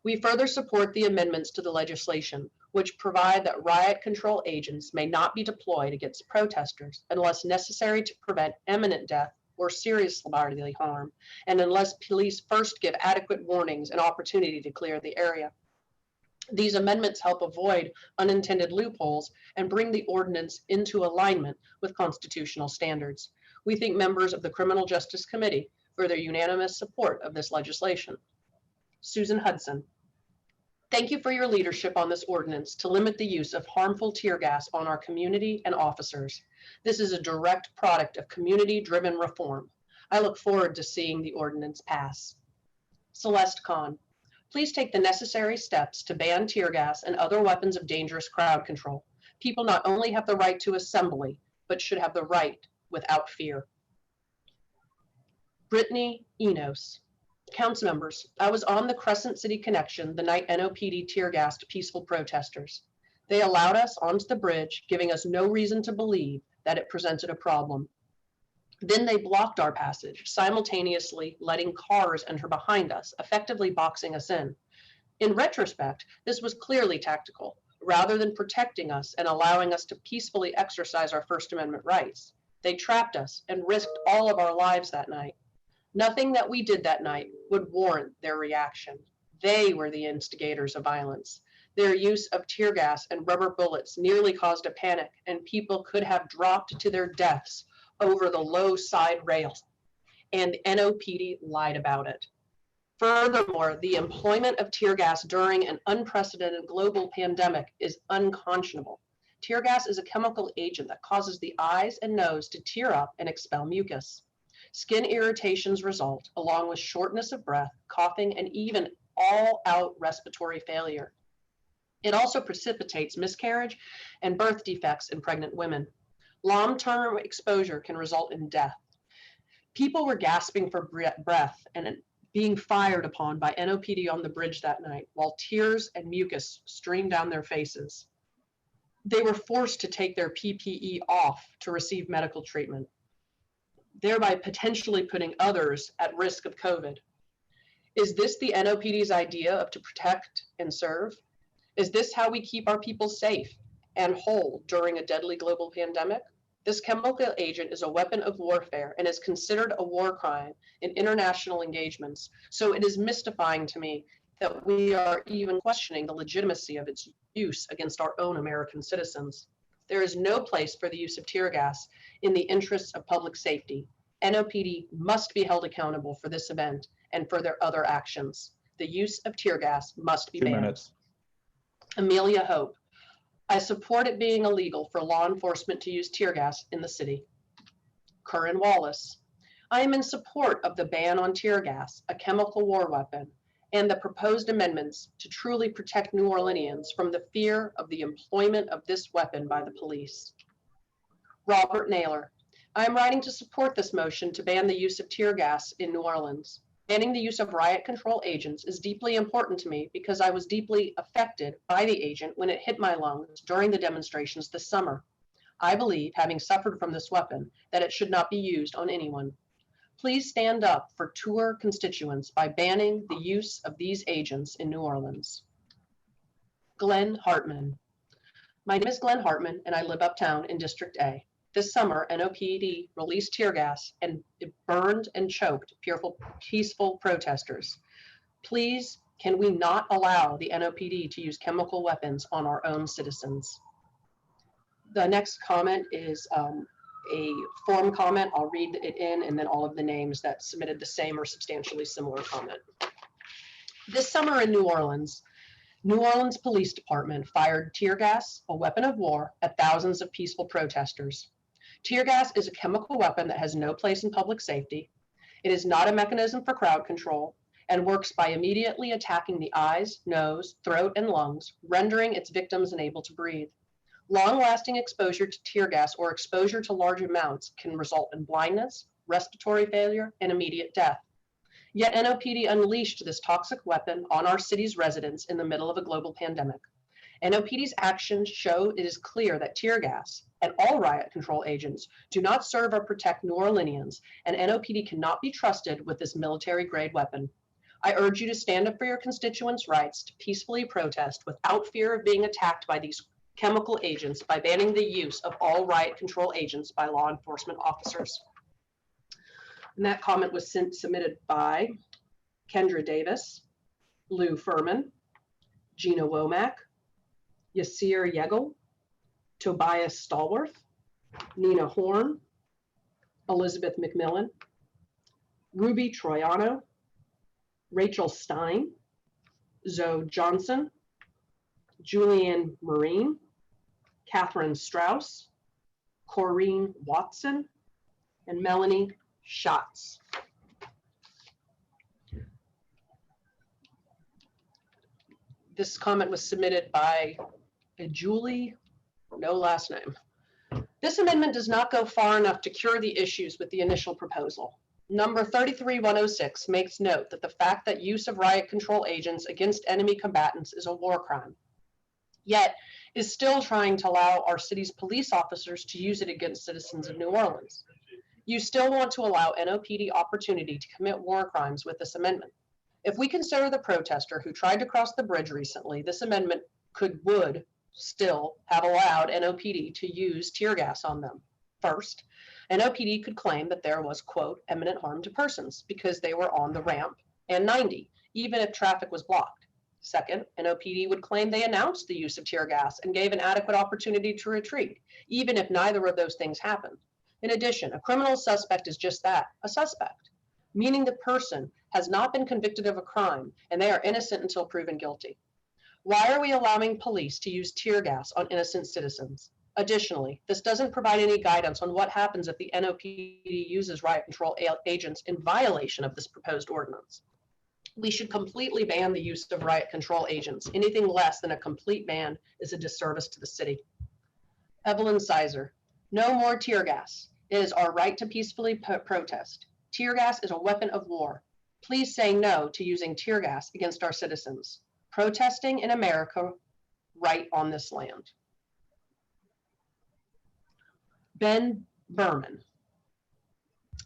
We further support the amendments to the legislation, which provide that riot control agents may not be deployed against protesters unless necessary to prevent imminent death or serious bodily harm, and unless police first give adequate warnings and opportunity to clear the area. These amendments help avoid unintended loopholes and bring the ordinance into alignment with constitutional standards. We thank members of the Criminal Justice Committee for their unanimous support of this legislation. Susan Hudson, thank you for your leadership on this ordinance to limit the use of harmful tear gas on our community and officers. This is a direct product of community-driven reform. I look forward to seeing the ordinance pass. Celeste Kahn, please take the necessary steps to ban tear gas and other weapons of dangerous crowd control. People not only have the right to assembly, but should have the right without fear. Brittany Enos, Council members, I was on the Crescent City Connection the night NOPD tear gassed peaceful protesters. They allowed us onto the bridge, giving us no reason to believe that it presented a problem. Then they blocked our passage, simultaneously letting cars enter behind us, effectively boxing us in. In retrospect, this was clearly tactical. Rather than protecting us and allowing us to peacefully exercise our First Amendment rights, they trapped us and risked all of our lives that night. Nothing that we did that night would warrant their reaction. They were the instigators of violence. Their use of tear gas and rubber bullets nearly caused a panic, and people could have dropped to their deaths over the low side rails, and the NOPD lied about it. Furthermore, the employment of tear gas during an unprecedented global pandemic is unconscionable. Tear gas is a chemical agent that causes the eyes and nose to tear up and expel mucus. Skin irritations result, along with shortness of breath, coughing, and even all-out respiratory failure. It also precipitates miscarriage and birth defects in pregnant women. Long-term exposure can result in death. People were gasping for breath and being fired upon by NOPD on the bridge that night, while tears and mucus streamed down their faces. They were forced to take their PPE off to receive medical treatment, thereby potentially putting others at risk of COVID. Is this the NOPD's idea of to protect and serve? Is this how we keep our people safe and whole during a deadly global pandemic? This chemical agent is a weapon of warfare and is considered a war crime in international engagements. So it is mystifying to me that we are even questioning the legitimacy of its use against our own American citizens. There is no place for the use of tear gas in the interests of public safety. NOPD must be held accountable for this event and for their other actions. The use of tear gas must be 2 banned. minutes. Amelia Hope, I support it being illegal for law enforcement to use tear gas in the city. Curran Wallace, I am in support of the ban on tear gas, a chemical war weapon, and the proposed amendments to truly protect New Orleanians from the fear of the employment of this weapon by the police. Robert Naylor, I am writing to support this motion to ban the use of tear gas in New Orleans. Banning the use of riot control agents is deeply important to me because I was deeply affected by the agent when it hit my lungs during the demonstrations this summer. I believe, having suffered from this weapon, that it should not be used on anyone. Please stand up for Tour constituents by banning the use of these agents in New Orleans. Glenn Hartman. My name is Glenn Hartman and I live uptown in District A. This summer, NOPD released tear gas and it burned and choked peaceful protesters. Please, can we not allow the NOPD to use chemical weapons on our own citizens? The next comment is a form comment. I'll read it in and then all of the names that submitted the same or substantially similar comment. This summer in New Orleans Police Department fired tear gas, a weapon of war, at thousands of peaceful protesters. Tear gas is a chemical weapon that has no place in public safety. It is not a mechanism for crowd control and works by immediately attacking the eyes, nose, throat, and lungs, rendering its victims unable to breathe. Long-lasting exposure to tear gas or exposure to large amounts can result in blindness, respiratory failure, and immediate death. Yet NOPD unleashed this toxic weapon on our city's residents in the middle of a global pandemic. NOPD's actions show it is clear that tear gas and all riot control agents do not serve or protect New Orleanians, and NOPD cannot be trusted with this military-grade weapon. I urge you to stand up for your constituents' rights to peacefully protest without fear of being attacked by these chemical agents by banning the use of all riot control agents by law enforcement officers. And that comment was submitted by Kendra Davis, Lou Furman, Gina Womack, Yasir Yegel, Tobias Stallworth, Nina Horn, Elizabeth McMillan, Ruby Troiano, Rachel Stein, Zoe Johnson, Julianne Marine, Catherine Strauss, Corrine Watson, and Melanie Schatz. This comment was submitted by a Julie, no last name. This amendment does not go far enough to cure the issues with the initial proposal. Number 33106 makes note that the fact that use of riot control agents against enemy combatants is a war crime, yet is still trying to allow our city's police officers to use it against citizens of New Orleans. You still want to allow NOPD opportunity to commit war crimes with this amendment. If we consider the protester who tried to cross the bridge recently, this amendment would still have allowed NOPD to use tear gas on them. First, NOPD could claim that there was, quote, imminent harm to persons because they were on the ramp and 90, even if traffic was blocked. Second, NOPD would claim they announced the use of tear gas and gave an adequate opportunity to retreat, even if neither of those things happened. In addition, a criminal suspect is just that, a suspect, meaning the person has not been convicted of a crime and they are innocent until proven guilty. Why are we allowing police to use tear gas on innocent citizens? Additionally, this doesn't provide any guidance on what happens if the NOPD uses riot control agents in violation of this proposed ordinance. We should completely ban the use of riot control agents. Anything less than a complete ban is a disservice to the city. Evelyn Sizer, no more tear gas. It is our right to peacefully protest. Tear gas is a weapon of war. Please say no to using tear gas against our citizens. Protesting in America, right on this land. Ben Berman.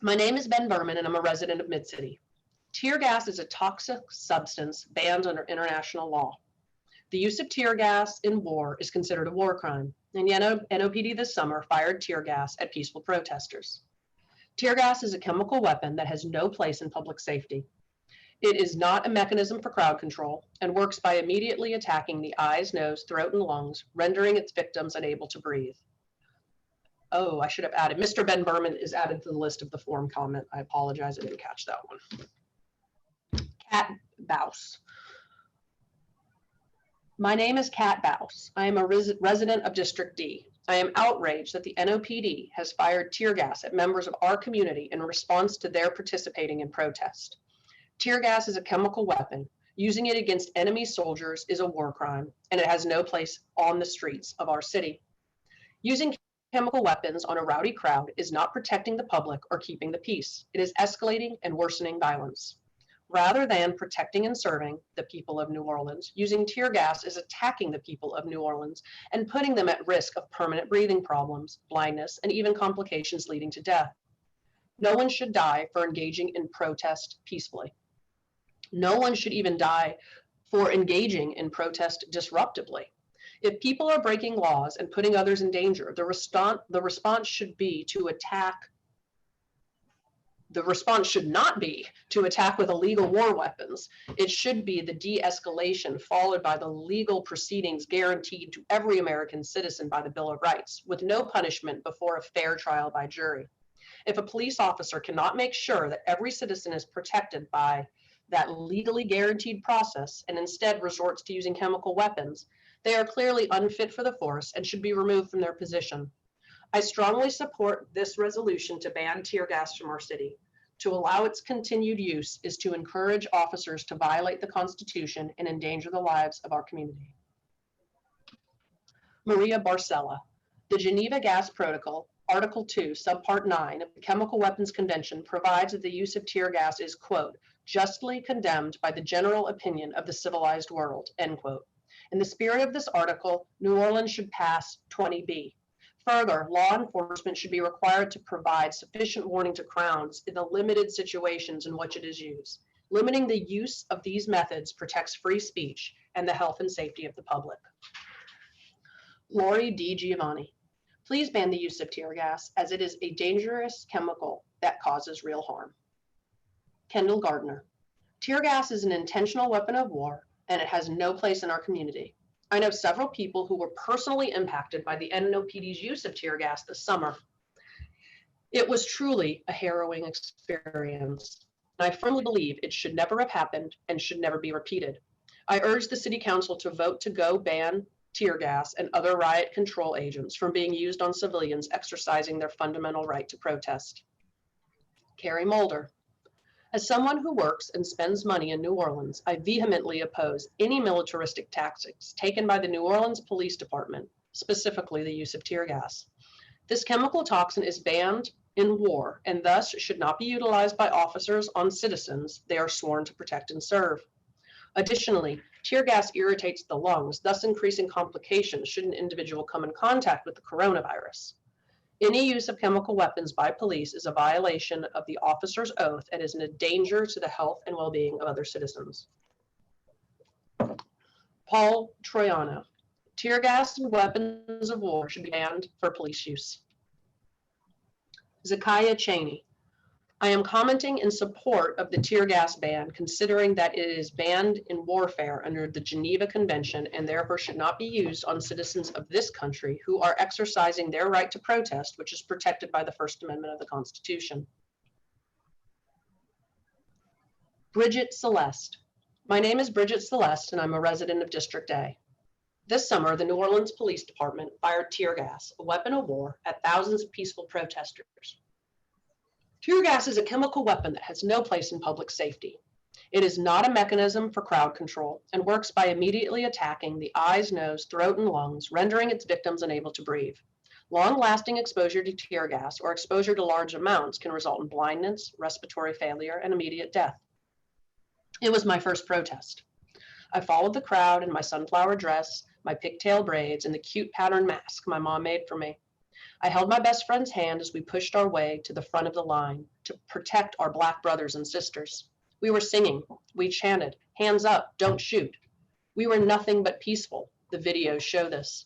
My name is Ben Berman and I'm a resident of Mid-City. Tear gas is a toxic substance banned under international law. The use of tear gas in war is considered a war crime, and yet NOPD this summer fired tear gas at peaceful protesters. Tear gas is a chemical weapon that has no place in public safety. It is not a mechanism for crowd control and works by immediately attacking the eyes, nose, throat, and lungs, rendering its victims unable to breathe. Oh, I should have added, Mr. Ben Berman is added to the list of the form comment. I apologize, I didn't catch that one. Kat Baus. My name is Kat Baus. I am a resident of District D. I am outraged that the NOPD has fired tear gas at members of our community in response to their participating in protest. Tear gas is a chemical weapon. Using it against enemy soldiers is a war crime, and it has no place on the streets of our city. Using chemical weapons on a rowdy crowd is not protecting the public or keeping the peace. It is escalating and worsening violence. Rather than protecting and serving the people of New Orleans, using tear gas is attacking the people of New Orleans and putting them at risk of permanent breathing problems, blindness, and even complications leading to death. No one should die for engaging in protest peacefully. No one should even die for engaging in protest disruptively. If people are breaking laws and putting others in danger, the response should be to attack. The response should not be to attack with illegal war weapons. It should be the de-escalation followed by the legal proceedings guaranteed to every American citizen by the Bill of Rights, with no punishment before a fair trial by jury. If a police officer cannot make sure that every citizen is protected by that legally guaranteed process and instead resorts to using chemical weapons, they are clearly unfit for the force and should be removed from their position. I strongly support this resolution to ban tear gas from our city. To allow its continued use is to encourage officers to violate the Constitution and endanger the lives of our community. Maria Barcella. The Geneva Gas Protocol, Article 2, Subpart 9 of the Chemical Weapons Convention provides that the use of tear gas is, quote, justly condemned by the general opinion of the civilized world, end quote. In the spirit of this article, New Orleans should pass 20B. Further, law enforcement should be required to provide sufficient warning to crowds in the limited situations in which it is used. Limiting the use of these methods protects free speech and the health and safety of the public. Lori D. Giovanni. Please ban the use of tear gas as it is a dangerous chemical that causes real harm. Kendall Gardner. Tear gas is an intentional weapon of war and it has no place in our community. I know several people who were personally impacted by the NOPD's use of tear gas this summer. It was truly a harrowing experience. And I firmly believe it should never have happened and should never be repeated. I urge the City Council to vote to go ban tear gas and other riot control agents from being used on civilians exercising their fundamental right to protest. Carrie Mulder. As someone who works and spends money in New Orleans, I vehemently oppose any militaristic tactics taken by the New Orleans Police Department, specifically the use of tear gas. This chemical toxin is banned in war and thus should not be utilized by officers on citizens they are sworn to protect and serve. Additionally, tear gas irritates the lungs, thus increasing complications should an individual come in contact with the coronavirus. Any use of chemical weapons by police is a violation of the officer's oath and is a danger to the health and well-being of other citizens. Paul Troiano. Tear gas and weapons of war should be banned for police use. Zakiah Cheney. I am commenting in support of the tear gas ban, considering that it is banned in warfare under the Geneva Convention and therefore should not be used on citizens of this country who are exercising their right to protest, which is protected by the First Amendment of the Constitution. Bridget Celeste. My name is Bridget Celeste and I'm a resident of District A. This summer, the New Orleans Police Department fired tear gas, a weapon of war, at thousands of peaceful protesters. Tear gas is a chemical weapon that has no place in public safety. It is not a mechanism for crowd control and works by immediately attacking the eyes, nose, throat, and lungs, rendering its victims unable to breathe. Long-lasting exposure to tear gas or exposure to large amounts can result in blindness, respiratory failure, and immediate death. It was my first protest. I followed the crowd in my sunflower dress, my pigtail braids, and the cute pattern mask my mom made for me. I held my best friend's hand as we pushed our way to the front of the line to protect our Black brothers and sisters. We were singing. We chanted, "Hands up, don't shoot." We were nothing but peaceful. The videos show this.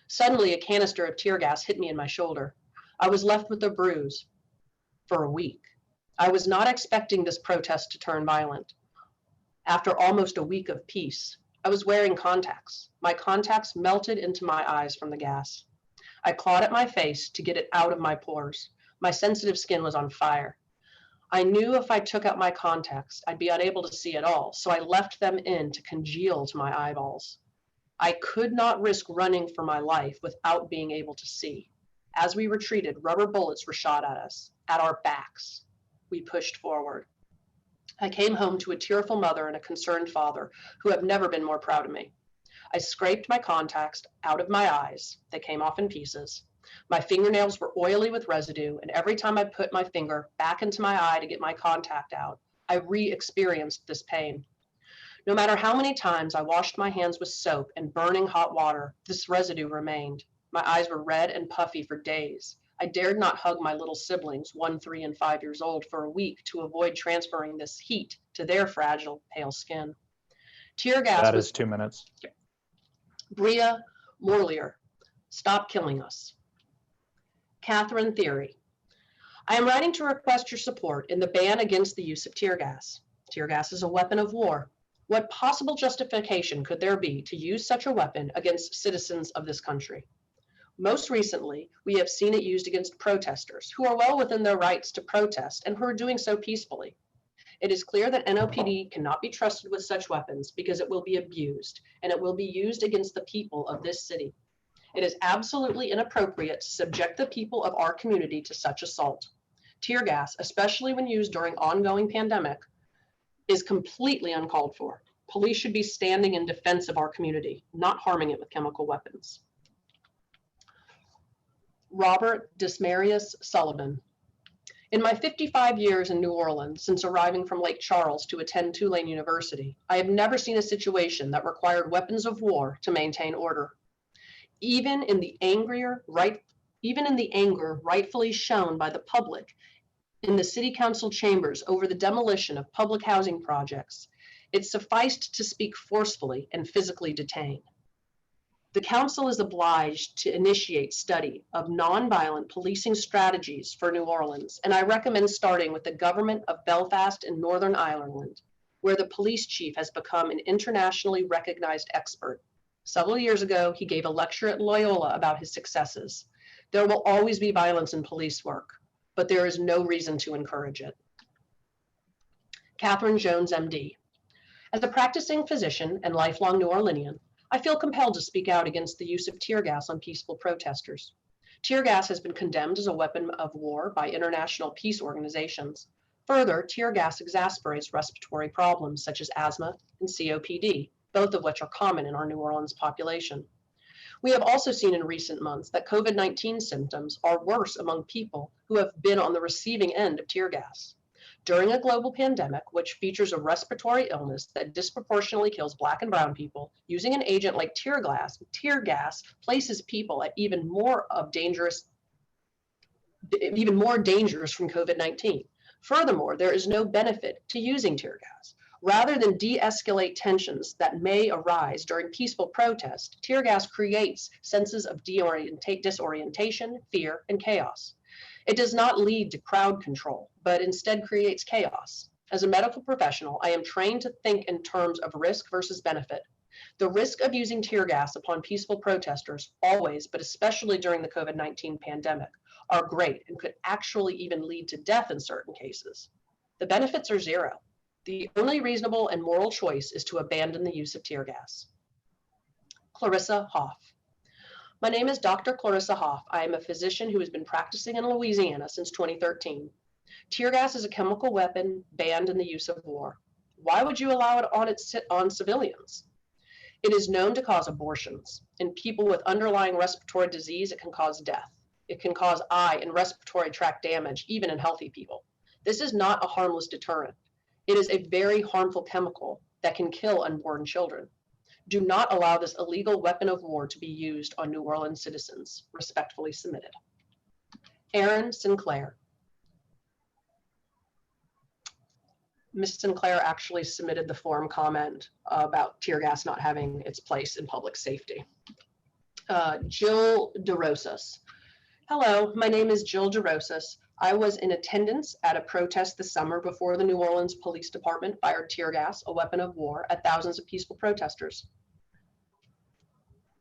Suddenly, a canister of tear gas hit me in my shoulder. I was left with a bruise for a week. I was not expecting this protest to turn violent. After almost a week of peace, I was wearing contacts. My contacts melted into my eyes from the gas. I clawed at my face to get it out of my pores. My sensitive skin was on fire. I knew if I took out my contacts, I'd be unable to see at all, so I left them in to congeal to my eyeballs. I could not risk running for my life without being able to see. As we retreated, rubber bullets were shot at us, at our backs. We pushed forward. I came home to a tearful mother and a concerned father who have never been more proud of me. I scraped my contacts out of my eyes. They came off in pieces. My fingernails were oily with residue, and every time I put my finger back into my eye to get my contact out, I re-experienced this pain. No matter how many times I washed my hands with soap and burning hot water, this residue remained. My eyes were red and puffy for days. I dared not hug my little siblings, 1, 3, and 5 years old, for a week to avoid transferring this heat to their fragile, pale skin. Tear gas That was is 2 minutes. Bria Morlier, stop killing us. Catherine Theory, I am writing to request your support in the ban against the use of tear gas. Tear gas is a weapon of war. What possible justification could there be to use such a weapon against citizens of this country? Most recently, we have seen it used against protesters who are well within their rights to protest and who are doing so peacefully. It is clear that NOPD cannot be trusted with such weapons because it will be abused and it will be used against the people of this city. It is absolutely inappropriate to subject the people of our community to such assault. Tear gas, especially when used during ongoing pandemic, is completely uncalled for. Police should be standing in defense of our community, not harming it with chemical weapons. Robert Dismarius Sullivan. In my 55 years in New Orleans, since arriving from Lake Charles to attend Tulane University, I have never seen a situation that required weapons of war to maintain order. Even in the anger rightfully shown by the public in the city council chambers over the demolition of public housing projects, it sufficed to speak forcefully and physically detain. The council is obliged to initiate study of nonviolent policing strategies for New Orleans, and I recommend starting with the government of Belfast and Northern Ireland, where the police chief has become an internationally recognized expert. Several years ago, he gave a lecture at Loyola about his successes. There will always be violence in police work, but there is no reason to encourage it. Catherine Jones, MD. As a practicing physician and lifelong New Orleanian, I feel compelled to speak out against the use of tear gas on peaceful protesters. Tear gas has been condemned as a weapon of war by international peace organizations. Further, tear gas exacerbates respiratory problems such as asthma and COPD, both of which are common in our New Orleans population. We have also seen in recent months that COVID-19 symptoms are worse among people who have been on the receiving end of tear gas. During a global pandemic, which features a respiratory illness that disproportionately kills Black and brown people, using an agent like tear gas places people at even more dangerous from COVID-19. Furthermore, there is no benefit to using tear gas. Rather than de-escalate tensions that may arise during peaceful protest, tear gas creates senses of disorientation, fear, and chaos. It does not lead to crowd control, but instead creates chaos. As a medical professional, I am trained to think in terms of risk versus benefit. The risk of using tear gas upon peaceful protesters always, but especially during the COVID-19 pandemic, are great and could actually even lead to death in certain cases. The benefits are zero. The only reasonable and moral choice is to abandon the use of tear gas. Clarissa Hoff. My name is Dr. Clarissa Hoff. I am a physician who has been practicing in Louisiana since 2013. Tear gas is a chemical weapon banned in the use of war. Why would you allow it on civilians? It is known to cause abortions. In people with underlying respiratory disease, it can cause death. It can cause eye and respiratory tract damage, even in healthy people. This is not a harmless deterrent. It is a very harmful chemical that can kill unborn children. Do not allow this illegal weapon of war to be used on New Orleans citizens. Respectfully submitted. Aaron Sinclair. Ms. Sinclair actually submitted the form comment about tear gas not having its place in public safety. Jill DeRosas. Hello, my name is Jill DeRosas. I was in attendance at a protest this summer before the New Orleans Police Department fired tear gas, a weapon of war, at thousands of peaceful protesters.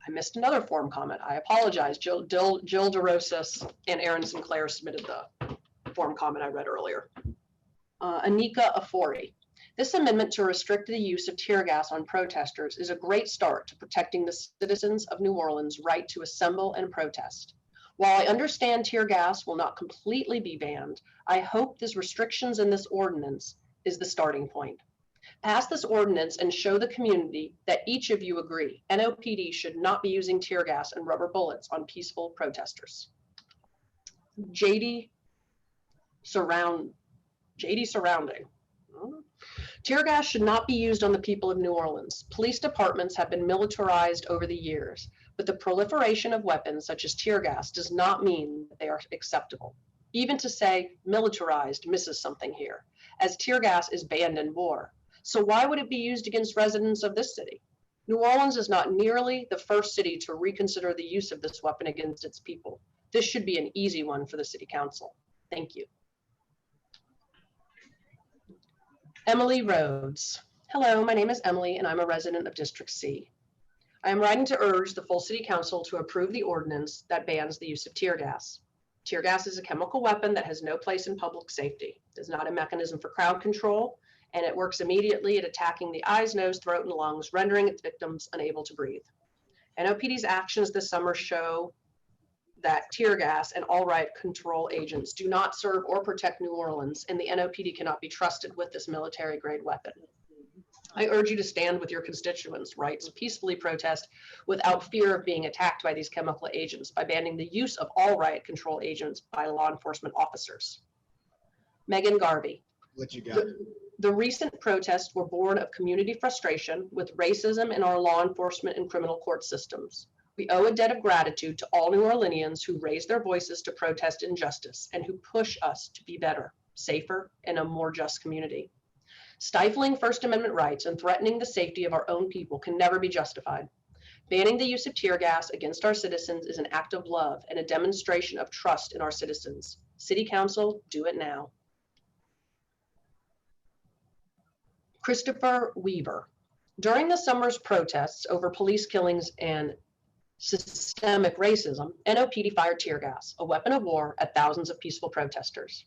I missed another form comment. I apologize. Jill DeRosas and Aaron Sinclair submitted the form comment I read earlier. Anika Afori. This amendment to restrict the use of tear gas on protesters is a great start to protecting the citizens of New Orleans' right to assemble and protest. While I understand tear gas will not completely be banned, I hope this restrictions in this ordinance is the starting point. Pass this ordinance and show the community that each of you agree NOPD should not be using tear gas and rubber bullets on peaceful protesters. Jade Surrounding. Tear gas should not be used on the people of New Orleans. Police departments have been militarized over the years. But the proliferation of weapons such as tear gas does not mean that they are acceptable. Even to say militarized misses something here, as tear gas is banned in war. So why would it be used against residents of this city? New Orleans is not nearly the first city to reconsider the use of this weapon against its people. This should be an easy one for the City Council. Thank you. Emily Rhodes. Hello, my name is Emily and I'm a resident of District C. I am writing to urge the full City Council to approve the ordinance that bans the use of tear gas. Tear gas is a chemical weapon that has no place in public safety. It is not a mechanism for crowd control, and it works immediately at attacking the eyes, nose, throat, and lungs, rendering its victims unable to breathe. NOPD's actions this summer show that tear gas and all riot control agents do not serve or protect New Orleans, and the NOPD cannot be trusted with this military-grade weapon. I urge you to stand with your constituents' rights to peacefully protest without fear of being attacked by these chemical agents by banning the use of all riot control agents by law enforcement officers. Megan Garvey. What you got? The recent protests were born of community frustration with racism in our law enforcement and criminal court systems. We owe a debt of gratitude to all New Orleanians who raise their voices to protest injustice and who push us to be better, safer, and a more just community. Stifling First Amendment rights and threatening the safety of our own people can never be justified. Banning the use of tear gas against our citizens is an act of love and a demonstration of trust in our citizens. City Council, do it now. Christopher Weaver. During the summer's protests over police killings and systemic racism, NOPD fired tear gas, a weapon of war, at thousands of peaceful protesters.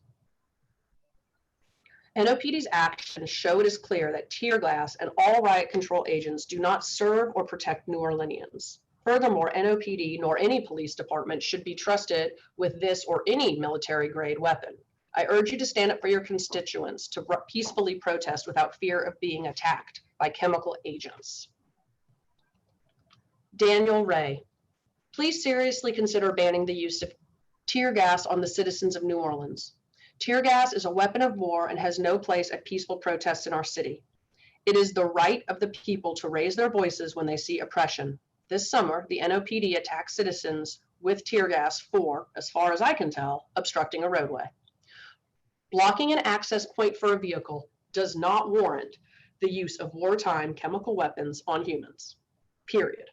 NOPD's actions show it is clear that tear gas and all riot control agents do not serve or protect New Orleanians. Furthermore, NOPD nor any police department should be trusted with this or any military-grade weapon. I urge you to stand up for your constituents to peacefully protest without fear of being attacked by chemical agents. Daniel Ray. Please seriously consider banning the use of tear gas on the citizens of New Orleans. Tear gas is a weapon of war and has no place at peaceful protests in our city. It is the right of the people to raise their voices when they see oppression. This summer, the NOPD attacked citizens with tear gas for, as far as I can tell, obstructing a roadway. Blocking an access point for a vehicle does not warrant the use of wartime chemical weapons on humans, period.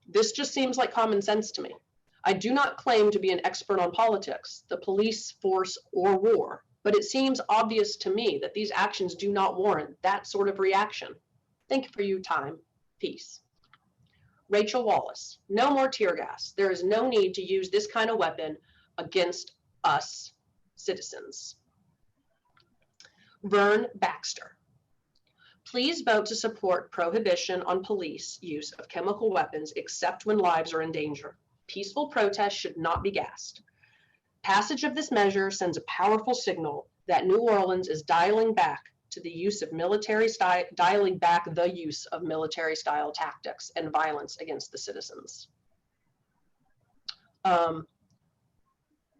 This just seems like common sense to me. I do not claim to be an expert on politics, the police force, or war, but it seems obvious to me that these actions do not warrant that sort of reaction. Thank you for your time. Peace. Rachel Wallace. No more tear gas. There is no need to use this kind of weapon against us citizens. Vern Baxter. Please vote to support prohibition on police use of chemical weapons except when lives are in danger. Peaceful protests should not be gassed. Passage of this measure sends a powerful signal that New Orleans is dialing back the use of military style tactics and violence against the citizens.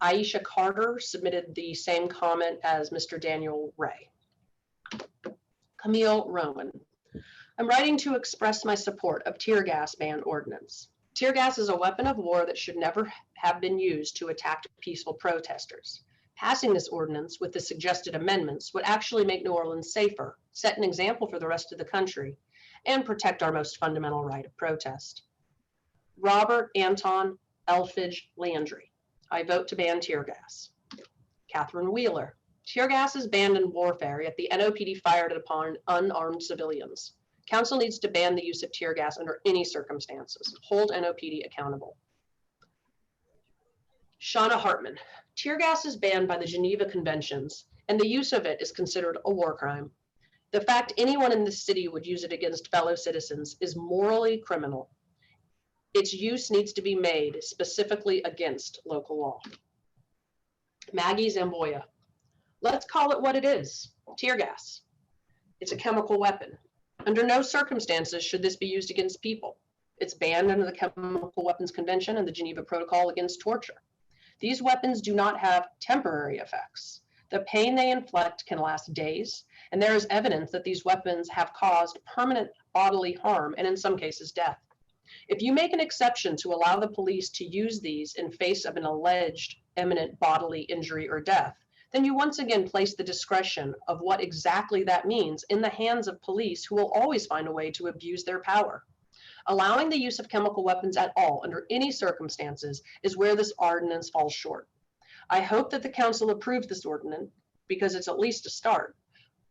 Aisha Carter submitted the same comment as Mr. Daniel Ray. Camille Roman. I'm writing to express my support of tear gas ban ordinance. Tear gas is a weapon of war that should never have been used to attack peaceful protesters. Passing this ordinance with the suggested amendments would actually make New Orleans safer, set an example for the rest of the country, and protect our most fundamental right of protest. Robert Anton Elfidge Landry. I vote to ban tear gas. Catherine Wheeler. Tear gas is banned in warfare, yet the NOPD fired it upon unarmed civilians. Council needs to ban the use of tear gas under any circumstances. Hold NOPD accountable. Shauna Hartman. Tear gas is banned by the Geneva Conventions, and the use of it is considered a war crime. The fact anyone in this city would use it against fellow citizens is morally criminal. Its use needs to be made specifically against local law. Maggie Zamboya. Let's call it what it is, tear gas. It's a chemical weapon. Under no circumstances should this be used against people. It's banned under the Chemical Weapons Convention and the Geneva Protocol Against Torture. These weapons do not have temporary effects. The pain they inflict can last days, and there is evidence that these weapons have caused permanent bodily harm and in some cases death. If you make an exception to allow the police to use these in face of an alleged imminent bodily injury or death, then you once again place the discretion of what exactly that means in the hands of police, who will always find a way to abuse their power. Allowing the use of chemical weapons at all under any circumstances is where this ordinance falls short. I hope that the council approves this ordinance because it's at least a start.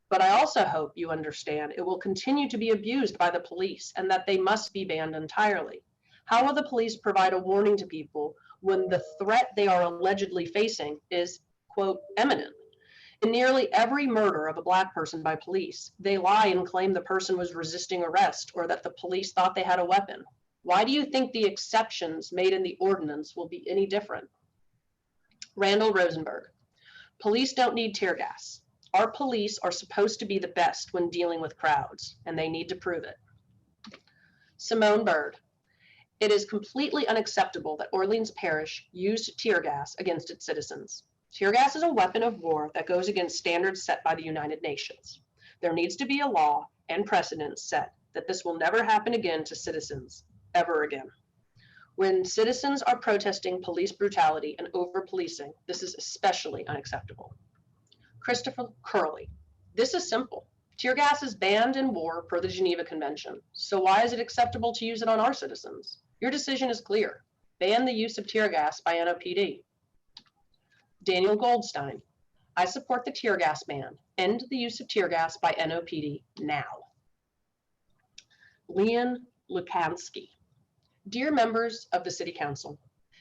But I also hope you understand it will continue to be abused by the police and that they must be banned entirely. How will the police provide a warning to people when the threat they are allegedly facing is, quote, imminent? In nearly every murder of a Black person by police, they lie and claim the person was resisting arrest or that the police thought they had a weapon. Why do you think the exceptions made in the ordinance will be any different? Randall Rosenberg. Police don't need tear gas. Our police are supposed to be the best when dealing with crowds, and they need to prove it. Simone Bird. It is completely unacceptable that Orleans Parish used tear gas against its citizens. Tear gas is a weapon of war that goes against standards set by the United Nations. There needs to be a law and precedent set that this will never happen again to citizens, ever again. When citizens are protesting police brutality and over-policing, this is especially unacceptable. Christopher Curley. This is simple. Tear gas is banned in war per the Geneva Convention. So why is it acceptable to use it on our citizens? Your decision is clear. Ban the use of tear gas by NOPD. Daniel Goldstein. I support the tear gas ban. End the use of tear gas by NOPD now. Leon Lukansky. Dear members of the City Council,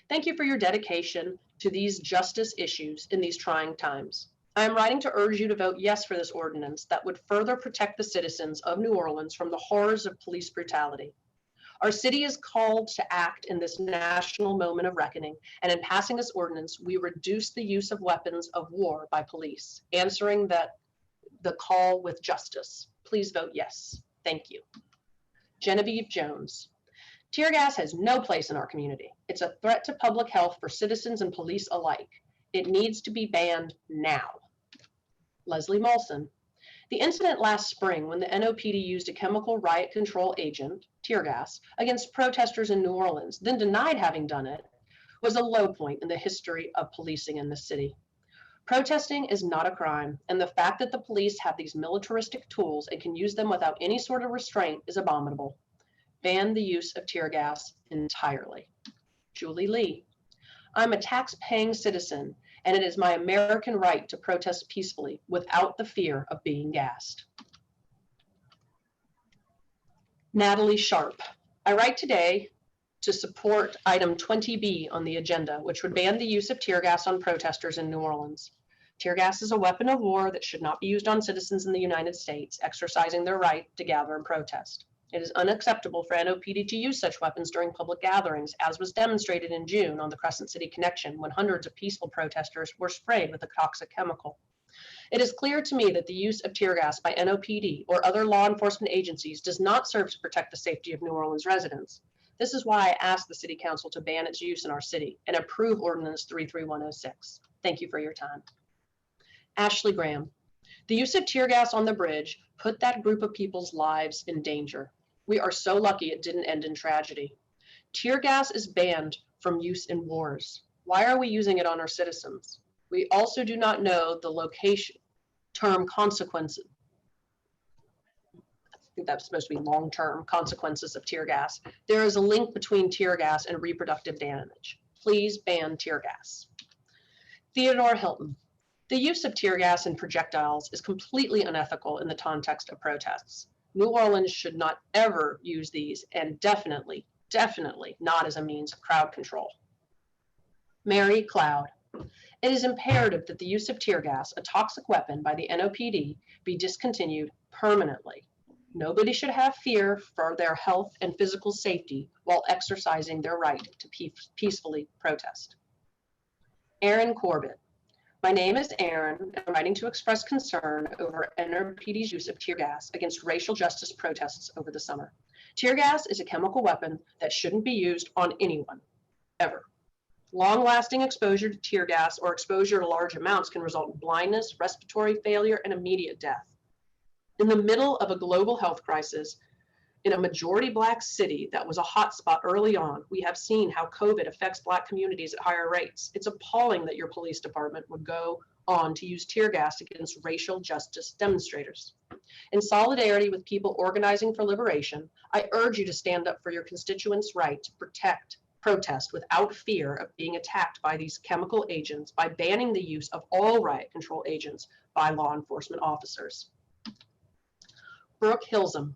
thank you for your dedication to these justice issues in these trying times. I am writing to urge you to vote yes for this ordinance that would further protect the citizens of New Orleans from the horrors of police brutality. Our city is called to act in this national moment of reckoning, and in passing this ordinance, we reduce the use of weapons of war by police, answering the call with justice. Please vote yes. Thank you. Genevieve Jones. Tear gas has no place in our community. It's a threat to public health for citizens and police alike. It needs to be banned now. Leslie Molson. The incident last spring when the NOPD used a chemical riot control agent, tear gas, against protesters in New Orleans, then denied having done it, was a low point in the history of policing in the city. Protesting is not a crime, and the fact that the police have these militaristic tools and can use them without any sort of restraint is abominable. Ban the use of tear gas entirely. Julie Lee. I'm a tax-paying citizen, and it is my American right to protest peacefully without the fear of being gassed. Natalie Sharp. I write today to support item 20B on the agenda, which would ban the use of tear gas on protesters in New Orleans. Tear gas is a weapon of war that should not be used on citizens in the United States exercising their right to gather and protest. It is unacceptable for NOPD to use such weapons during public gatherings, as was demonstrated in June on the Crescent City Connection when hundreds of peaceful protesters were sprayed with a toxic chemical. It is clear to me that the use of tear gas by NOPD or other law enforcement agencies does not serve to protect the safety of New Orleans residents. This is why I asked the City Council to ban its use in our city and approve Ordinance 33106. Thank you for your time. Ashley Graham. The use of tear gas on the bridge put that group of people's lives in danger. We are so lucky it didn't end in tragedy. Tear gas is banned from use in wars. Why are we using it on our citizens? We also do not know the location term consequences. I think that's supposed to be long-term consequences of tear gas. There is a link between tear gas and reproductive damage. Please ban tear gas. Theodore Hilton. The use of tear gas and projectiles is completely unethical in the context of protests. New Orleans should not ever use these, and definitely not as a means of crowd control. Mary Cloud. It is imperative that the use of tear gas, a toxic weapon, by the NOPD be discontinued permanently. Nobody should have fear for their health and physical safety while exercising their right to peacefully protest. Aaron Corbett. My name is Aaron, and I'm writing to express concern over NOPD's use of tear gas against racial justice protests over the summer. Tear gas is a chemical weapon that shouldn't be used on anyone, ever. Long-lasting exposure to tear gas or exposure to large amounts can result in blindness, respiratory failure, and immediate death. In the middle of a global health crisis, In a majority Black city that was a hotspot early on, we have seen how COVID affects Black communities at higher rates. It's appalling that your police department would go on to use tear gas against racial justice demonstrators. In solidarity with people organizing for liberation, I urge you to stand up for your constituents' right to protest without fear of being attacked by these chemical agents by banning the use of all riot control agents by law enforcement officers. Brooke Hilsum.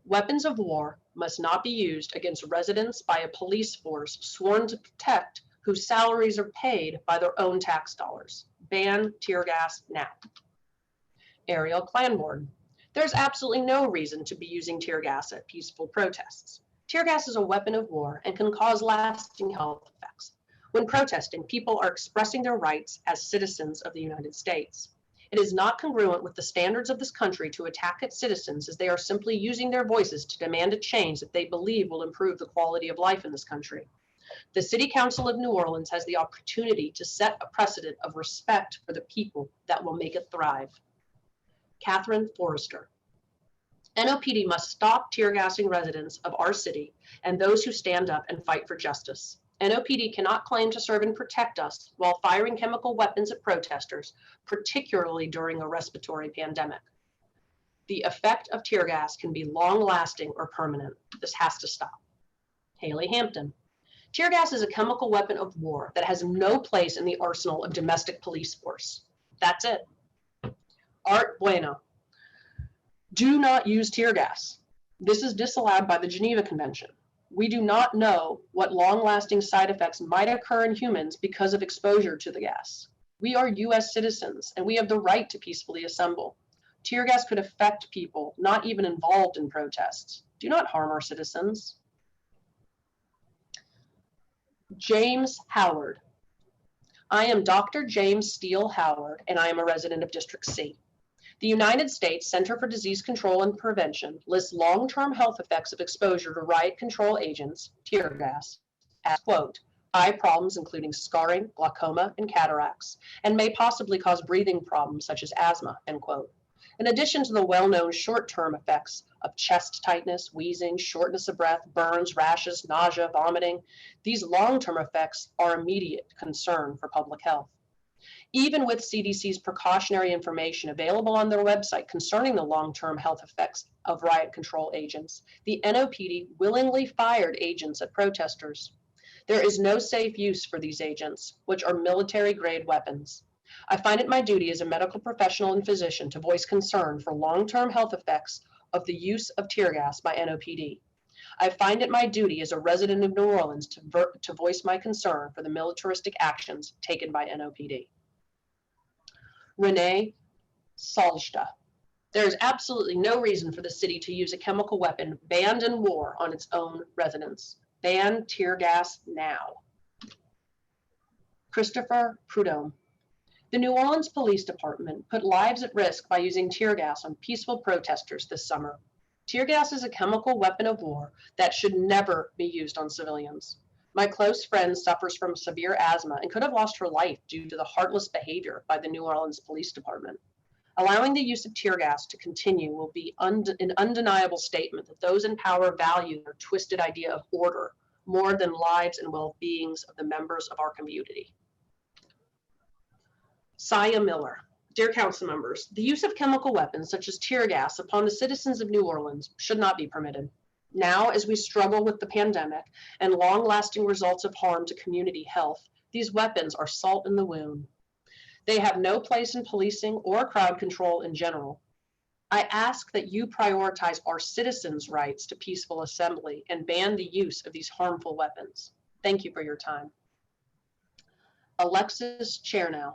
Weapons of war must not be used against residents by a police force sworn to protect whose salaries are paid by their own tax dollars. Ban tear gas now. Ariel Clanborn. There's absolutely no reason to be using tear gas at peaceful protests. Tear gas is a weapon of war and can cause lasting health effects. When protesting, people are expressing their rights as citizens of the United States. It is not congruent with the standards of this country to attack its citizens, as they are simply using their voices to demand a change that they believe will improve the quality of life in this country. The City Council of New Orleans has the opportunity to set a precedent of respect for the people that will make it thrive. Catherine Forrester. NOPD must stop tear gassing residents of our city and those who stand up and fight for justice. NOPD cannot claim to serve and protect us while firing chemical weapons at protesters, particularly during a respiratory pandemic. The effect of tear gas can be long-lasting or permanent. This has to stop. Haley Hampton. Tear gas is a chemical weapon of war that has no place in the arsenal of domestic police force. That's it. Art Bueno. Do not use tear gas. This is disallowed by the Geneva Convention. We do not know what long-lasting side effects might occur in humans because of exposure to the gas. We are US citizens and we have the right to peacefully assemble. Tear gas could affect people not even involved in protests. Do not harm our citizens. James Howard. I am Dr. James Steele Howard and I am a resident of District C. The United States Center for Disease Control and Prevention lists long-term health effects of exposure to riot control agents, tear gas, as, quote, eye problems including scarring, glaucoma, and cataracts, and may possibly cause breathing problems such as asthma, end quote. In addition to the well-known short-term effects of chest tightness, wheezing, shortness of breath, burns, rashes, nausea, vomiting, these long-term effects are immediate concern for public health. Even with CDC's precautionary information available on their website concerning the long-term health effects of riot control agents, the NOPD willingly fired agents at protesters. There is no safe use for these agents, which are military-grade weapons. I find it my duty as a medical professional and physician to voice concern for long-term health effects of the use of tear gas by NOPD. I find it my duty as a resident of New Orleans to voice my concern for the militaristic actions taken by NOPD. Renee Salzda. There is absolutely no reason for the city to use a chemical weapon banned in war on its own residents. Ban tear gas now. Christopher Prudhomme. The New Orleans Police Department put lives at risk by using tear gas on peaceful protesters this summer. Tear gas is a chemical weapon of war that should never be used on civilians. My close friend suffers from severe asthma and could have lost her life due to the heartless behavior by the New Orleans Police Department. Allowing the use of tear gas to continue will be an undeniable statement that those in power value their twisted idea of order more than lives and well-beings of the members of our community. Saya Miller. Dear council members, the use of chemical weapons such as tear gas upon the citizens of New Orleans should not be permitted. Now, as we struggle with the pandemic and long-lasting results of harm to community health, these weapons are salt in the wound. They have no place in policing or crowd control in general. I ask that you prioritize our citizens' rights to peaceful assembly and ban the use of these harmful weapons. Thank you for your time. Alexis Chernow.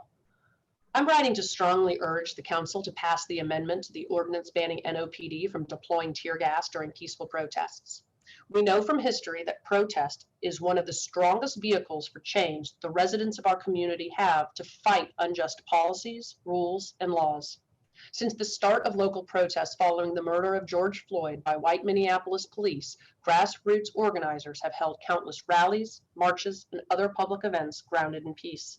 I'm writing to strongly urge the council to pass the amendment to the ordinance banning NOPD from deploying tear gas during peaceful protests. We know from history that protest is one of the strongest vehicles for change the residents of our community have to fight unjust policies, rules, and laws. Since the start of local protests following the murder of George Floyd by white Minneapolis police, grassroots organizers have held countless rallies, marches, and other public events grounded in peace.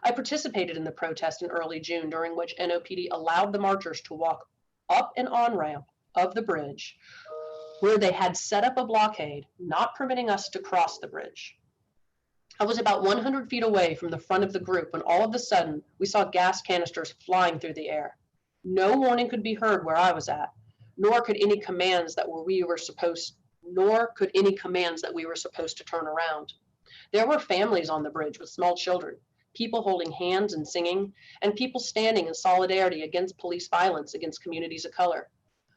I participated in the protest in early June, during which NOPD allowed the marchers to walk up an on-ramp of the bridge where they had set up a blockade, not permitting us to cross the bridge. I was about 100 feet away from the front of the group when all of a sudden we saw gas canisters flying through the air. No warning could be heard where I was at, nor could any commands that we were supposed to turn around. There were families on the bridge with small children, people holding hands and singing, and people standing in solidarity against police violence against communities of color.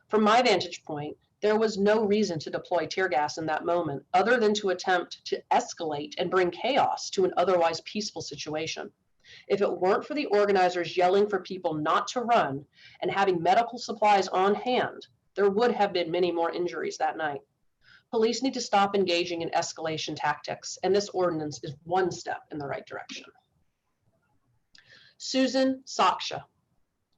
From my vantage point, there was no reason to deploy tear gas in that moment, other than to attempt to escalate and bring chaos to an otherwise peaceful situation. If it weren't for the organizers yelling for people not to run and having medical supplies on hand, there would have been many more injuries that night. Police need to stop engaging in escalation tactics, and this ordinance is one step in the right direction. Susan Saksha.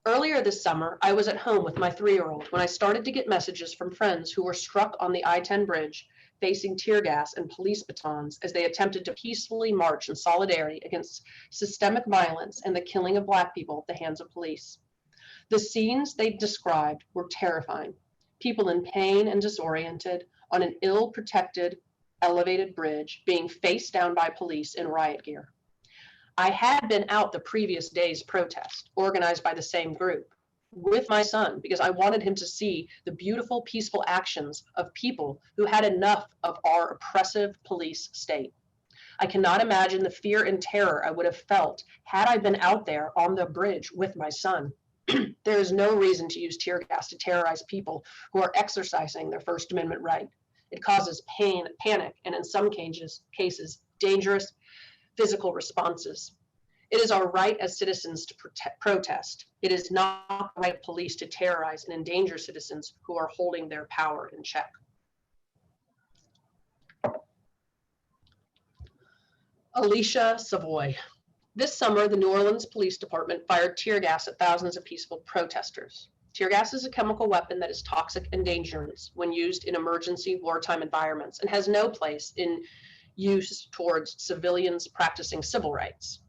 Earlier this summer, I was at home with my 3-year-old when I started to get messages from friends who were struck on the I-10 bridge facing tear gas and police batons as they attempted to peacefully march in solidarity against systemic violence and the killing of Black people at the hands of police. The scenes they described were terrifying. People in pain and disoriented on an ill-protected, elevated bridge being faced down by police in riot gear. I had been out the previous day's protest, organized by the same group, with my son because I wanted him to see the beautiful, peaceful actions of people who had enough of our oppressive police state. I cannot imagine the fear and terror I would have felt had I been out there on the bridge with my son. There is no reason to use tear gas to terrorize people who are exercising their First Amendment right. It causes pain, panic, and in some cases, dangerous physical responses. It is our right as citizens to protest. It is not the right of police to terrorize and endanger citizens who are holding their power in check. Alicia Savoy. This summer, the New Orleans Police Department fired tear gas at thousands of peaceful protesters. Tear gas is a chemical weapon that is toxic and dangerous when used in emergency wartime environments and has no place in use towards civilians practicing civil rights.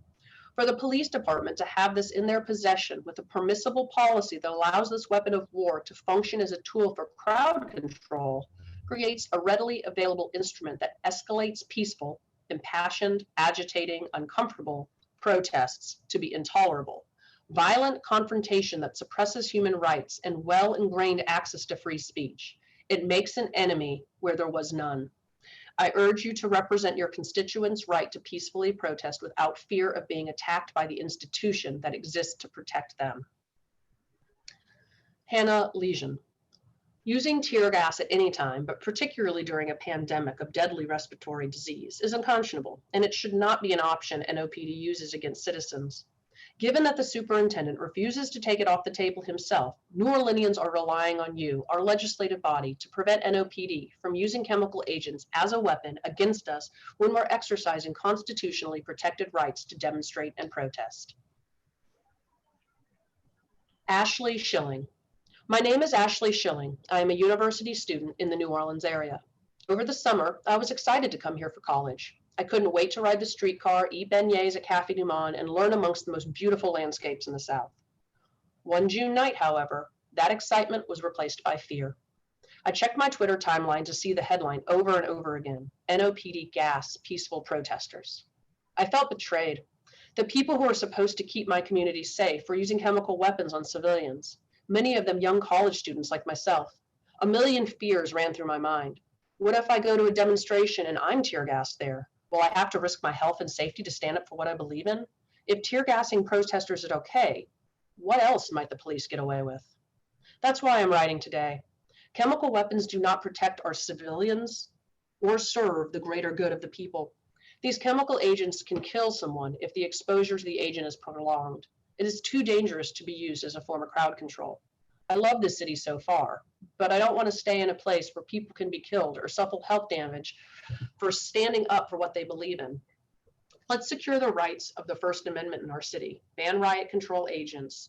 For the police department to have this in their possession with a permissible policy that allows this weapon of war to function as a tool for crowd control creates a readily available instrument that escalates peaceful, impassioned, agitating, uncomfortable protests to be intolerable. Violent confrontation that suppresses human rights and well-ingrained access to free speech. It makes an enemy where there was none. I urge you to represent your constituents' right to peacefully protest without fear of being attacked by the institution that exists to protect them. Hannah Lesion. Using tear gas at any time, but particularly during a pandemic of deadly respiratory disease, is unconscionable, and it should not be an option NOPD uses against citizens. Given that the superintendent refuses to take it off the table himself, New Orleanians are relying on you, our legislative body, to prevent NOPD from using chemical agents as a weapon against us when we're exercising constitutionally protected rights to demonstrate and protest. Ashley Schilling. My name is Ashley Schilling. I am a university student in the New Orleans area. Over the summer, I was excited to come here for college. I couldn't wait to ride the streetcar, eat beignets at Café du Monde, and learn amongst the most beautiful landscapes in the South. One June night, however, that excitement was replaced by fear. I checked my Twitter timeline to see the headline over and over again, NOPD gas peaceful protesters. I felt betrayed. The people who are supposed to keep my community safe were using chemical weapons on civilians, many of them young college students like myself. A million fears ran through my mind. What if I go to a demonstration and I'm tear gassed there? Will I have to risk my health and safety to stand up for what I believe in? If tear gassing protesters is okay, what else might the police get away with? That's why I'm writing today. Chemical weapons do not protect our civilians or serve the greater good of the people. These chemical agents can kill someone if the exposure to the agent is prolonged. It is too dangerous to be used as a form of crowd control. I love this city so far, but I don't want to stay in a place where people can be killed or suffer health damage for standing up for what they believe in. Let's secure the rights of the First Amendment in our city. Ban riot control agents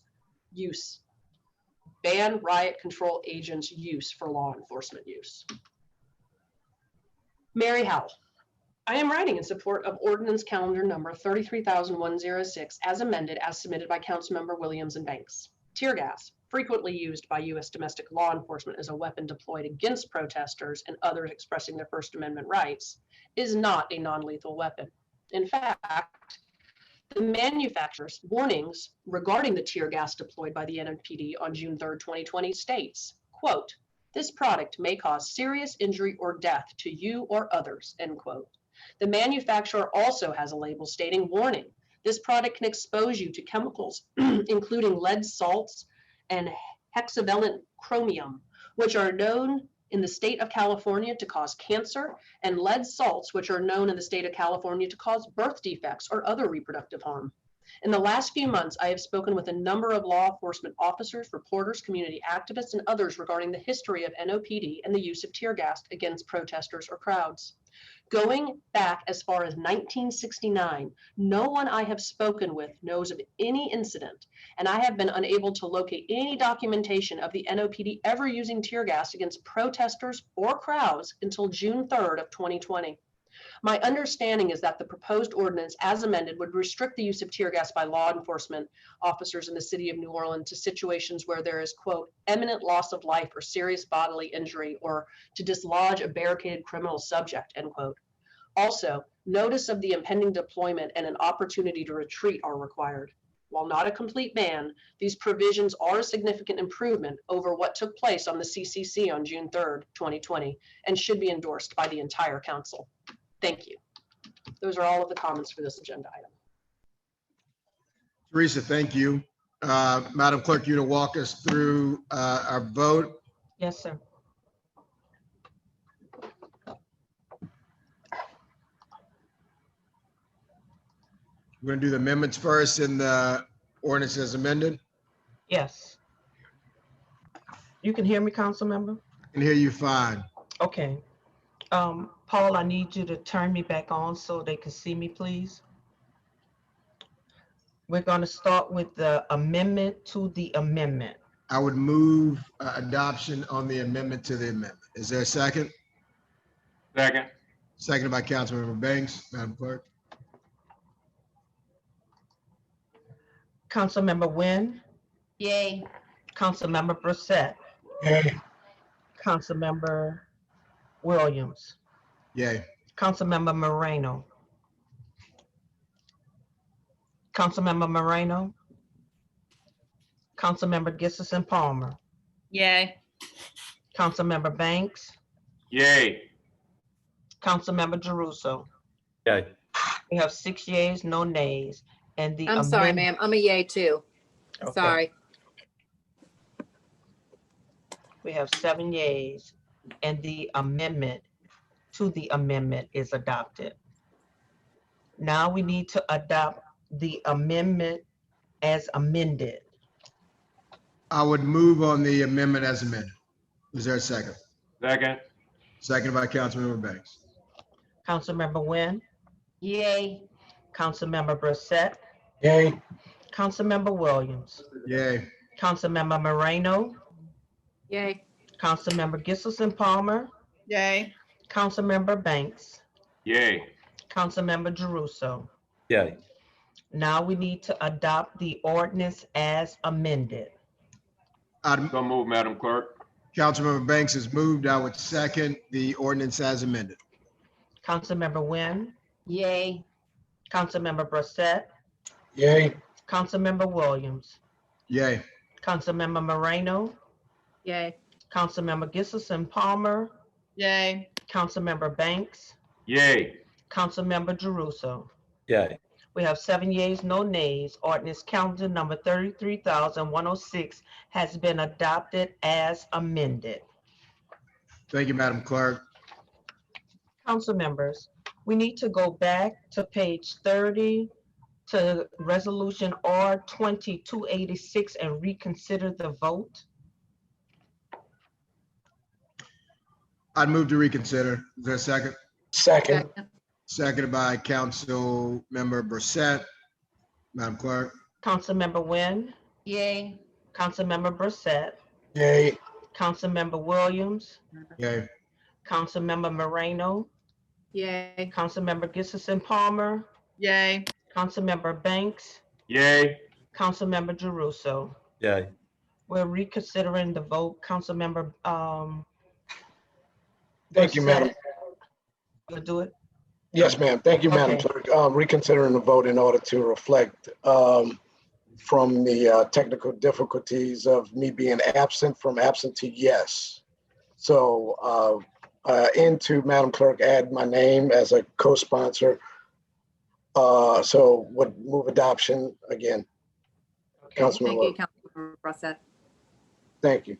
use. Ban riot control agents use for law enforcement use. Mary Howell. I am writing in support of Ordinance Calendar Number 33,106 as amended as submitted by Councilmember Williams and Banks. Tear gas, frequently used by U.S. domestic law enforcement as a weapon deployed against protesters and others expressing their First Amendment rights, is not a non-lethal weapon. In fact, the manufacturer's warnings regarding the tear gas deployed by the NPD on June 3rd, 2020 states, quote, "This product may cause serious injury or death to you or others," end quote. The manufacturer also has a label stating, warning, this product can expose you to chemicals, including lead salts and hexavalent chromium, which are known in the state of California to cause cancer, and lead salts, which are known in the state of California to cause birth defects or other reproductive harm. In the last few months, I have spoken with a number of law enforcement officers, reporters, community activists, and others regarding the history of NOPD and the use of tear gas against protesters or crowds. Going back as far as 1969, no one I have spoken with knows of any incident, and I have been unable to locate any documentation of the NOPD ever using tear gas against protesters or crowds until June 3rd of 2020. My understanding is that the proposed ordinance as amended would restrict the use of tear gas by law enforcement officers in the city of New Orleans to situations where there is, quote, imminent loss of life or serious bodily injury, or to dislodge a barricaded criminal subject, end quote. Also, notice of the impending deployment and an opportunity to retreat are required. While not a complete ban, these provisions are a significant improvement over what took place on the CCC on June 3rd, 2020, and should be endorsed by the entire council. Thank you. Those are all of the comments for this agenda item. Teresa, thank you. Madam Clerk, you to walk us through our vote. Yes, sir. We're going to do the amendments first in the ordinance as amended. Yes. You can hear me, council member? I can hear you fine. Okay. Paul, I need you to turn me back on so they can see me, please. We're going to start with the amendment to the amendment. I would move adoption on the amendment to the amendment. Is there a second? Second. Seconded by Councilmember Banks. Madam Clerk. Councilmember Nguyen, Yay. Councilmember Brissette, Yay. Councilmember Williams, Yay. Councilmember Moreno, Councilmember Moreno, Councilmember Gissison Palmer, Yay. Councilmember Banks, Yay. Councilmember Jeruso. Yay. We have 6 yeas, no nays, and the I'm sorry, amendment. ma'am. I'm a yay too. Okay. Sorry. We have 7 yeas, and the amendment to the amendment is adopted. Now we need to adopt the amendment as amended. I would move on the amendment as amended. Is there a second? Second. Seconded by Councilmember Banks. Councilmember Nguyen, Yay. Councilmember Brissette, Yay. Councilmember Williams, Yay. Councilmember Moreno, Yay. Councilmember Gissison Palmer, Yay. Councilmember Banks, Yay. Councilmember Jeruso. Yay. Now we need to adopt the ordinance as amended. So move, Madam Clerk. Councilmember Banks has moved. I would second the ordinance as amended. Councilmember Nguyen, Yay. Councilmember Brissette, Yay. Councilmember Williams, Yay. Councilmember Moreno, Yay. Councilmember Gissison Palmer, Yay. Councilmember Banks, Yay. Councilmember Jeruso. Yay. We have 7 yeas, no nays. Ordinance calendar number 33,106 has been adopted as amended. Thank you, Madam Clerk. Council members, we need to go back to page 30 to resolution R 2286 and reconsider the vote. I'd move to reconsider. Is there a second? Second. Seconded by Councilmember Brissette. Madam Clerk. Councilmember Nguyen, Yay. Councilmember Brissette, Yay. Councilmember Williams, Yay. Councilmember Moreno, Yay. Councilmember Gissison Palmer, Yay. Councilmember Banks, Yay. Councilmember Jeruso. Yay. We're reconsidering the vote. Councilmember, Thank you, Madam. to do it? Yes, ma'am. Thank you, Madam Okay. Clerk. Reconsidering the vote in order to reflect from the technical difficulties of me being absent from absent to yes. So into Madam Clerk, add my name as a co-sponsor. So would move adoption again. Okay. Councilman Thank you, Love. Councilmember Brissette. Thank you.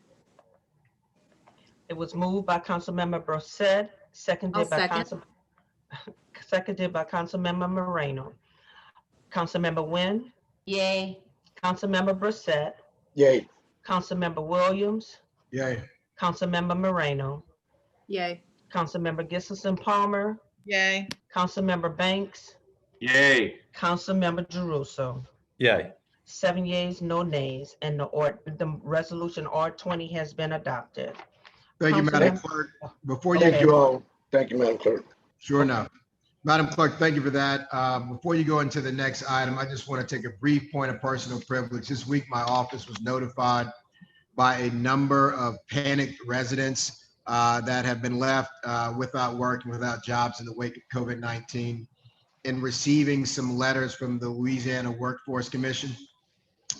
It was moved by Councilmember Brissette, I'll seconded by second. Councilmember Moreno. Councilmember Wynn, Yay. Councilmember Brissette, Yay. Councilmember Williams, Yay. Councilmember Moreno, Yay. Councilmember Gissison Palmer, Yay. Councilmember Banks, Yay. Councilmember Jeruso. Yay. 7 yeas, no nays, and the resolution R20 has been adopted. Thank you, Madam Councilmember- Clerk. Before you, Thank you all. Thank you, Madam Clerk. sure enough. Madam Clerk, thank you for that. Before you go into the next item, I just want to take a brief point of personal privilege. This week, my office was notified by a number of panicked residents that have been left without work and without jobs in the wake of COVID-19, and receiving some letters from the Louisiana Workforce Commission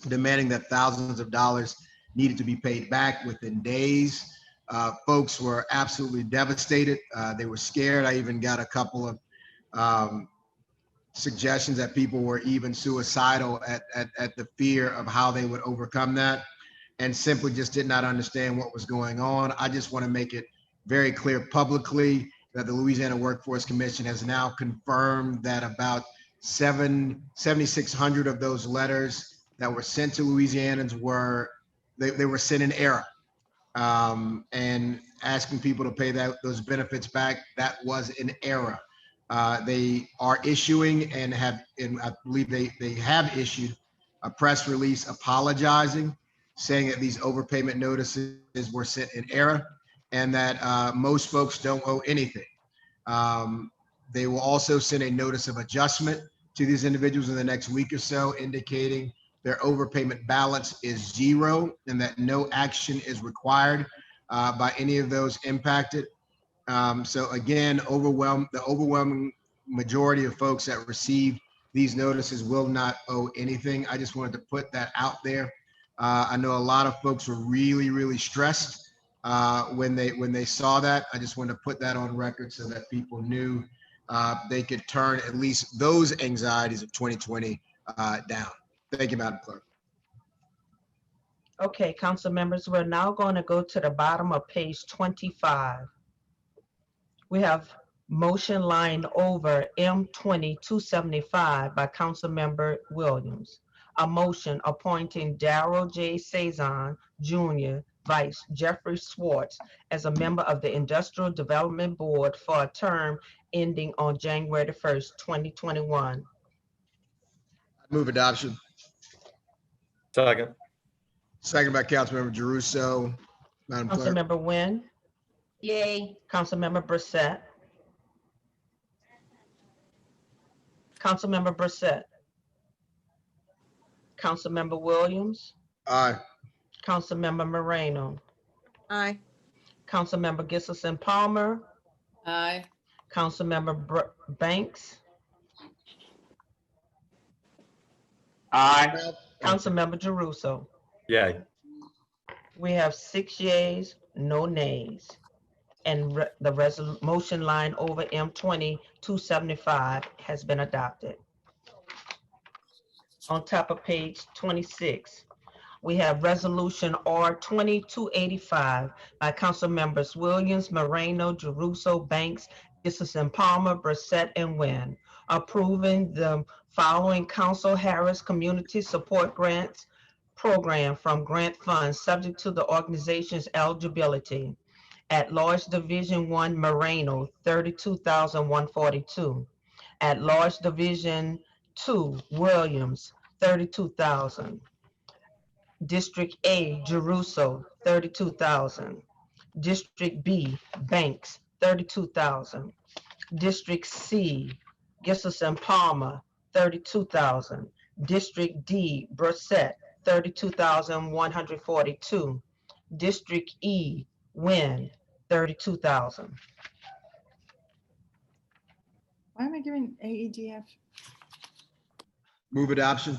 demanding that thousands of dollars needed to be paid back within days. Folks were absolutely devastated. They were scared. I even got a couple of suggestions that people were even suicidal at the fear of how they would overcome that, and simply just did not understand what was going on. I just want to make it very clear publicly that the Louisiana Workforce Commission has now confirmed that about 7,600 of those letters that were sent to Louisianans were sent in error, and asking people to pay those benefits back. That was an error. They are issuing and I believe they have issued a press release apologizing, saying that these overpayment notices were sent in error and that most folks don't owe anything. They will also send a notice of adjustment to these individuals in the next week or so, indicating their overpayment balance is zero and that no action is required by any of those impacted. So again, the overwhelming majority of folks that received these notices will not owe anything. I just wanted to put that out there. I know a lot of folks were really, really stressed when they saw that. I just wanted to put that on record so that people knew they could turn at least those anxieties of 2020 down. Thank you, Madam Clerk. Okay, council members, we're now going to go to the bottom of page 25. We have motion line over M20-275 by Councilmember Williams. A motion appointing Darrell J. Cezanne Jr., Vice Jeffrey Swartz as a member of the Industrial Development Board for a term ending on January 1st, 2021. Move adoption. Second. Second by Councilmember Jeruso. Madam Clerk. Councilmember Wynn, Yay. Councilmember Brissette. Councilmember Brissette. Councilmember Williams, Aye. Councilmember Moreno, Aye. Councilmember Gissison Palmer, Aye. Councilmember Banks, Aye. Councilmember Jeruso. Yay. We have 6 yeas, no nays. And the motion line over M20-275 has been adopted. On top of page 26, we have resolution R20-285 by council members Williams, Moreno, Jeruso, Banks, Gissison Palmer, Brissette, and Wynn, approving the following Council Harris Community Support Grants Program from grant funds subject to the organization's eligibility. At large Division 1 Moreno, $32,142. At large Division 2 Williams, $32,000. District A Jeruso, $32,000. District B Banks, $32,000. District C Gissison Palmer, $32,000. District D Brissette, 32,142. District E, wind, 32,000. Why am I giving AEDF? Move adoption.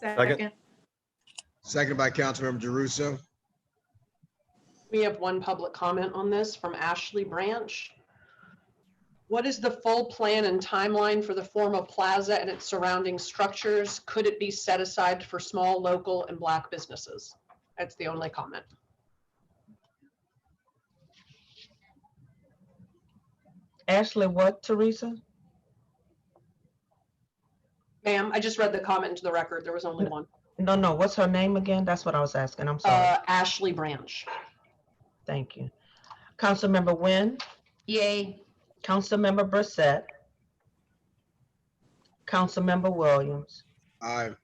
Second. Seconded by Councilmember Jeruso. We have one public comment on this from Ashley Branch. What is the full plan and timeline for the former plaza and its surrounding structures? Could it be set aside for small, local, and Black businesses? That's the only comment. Ashley, what, Teresa? Ma'am, I just read the comment into the record. There was only one. No, what's her name again? That's what I was asking. I'm sorry. Ashley Branch. Thank you. Councilmember Wynn, Yay. Councilmember Brissette, Councilmember Williams, Aye.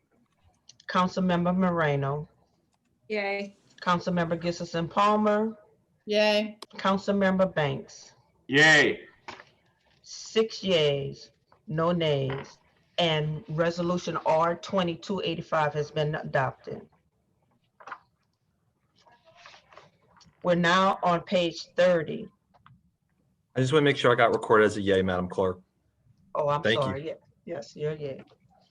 Councilmember Moreno, Yay. Councilmember Gissison Palmer, Yay. Councilmember Banks. Yay. 6 yeas, no nays, and Resolution R 2285 has been adopted. We're now on page 30. I just want to make sure I got recorded as a yay, Madam Clerk. Oh, I'm Thank you. sorry. Yes, you're yay.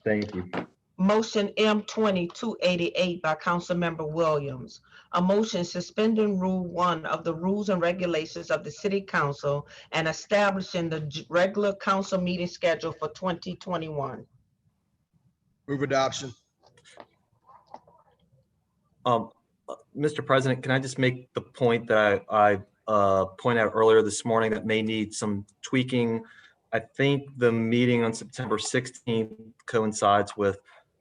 Thank you. Motion M 2288 by Councilmember Williams. A motion suspending Rule 1 of the Rules and Regulations of the City Council and establishing the regular council meeting schedule for 2021. Move adoption. Mr. President, can I just make the point that I pointed out earlier this morning that may need some tweaking? I think the meeting on September 16th coincides with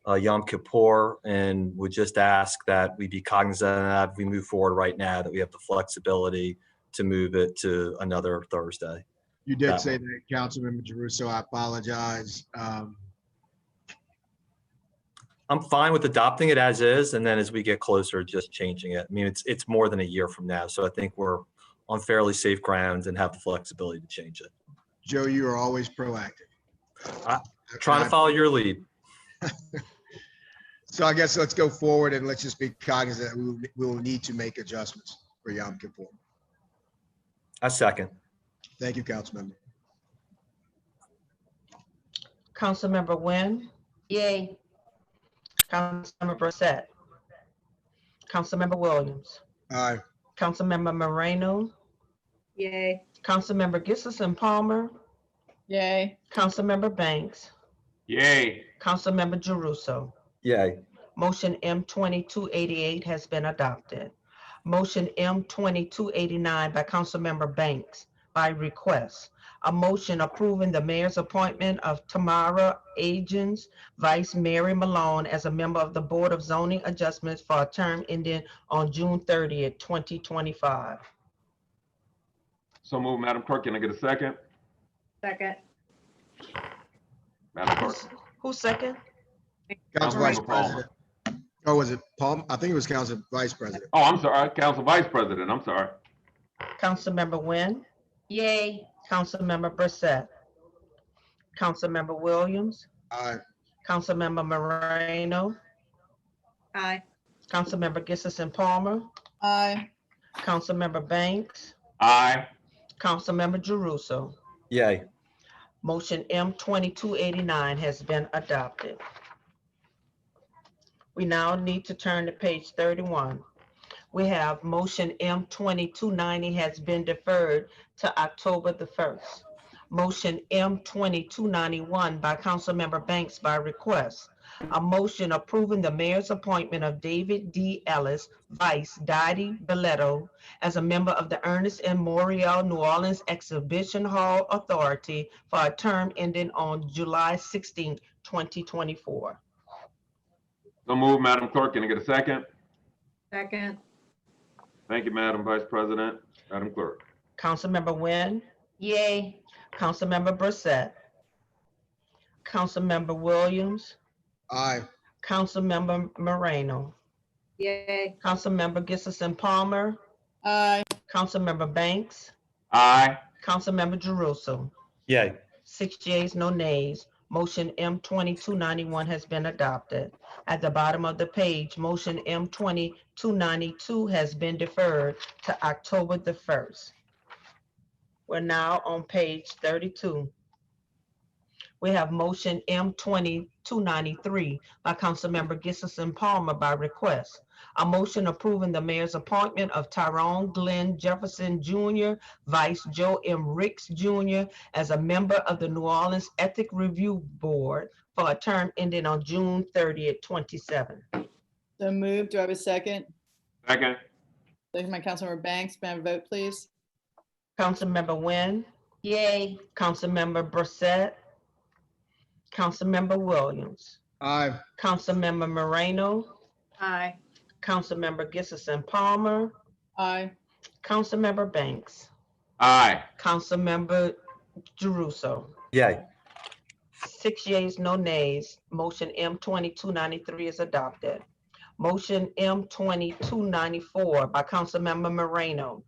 Yom Kippur, and would just ask that we be cognizant of that if we move forward right now, that we have the flexibility to move it to another Thursday. You did say that, Councilmember Jeruso. I apologize. I'm fine with adopting it as is, and then as we get closer, just changing it. I mean, it's more than a year from now, so I think we're on fairly safe grounds and have the flexibility to change it. Joe, you are always proactive. Trying to follow your lead. So I guess let's go forward and let's just be cognizant that we will need to make adjustments for Yom Kippur. I second. Thank you, Councilmember. Councilmember Wynn, Yay. Councilmember Brissette, Councilmember Williams, Aye. Councilmember Moreno, Yay. Councilmember Gissison Palmer, Yay. Councilmember Banks, Yay. Councilmember Jeruso. Yay. Motion M 2288 has been adopted. Motion M 2289 by Councilmember Banks by request. A motion approving the mayor's appointment of Tamara Agins, Vice Mary Malone as a member of the Board of Zoning Adjustments for a term ending on June 30th, 2025. So move, Madam Clerk. Can I get a second? Second. Madam Clerk. Who's second? Council Vice Councilmember Palmer. President. Oh, was it Palm? I think it was Council Vice President. Oh, I'm sorry. Council Vice President. I'm sorry. Councilmember Wynn, Yay. Councilmember Brissette, Councilmember Williams, Aye. Councilmember Moreno, Aye. Councilmember Gissison Palmer, Aye. Councilmember Banks, Aye. Councilmember Jeruso. Yay. Motion M 2289 has been adopted. We now need to turn to page 31. We have motion M 2290 has been deferred to October the 1st. Motion M 2291 by Councilmember Banks by request. A motion approving the mayor's appointment of David D. Ellis, Vice Dottie Belletto, as a member of the Ernest M. Morial New Orleans Exhibition Hall Authority for a term ending on July 16, 2024. So move, Madam Clerk. Can I get a second? Second. Thank you, Madam Vice President. Madam Clerk. Councilmember Wynn, Yay. Councilmember Brissette, Councilmember Williams, Aye. Councilmember Moreno, Yay. Councilmember Gissison Palmer, Aye. Councilmember Banks, Aye. Councilmember Jeruso. Yay. 6 yeas, no nays. Motion M 2291 has been adopted. At the bottom of the page, motion M 2292 has been deferred to October the 1st. We're now on page 32. We have motion M 2293 by Councilmember Gissison Palmer by request. A motion approving the mayor's appointment of Tyrone Glenn Jefferson Jr., Vice Joe M. Ricks Jr. as a member of the New Orleans Ethic Review Board for a term ending on June 30th, 27. So moved. Do I have a second? Second. Second by Councilmember Banks. May I have a vote, please? Councilmember Wynn, Yay. Councilmember Brissette, Councilmember Williams, Aye. Councilmember Moreno, Aye. Councilmember Gissison Palmer, Aye. Councilmember Banks, Aye. Councilmember Jeruso. Yay. 6 yeas, no nays. Motion M 2293 is adopted. Motion M 2294 by Councilmember Moreno.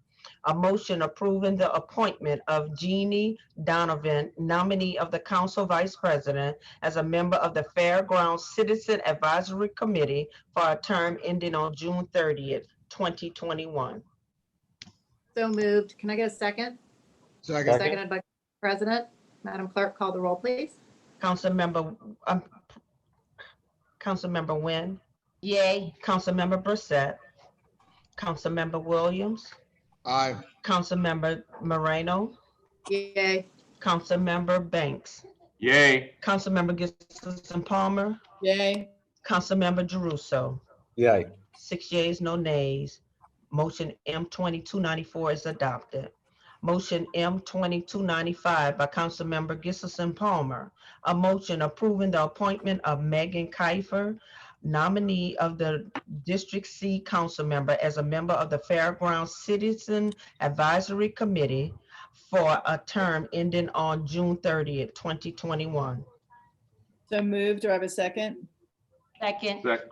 A motion approving the appointment of Jeannie Donovan, nominee of the Council Vice President, as a member of the Fairgrounds Citizen Advisory Committee for a term ending on June 30th, 2021. So moved. Can I get a second? Second. Seconded by President. Madam Clerk, call the roll, please. Councilmember Wynn, Yay. Councilmember Brissette, Councilmember Williams, Aye. Councilmember Moreno, Yay. Councilmember Banks, Yay. Councilmember Gissison Palmer, Yay. Councilmember Jeruso. Yay. 6 yeas, no nays. Motion M 2294 is adopted. Motion M 2295 by Councilmember Gissison Palmer. A motion approving the appointment of Megan Kiefer, nominee of the District C Council member, as a member of the Fairgrounds Citizen Advisory Committee for a term ending on June 30th, 2021. So moved. Do I have a second? Second. Second.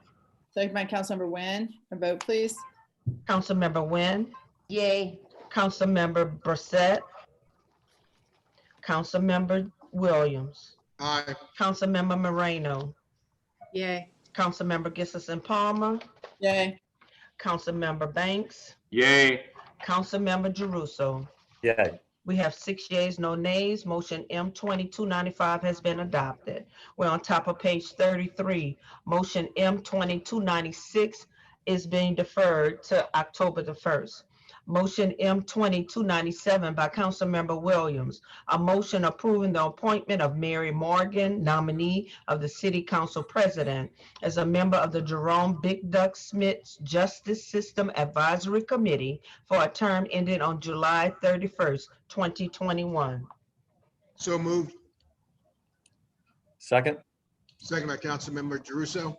Second by Councilmember Wynn. A vote, please. Councilmember Wynn, Yay. Councilmember Brissette, Councilmember Williams, Aye. Councilmember Moreno, Yay. Councilmember Gissison Palmer, Yay. Councilmember Banks, Yay. Councilmember Jeruso. Yay. We have 6 yeas, no nays. Motion M 2295 has been adopted. We're on top of page 33. Motion M 2296 is being deferred to October the 1st. Motion M 2297 by Councilmember Williams. A motion approving the appointment of Mary Morgan, nominee of the City Council President, as a member of the Jerome Big Duck Smith Justice System Advisory Committee for a term ending on July 31st, 2021. So moved. Second. Second by Councilmember Jeruso.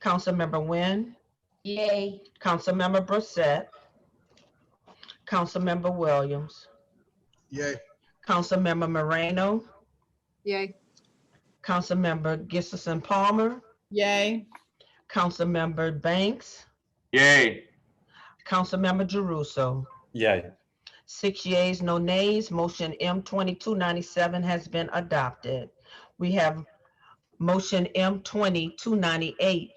Councilmember Wynn, Yay. Councilmember Brissette, Councilmember Williams, Yay. Councilmember Moreno, Yay. Councilmember Gissison Palmer, Yay. Councilmember Banks, Yay. Councilmember Jeruso. Yay. 6 yeas, no nays. Motion M 2297 has been adopted. We have motion M 2298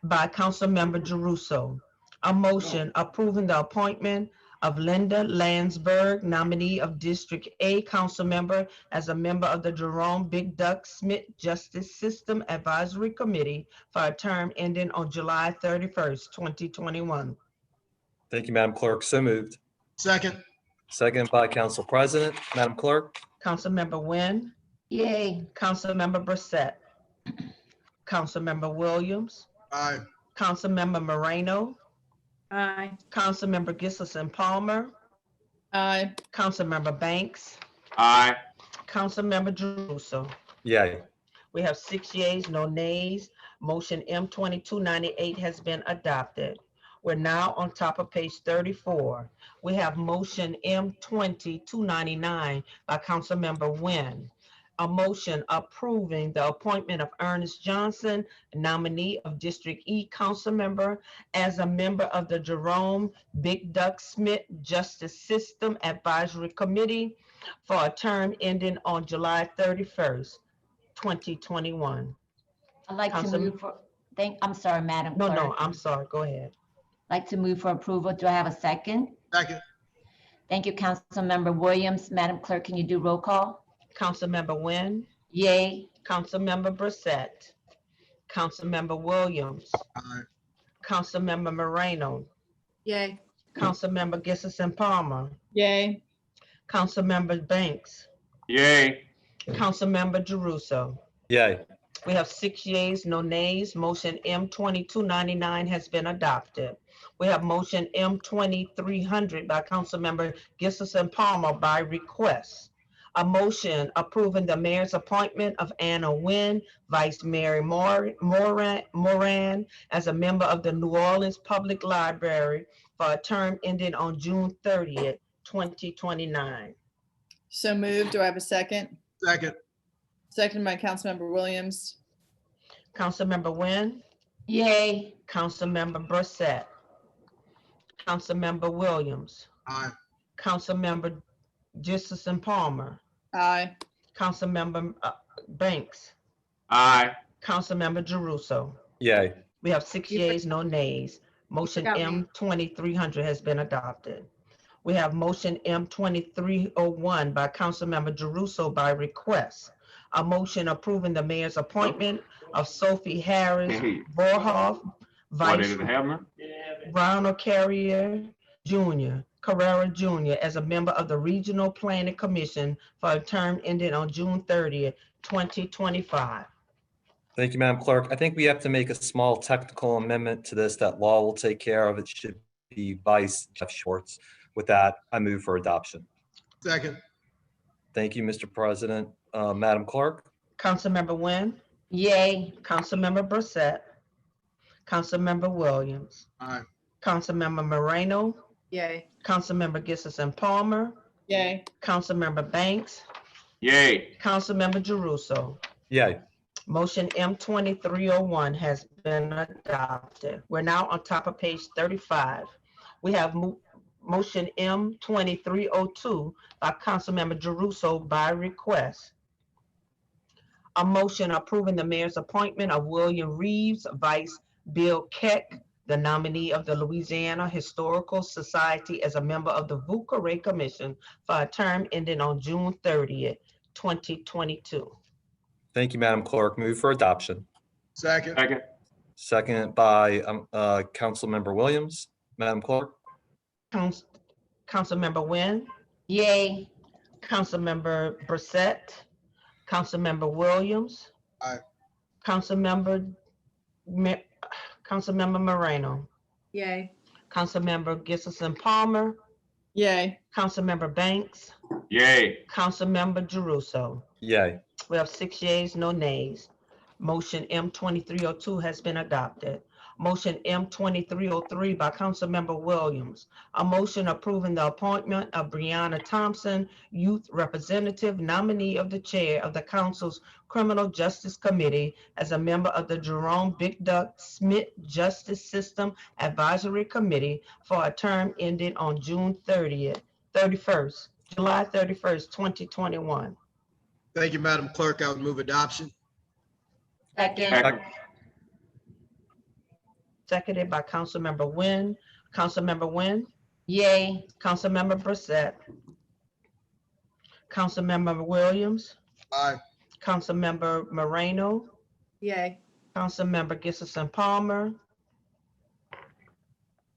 by Councilmember Jeruso. A motion approving the appointment of Linda Landsberg, nominee of District A Council member, as a member of the Jerome Big Duck Smith Justice System Advisory Committee for a term ending on July 31st, 2021. Thank you, Madam Clerk. So moved. Second. Second by Council President. Madam Clerk. Councilmember Wynn, Yay. Councilmember Brissette, Councilmember Williams, Aye. Councilmember Moreno, Aye. Councilmember Gissison Palmer, Aye. Councilmember Banks, Aye. Councilmember Jeruso. Yay. We have 6 yeas, no nays. Motion M 2298 has been adopted. We're now on top of page 34. We have motion M 2299 by Councilmember Wynn. A motion approving the appointment of Ernest Johnson, nominee of District E Council member, as a member of the Jerome Big Duck Smith Justice System Advisory Committee for a term ending on July 31st, 2021. I'd like to Councilman- move for, I'm sorry, Madam No, Clerk. no, I'm sorry. Go ahead. Like to move for approval. Do I have a second? Second. Thank you, Councilmember Williams. Madam Clerk, can you do roll call? Councilmember Wynn, Yay. Councilmember Brissette, Councilmember Williams, Aye. Councilmember Moreno, Yay. Councilmember Gissison Palmer, Yay. Councilmember Banks, Yay. Councilmember Jeruso. Yay. We have 6 yeas, no nays. Motion M2299 has been adopted. We have motion M2300 by Councilmember Gissison Palmer by request. A motion approving the mayor's appointment of Anna Nguyen, Vice Mayor Moran as a member of the New Orleans Public Library for a term ending on June 30th, 2029. So moved. Do I have a second? Second. Second by Councilmember Williams. Councilmember Nguyen, Yay. Councilmember Brissette, Councilmember Williams, Aye. Councilmember Gissison Palmer, Aye. Councilmember Banks, Aye. Councilmember Jeruso. Yay. We have 6 yeas, no nays. Motion forgot me. M2300 has been adopted. We have motion M2301 by Councilmember Jeruso by request. A motion approving the mayor's appointment of Sophie Harris Hey. Vorhoff, Why Vice didn't it happen? Ronald Carrier Jr., Carrera Jr. as a member of the Regional Planning Commission for a term ending on June 30th, 2025. Thank you, Madam Clerk. I think we have to make a small technical amendment to this that law will take care of. It should be Vice Jeff Schwartz. With that, I move for adoption. Second. Thank you, Mr. President. Madam Clerk? Councilmember Nguyen, Yay. Councilmember Brissette, Councilmember Williams, Aye. Councilmember Moreno, Yay. Councilmember Gissison Palmer, Yay. Councilmember Banks, Yay. Councilmember Jeruso. Yay. Motion M2301 has been adopted. We're now on top of page 35. We have motion M2302 by Councilmember Jeruso by request. A motion approving the mayor's appointment of William Reeves, Vice Bill Keck, the nominee of the Louisiana Historical Society as a member of the Vucare Commission for a term ending on June 30th, 2022. Thank you, Madam Clerk. Move for adoption. Second. Second. Second by Councilmember Williams. Madam Clerk? Councilmember Nguyen, Yay. Councilmember Brissette, Councilmember Williams. Aye. Councilmember Moreno, Yay. Councilmember Gissison Palmer, Yay. Councilmember Banks, Yay. Councilmember Jeruso. Yay. We have 6 yeas, no nays. Motion M2302 has been adopted. Motion M2303 by Councilmember Williams. A motion approving the appointment of Brianna Thompson, Youth Representative, nominee of the Chair of the Council's Criminal Justice Committee as a member of the Jerome Big Duck Smith Justice System Advisory Committee for a term ending on July 31st, 2021. Thank you, Madam Clerk. I would move adoption. Second. Seconded by Councilmember Nguyen. Councilmember Nguyen, Yay. Councilmember Brissette, Councilmember Williams, Aye. Councilmember Moreno, Yay. Councilmember Gissison Palmer,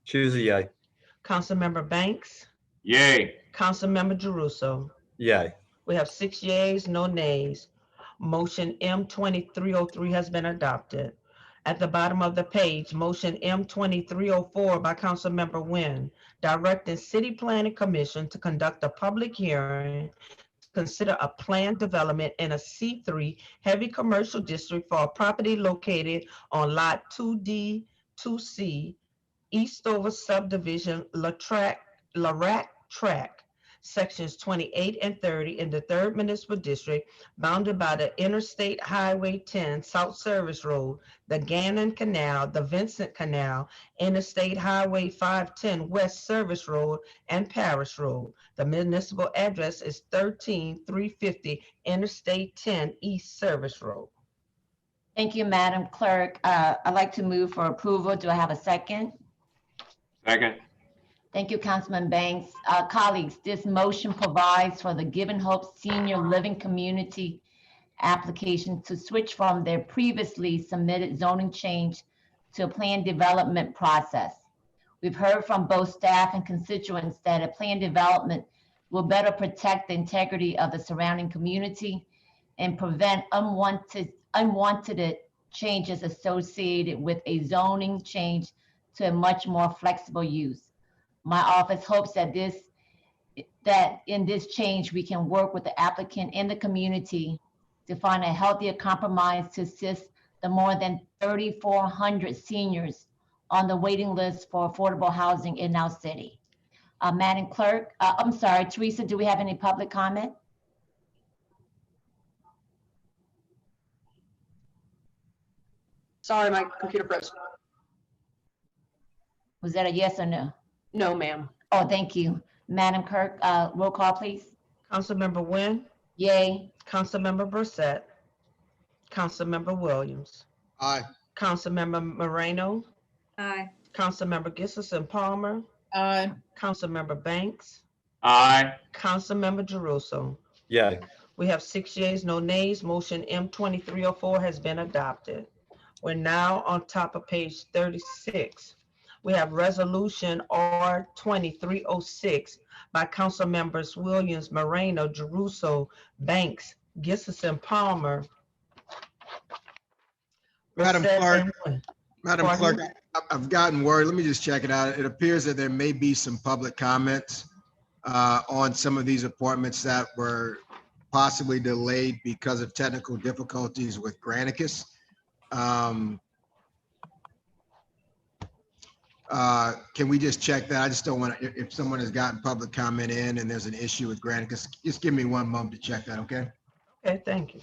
Choose a yay. Councilmember Banks, Yay. Councilmember Jeruso. Yay. We have 6 yeas, no nays. Motion M2303 has been adopted. At the bottom of the page, motion M2304 by Councilmember Nguyen, directing City Planning Commission to conduct a public hearing to consider a planned development in a C3 heavy commercial district for a property located on Lot 2D, 2C, Eastover Subdivision, Larac Track, sections 28 and 30 in the 3rd Municipal District, bounded by the Interstate Highway 10 South Service Road, the Gannon Canal, the Vincent Canal, Interstate Highway 510 West Service Road, and Parish Road. The municipal address is 13350 Interstate 10 East Service Road. Thank you, Madam Clerk. I'd like to move for approval. Do I have a second? Second. Thank you, Councilman Banks. Colleagues, this motion provides for the Given Hope Senior Living Community application to switch from their previously submitted zoning change to a plan development process. We've heard from both staff and constituents that a plan development will better protect the integrity of the surrounding community and prevent unwanted changes associated with a zoning change to a much more flexible use. My office hopes that in this change, we can work with the applicant and the community to find a healthier compromise to assist the more than 3,400 seniors on the waiting list for affordable housing in our city. Madam Clerk, I'm sorry, Teresa, do we have any public comment? Sorry, my computer froze. Was that a yes or no? No, ma'am. Oh, thank you. Madam Clerk, roll call, please. Councilmember Wynn, Yay. Councilmember Brissette, Councilmember Williams, Aye. Councilmember Moreno, Aye. Councilmember Gissison Palmer, Aye. Councilmember Banks, Aye. Councilmember Jeruso. Yay. We have 6 yeas, no nays. Motion M2304 has been adopted. We're now on top of page 36. We have resolution R2306 by council members Williams, Moreno, Jeruso, Banks, Gissison, Palmer. Madam Brissette, Clerk. and Wynn. Madam Pardon? Clerk, I've gotten word, let me just check it out. It appears that there may be some public comments on some of these appointments that were possibly delayed because of technical difficulties with Granicus. Can we just check that? I just don't want to, if someone has gotten public comment in and there's an issue with Granicus, just give me one moment to check that, okay? Okay, thank you.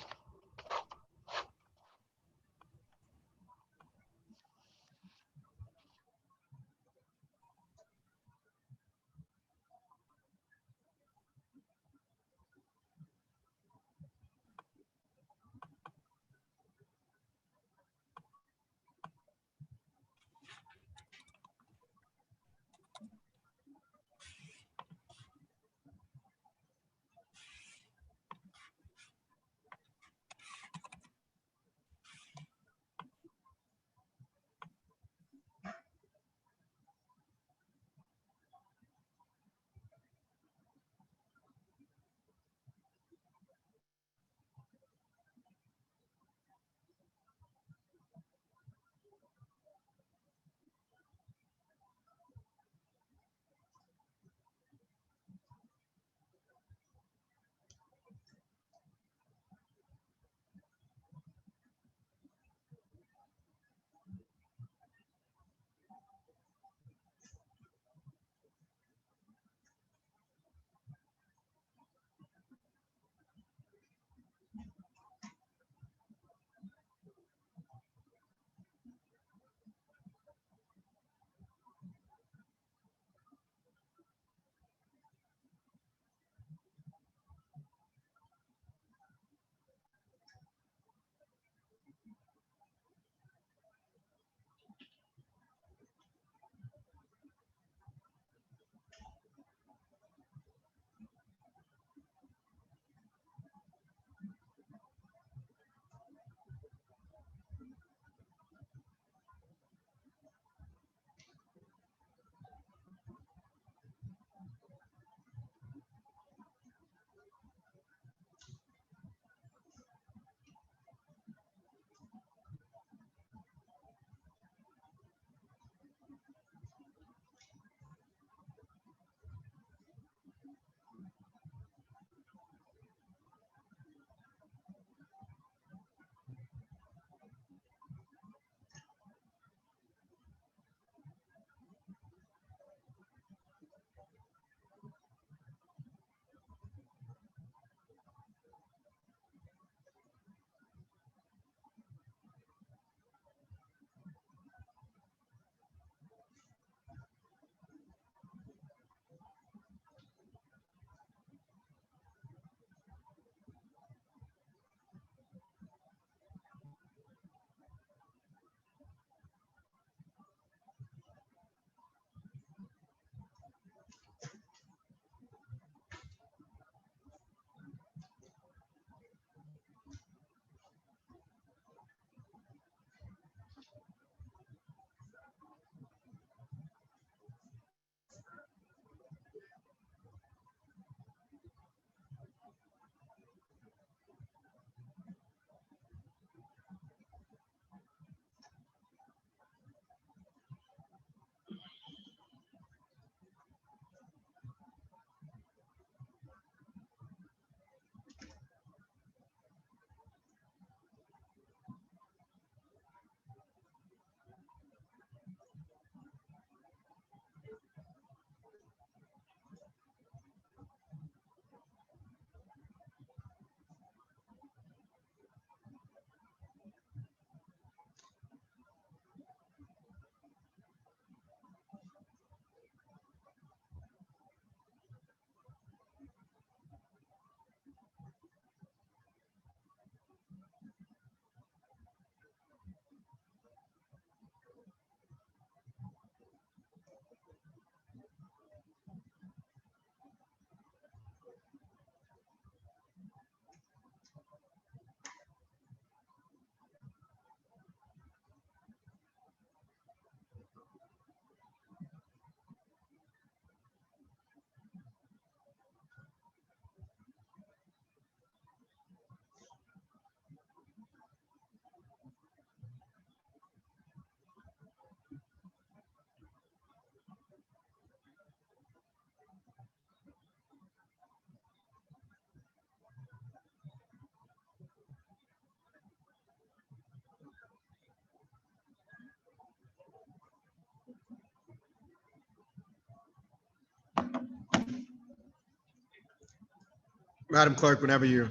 Madam Clerk, whenever you're.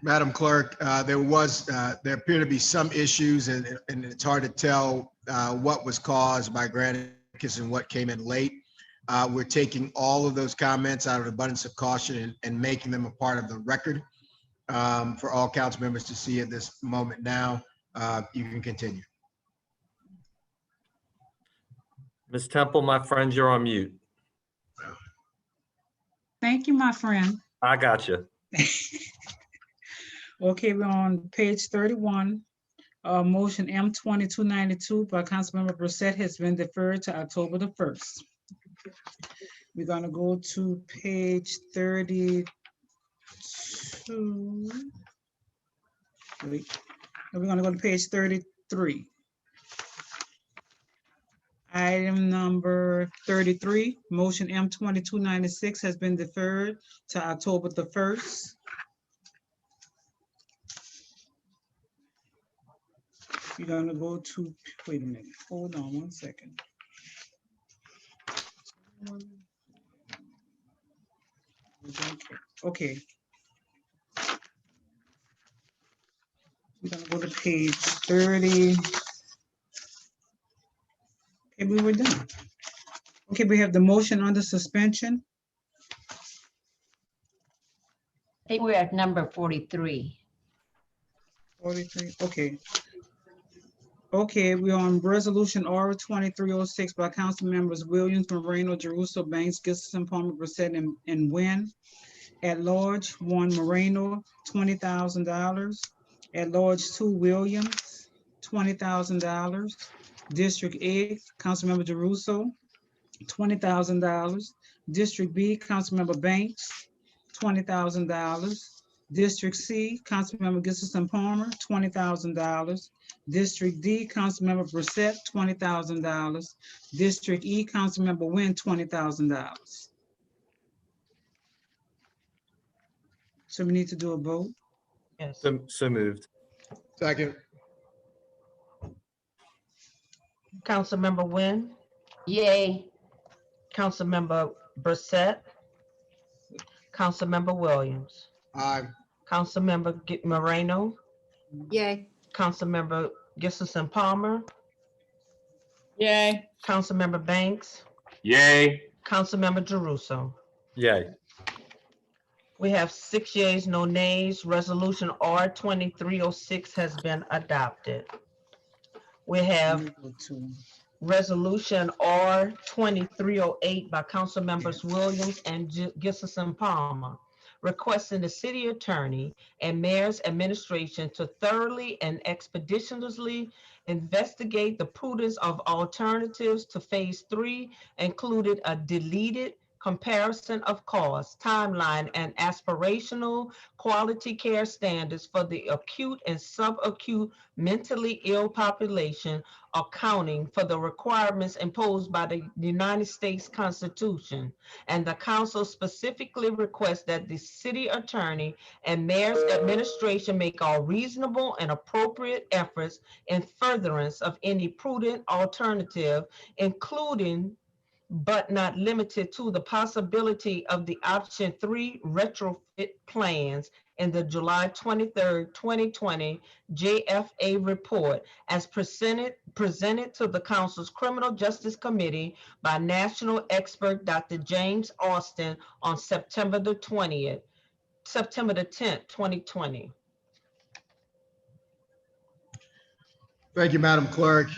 Madam Clerk, there appear to be some issues and it's hard to tell what was caused by Granicus and what came in late. We're taking all of those comments out of abundance of caution and making them a part of the record for all council members to see at this moment now. You can continue. Ms. Temple, my friend, you're on mute. Thank you, my friend. I got you. Okay, we're on page 31. Motion M2292 by Councilmember Brissette has been deferred to October the 1st. We're gonna go to page 32. Wait, we're gonna go to page 33. Item number 33, motion M2296 has been deferred to October the 1st. You're gonna go to, wait a minute, hold on one second. Okay. We're gonna go to page 30. Okay, we were done. Okay, we have the motion under suspension. I think we're at number 43. 43, okay. Okay, we're on resolution R 2306 by council members Williams, Moreno, Jeruso, Banks, Gibson, Palmer, Brissette, and Nguyen. At large, 1 Moreno, $20,000. At large, 2 Williams, $20,000. District A, Councilmember Jeruso, $20,000. District B, Councilmember Banks, $20,000. District C, Councilmember Gibson Palmer, $20,000. District D, Councilmember Brissette, $20,000. District E, Councilmember Nguyen, $20,000. So we need to do a vote. Yes. So moved. Second. Councilmember Nguyen, Yay. Councilmember Brissette, Councilmember Williams, Aye. Councilmember Moreno, Yay. Councilmember Gibson Palmer, Yay. Councilmember Banks, Yay. Councilmember Jeruso. Yay. We have 6 yeas, no nays. Resolution R 2306 has been adopted. We have resolution R 2308 by council members Williams and Gibson Palmer, requesting the city attorney and mayor's administration to thoroughly and expeditiously investigate the prudence of alternatives to phase 3, included a deleted comparison of costs, timeline, and aspirational quality care standards for the acute and subacute mentally ill population, accounting for the requirements imposed by the United States Constitution. And the council specifically requests that the city attorney and mayor's administration make all reasonable and appropriate efforts in furtherance of any prudent alternative, including but not limited to the possibility of the option 3 retrofit plans in the July 23rd, 2020 JFA report as presented to the council's Criminal Justice Committee by national expert Dr. James Austin on September the 10th, 2020. Thank you, Madam Clerk.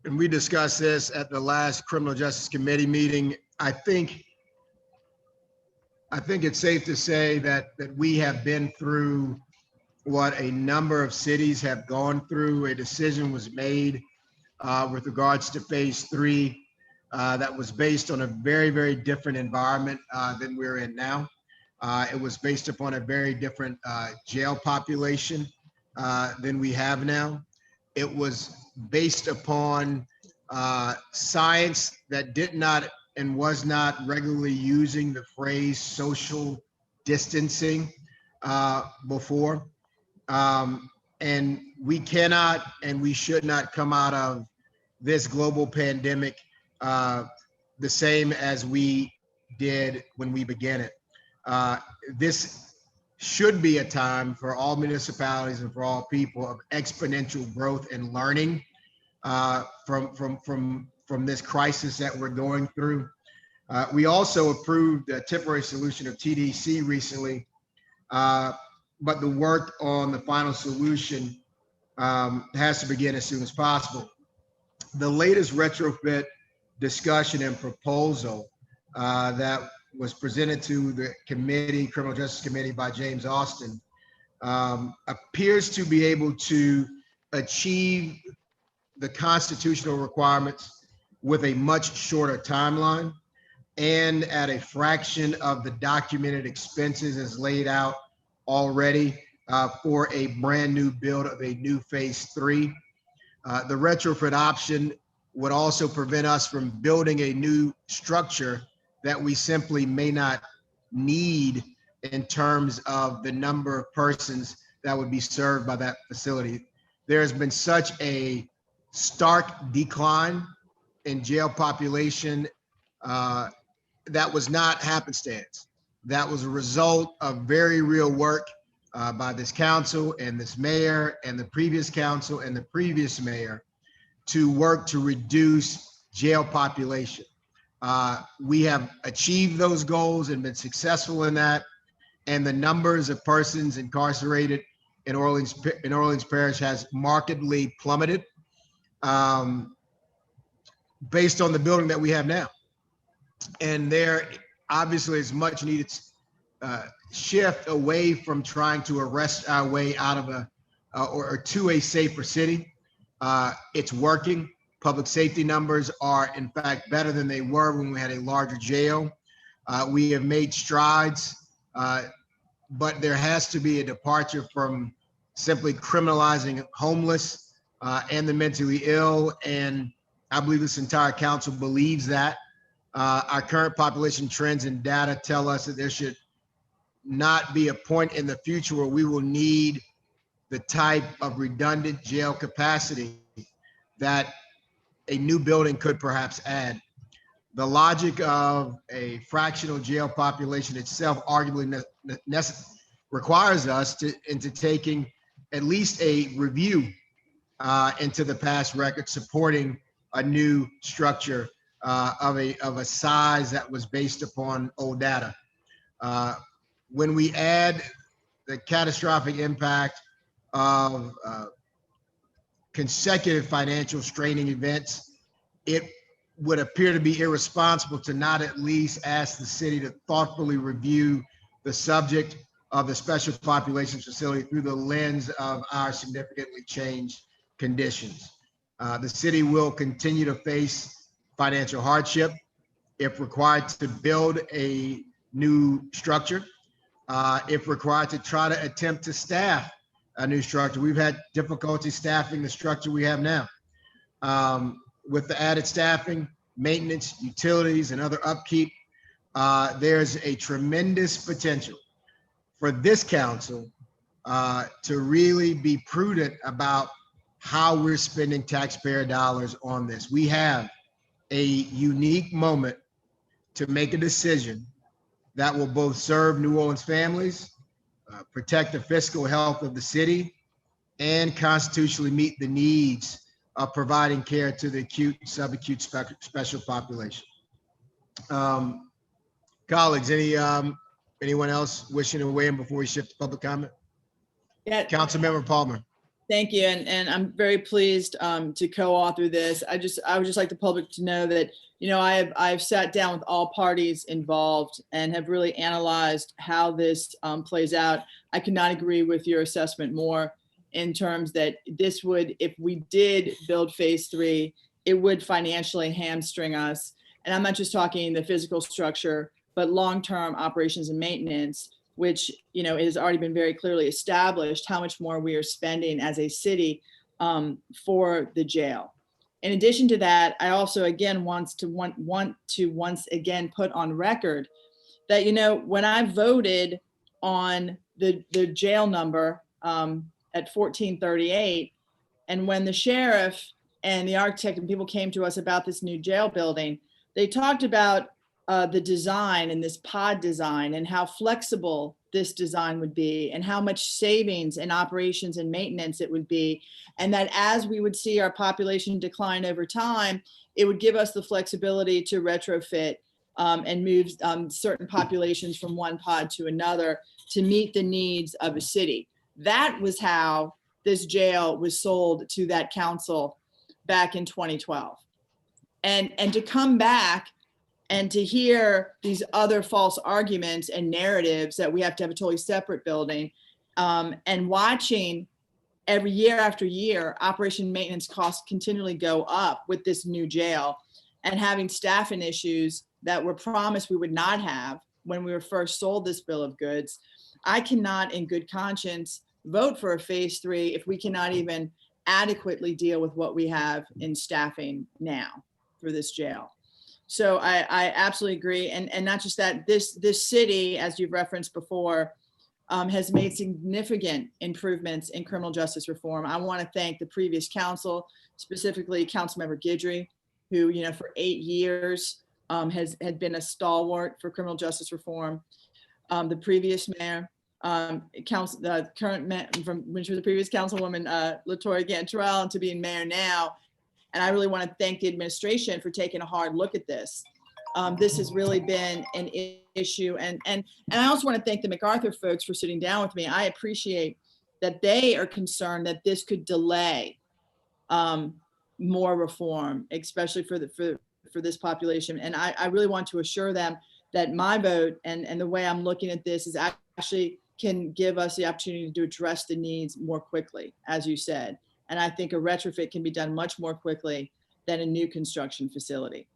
And we discussed this at the last Criminal Justice Committee meeting. I think it's safe to say that we have been through what a number of cities have gone through. A decision was made with regards to phase 3 that was based on a very, very different environment than we're in now. It was based upon a very different jail population. than we have now. It was based upon science that did not and was not regularly using the phrase social distancing before. And we cannot and we should not come out of this global pandemic the same as we did when we began it. This should be a time for all municipalities and for all people of exponential growth and learning from this crisis that we're going through. We also approved a temporary solution of TDC recently, but the work on the final solution has to begin as soon as possible. The latest retrofit discussion and proposal that was presented to the committee, Criminal Justice Committee, by James Austin, appears to be able to achieve the constitutional requirements with a much shorter timeline and at a fraction of the documented expenses as laid out already for a brand new build of a new phase 3. The retrofit option would also prevent us from building a new structure that we simply may not need in terms of the number of persons that would be served by that facility. There has been such a stark decline in jail population that was not happenstance. That was a result of very real work by this council and this mayor and the previous council and the previous mayor to work to reduce jail population. We have achieved those goals and been successful in that. And the numbers of persons incarcerated in Orleans Parish has markedly plummeted based on the building that we have now. And there obviously is much needed shift away from trying to arrest our way out of or to a safer city. It's working. Public safety numbers are in fact better than they were when we had a larger jail. We have made strides, but there has to be a departure from simply criminalizing homeless and the mentally ill. And I believe this entire council believes that. Our current population trends and data tell us that there should not be a point in the future where we will need the type of redundant jail capacity that a new building could perhaps add. The logic of a fractional jail population itself arguably requires us into taking at least a review into the past record supporting a new structure of a size that was based upon old data. When we add the catastrophic impact of consecutive financial straining events, it would appear to be irresponsible to not at least ask the city to thoughtfully review the subject of the special populations facility through the lens of our significantly changed conditions. The city will continue to face financial hardship if required to build a new structure, if required to try to attempt to staff a new structure. We've had difficulty staffing the structure we have now. With the added staffing, maintenance, utilities, and other upkeep, there's a tremendous potential for this council to really be prudent about how we're spending taxpayer dollars on this. We have a unique moment to make a decision that will both serve New Orleans families, protect the fiscal health of the city, and constitutionally meet the needs of providing care to the acute and subacute special population. Colleagues, anyone else wishing to weigh in before we shift to public comment? Yeah. Councilmember Palmer. Thank you, and I'm very pleased to co-author this. I would just like the public to know that, you know, I've sat down with all parties involved and have really analyzed how this plays out. I could not agree with your assessment more in terms that this would, if we did build phase 3, it would financially hamstring us. And I'm not just talking the physical structure, but long-term operations and maintenance which, you know, it has already been very clearly established how much more we are spending as a city for the jail. In addition to that, I also again want to once again put on record that, you know, when I voted on the jail number at 1438, and when the sheriff and the architect and people came to us about this new jail building, they talked about the design and this pod design and how flexible this design would be and how much savings in operations and maintenance it would be. And that as we would see our population decline over time, it would give us the flexibility to retrofit and move certain populations from one pod to another to meet the needs of a city. That was how this jail was sold to that council back in 2012. And to come back and to hear these other false arguments and narratives that we have to have a totally separate building, and watching every year after year, operation maintenance costs continually go up with this new jail, and having staffing issues that were promised we would not have when we were first sold this bill of goods, I cannot in good conscience vote for a phase 3 if we cannot even adequately deal with what we have in staffing now for this jail. So I absolutely agree. And not just that, this city, as you've referenced before, has made significant improvements in criminal justice reform. I want to thank the previous council, specifically Councilmember Guidry, who, you know, for 8 years had been a stalwart for criminal justice reform. The previous mayor, the current mayor, which was the previous councilwoman, Latoya Gantrell, and to being mayor now. And I really want to thank the administration for taking a hard look at this. This has really been an issue. And I also want to thank the MacArthur folks for sitting down with me. I appreciate that they are concerned that this could delay more reform, especially for this population. And I really want to assure them that my vote and the way I'm looking at this is actually can give us the opportunity to address the needs more quickly, as you said. And I think a retrofit can be done much more quickly than a new construction facility.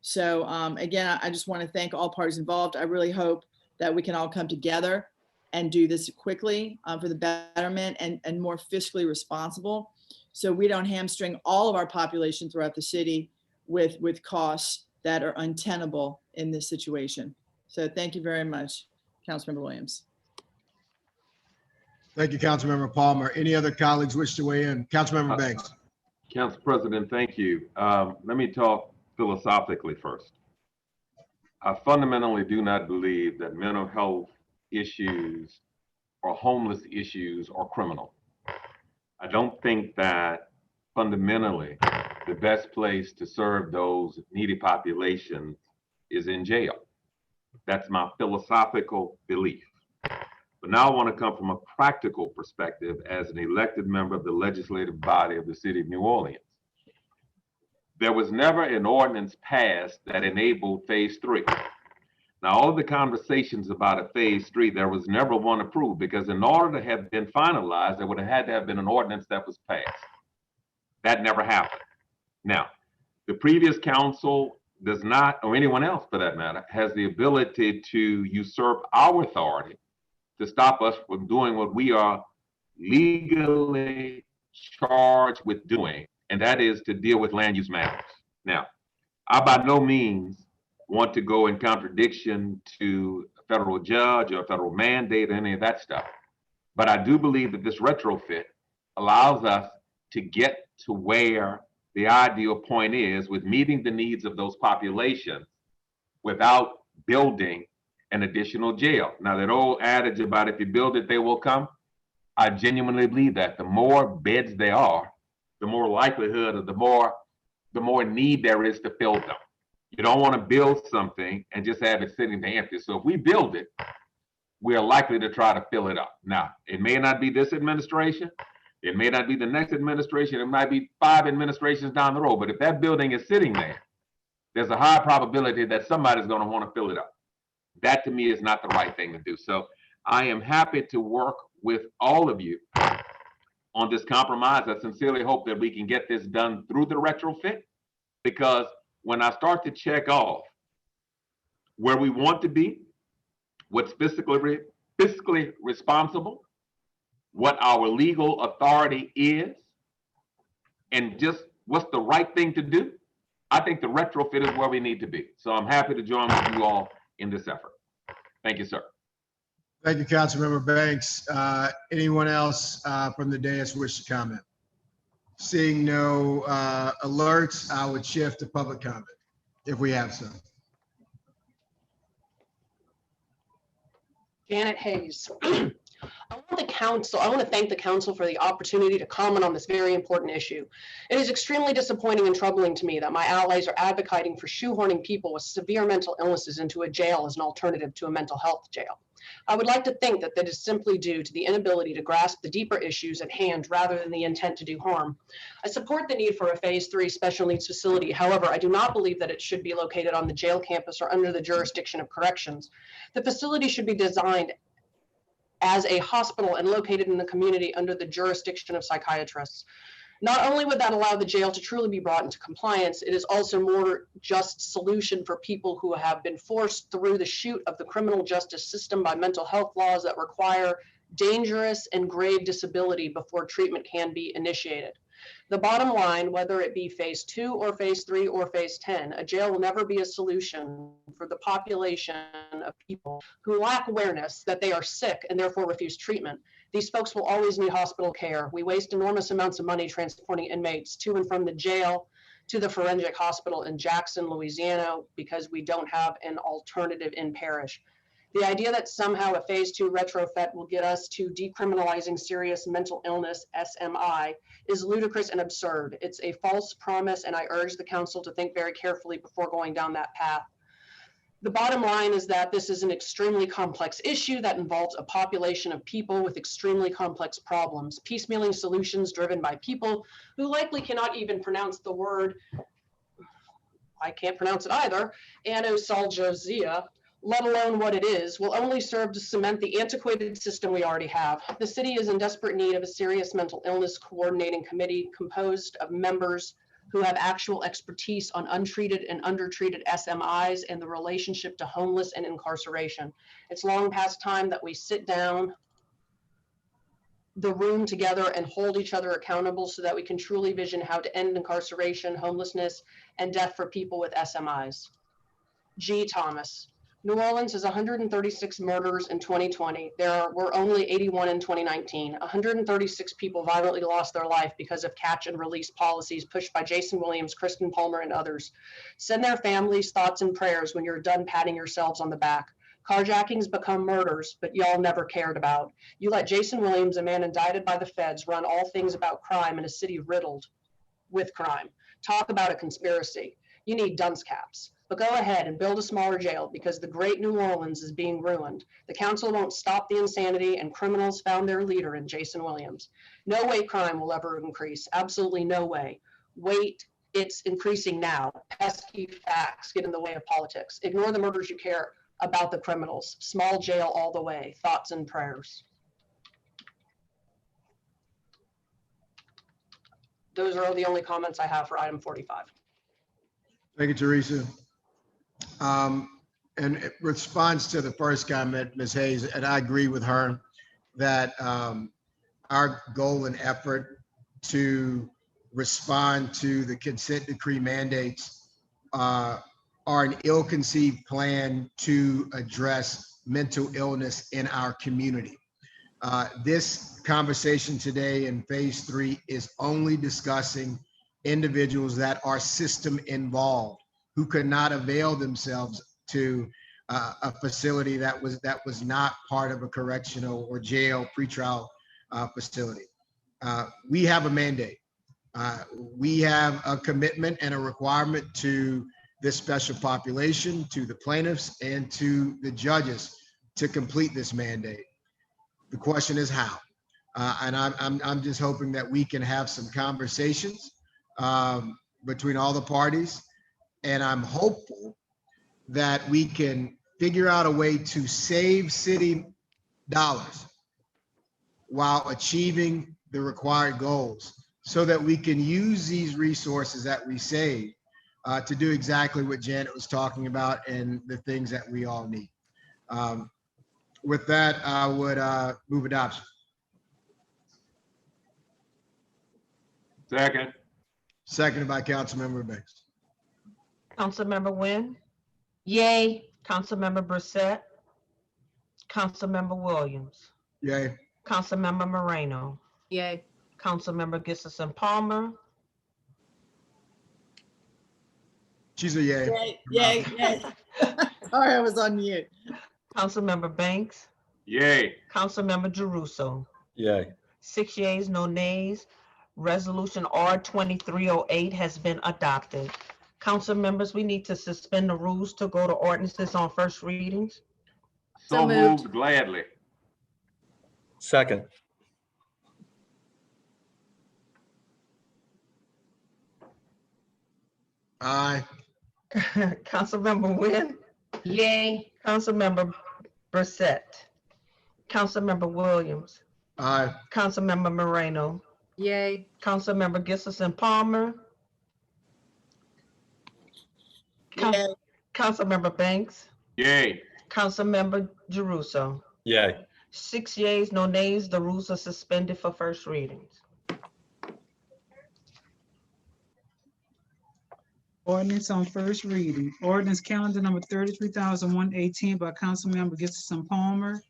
So again, I just want to thank all parties involved. I really hope that we can all come together and do this quickly for the betterment and more fiscally responsible, so we don't hamstring all of our population throughout the city with costs that are untenable in this situation. So thank you very much, Councilmember Williams. Thank you, Councilmember Palmer. Any other colleagues wish to weigh in? Councilmember Banks. Council President, thank you. Let me talk philosophically first. I fundamentally do not believe that mental health issues or homeless issues are criminal. I don't think that fundamentally the best place to serve those needy populations is in jail. That's my philosophical belief. But now I want to come from a practical perspective as an elected member of the legislative body of the city of New Orleans. There was never an ordinance passed that enabled phase 3. Now, all of the conversations about a phase 3, there was never one approved, because in order to have been finalized, there would have had to have been an ordinance that was passed. That never happened. Now, the previous council does not, or anyone else for that matter, has the ability to usurp our authority to stop us from doing what we are legally charged with doing, and that is to deal with land use matters. Now, I by no means want to go in contradiction to a federal judge or a federal mandate or any of that stuff, but I do believe that this retrofit allows us to get to where the ideal point is with meeting the needs of those populations without building an additional jail. Now, that old adage about if you build it, they will come, I genuinely believe that. The more beds there are, the more likelihood of the more need there is to fill them. You don't want to build something and just have it sitting there empty. So if we build it, we are likely to try to fill it up. Now, it may not be this administration, it may not be the next administration, it might be 5 administrations down the road, but if that building is sitting there, there's a high probability that somebody's going to want to fill it up. That to me is not the right thing to do. So I am happy to work with all of you on this compromise. I sincerely hope that we can get this done through the retrofit, because when I start to check off where we want to be, what's fiscally fiscally responsible, what our legal authority is, and just what's the right thing to do, I think the retrofit is where we need to be. So I'm happy to join with you all in this effort. Thank you, sir. Thank you, Councilmember Banks. Anyone else from the dais wish to comment? Seeing no alerts, I would shift to public comment if we have some. Janet Hayes. I want to thank the council for the opportunity to comment on this very important issue. It is extremely disappointing and troubling to me that my allies are advocating for shoehorning people with severe mental illnesses into a jail as an alternative to a mental health jail. I would like to think that that is simply due to the inability to grasp the deeper issues at hand rather than the intent to do harm. I support the need for a Phase 3 special needs facility. However, I do not believe that it should be located on the jail campus or under the jurisdiction of corrections. The facility should be designed as a hospital and located in the community under the jurisdiction of psychiatrists. Not only would that allow the jail to truly be brought into compliance, it is also more just solution for people who have been forced through the chute of the criminal justice system by mental health laws that require dangerous and grave disability before treatment can be initiated. The bottom line, whether it be Phase 2 or Phase 3 or Phase 10, a jail will never be a solution for the population of people who lack awareness that they are sick and therefore refuse treatment. These folks will always need hospital care. We waste enormous amounts of money transporting inmates to and from the jail to the forensic hospital in Jackson, Louisiana, because we don't have an alternative in parish. The idea that somehow a Phase 2 retrofit will get us to decriminalizing serious mental illness, SMI, is ludicrous and absurd. It's a false promise, and I urge the council to think very carefully before going down that path. The bottom line is that this is an extremely complex issue that involves a population of people with extremely complex problems, piecemealing solutions driven by people who likely cannot even pronounce the word, I can't pronounce it either, anostalgia, let alone what it is, will only serve to cement the antiquated system we already have. The city is in desperate need of a serious mental illness coordinating committee composed of members who have actual expertise on untreated and undertreated SMIs and the relationship to homeless and incarceration. It's long past time that we sit down the room together and hold each other accountable so that we can truly vision how to end incarceration, homelessness, and death for people with SMIs. G. Thomas. New Orleans has 136 murders in 2020. There were only 81 in 2019. 136 people violently lost their life because of catch and release policies pushed by Jason Williams, Kristen Palmer, and others. Send their families thoughts and prayers when you're done patting yourselves on the back. Carjackings become murders, but y'all never cared about. You let Jason Williams, a man indicted by the feds, run all things about crime in a city riddled with crime. Talk about a conspiracy. You need dunce caps. But go ahead and build a smaller jail because the great New Orleans is being ruined. The council won't stop the insanity, and criminals found their leader in Jason Williams. No way crime will ever increase. Absolutely no way. Wait, it's increasing now. Pesky facts get in the way of politics. Ignore the murders you care about the criminals. Small jail all the way. Thoughts and prayers. Those are the only comments I have for item 45. Thank you, Teresa. In response to the first comment, Ms. Hayes, and I agree with her that our goal and effort to respond to the consent decree mandates are an ill-conceived plan to address mental illness in our community. This conversation today in Phase 3 is only discussing individuals that are system involved, who could not avail themselves to a facility that was not part of a correctional or jail pretrial facility. We have a mandate. We have a commitment and a requirement to this special population, to the plaintiffs, and to the judges to complete this mandate. The question is how. And I'm just hoping that we can have some conversations between all the parties. And I'm hopeful that we can figure out a way to save city dollars while achieving the required goals so that we can use these resources that we save to do exactly what Janet was talking about and the things that we all need. With that, I would move adoption. Second. Seconded by Councilmember Banks. Councilmember Wynn, Yay. Councilmember Brissette, Councilmember Williams, Yay. Councilmember Moreno, Yay. Councilmember Gibson Palmer, She's a yay. Yay, yay, yay. Sorry, I was on mute. Councilmember Banks, Yay. Councilmember Jeruso. Yay. 6 yeas, no nays. Resolution R2308 has been adopted. Council members, we need to suspend the rules to go to ordinances on first readings. So moved gladly. Second. Aye. Councilmember Wynn, Yay. Councilmember Brissette, Councilmember Williams, Aye. Councilmember Moreno, Yay. Councilmember Gibson Palmer, Yay. Councilmember Banks, Yay. Councilmember Jeruso. Yay. 6 yeas, no nays. The rules are suspended for first readings. Ordinance on first reading. Ordinance calendar number 33,118 by Councilmember Gibson Palmer.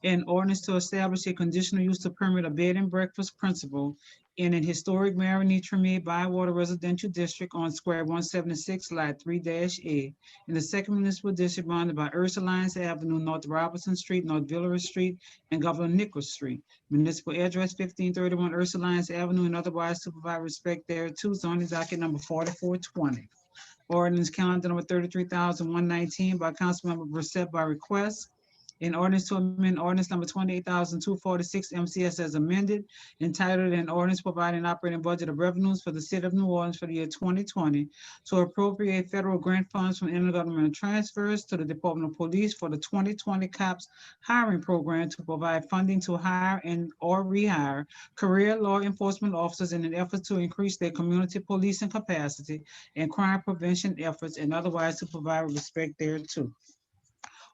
An ordinance to establish a conditional use to permit a bed and breakfast principal in an historic Marcie Treme Bywater Residential District on Square 176, Lot 3-A, in the second municipal district bounded by Ursulines Avenue, North Robinson Street, North Village Street, and Governor Nichols Street. Municipal address 1531 Ursulines Avenue, and otherwise to provide respect thereto. Zoning docket number 4420. Ordinance calendar number 33,119 by Councilmember Brissette by request. An ordinance to amend ordinance number 28,246 MCS as amended, entitled an ordinance providing operating budget of revenues for the city of New Orleans for the year 2020 to appropriate federal grant funds from intergovernmental transfers to the Department of Police for the 2020 COPS hiring program to provide funding to hire and or rehire career law enforcement officers in an effort to increase their community policing capacity and crime prevention efforts, and otherwise to provide respect thereto.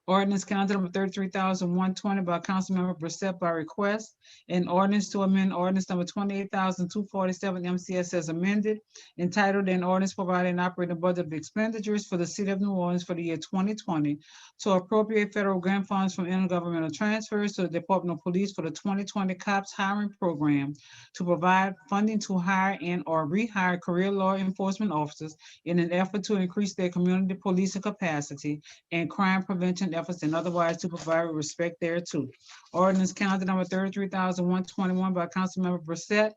Ordinance calendar number 33,120 by Councilmember Brissette by request. An ordinance to amend ordinance number 28,247 MCS as amended, entitled an ordinance providing operating budget of expenditures for the city of New Orleans for the year 2020 to appropriate federal grant funds from intergovernmental transfers to the Department of Police for the 2020 COPS hiring program to provide funding to hire and or rehire career law enforcement officers in an effort to increase their community policing capacity and crime prevention efforts, and otherwise to provide respect thereto. Ordinance calendar number 33,121 by Councilmember Brissette.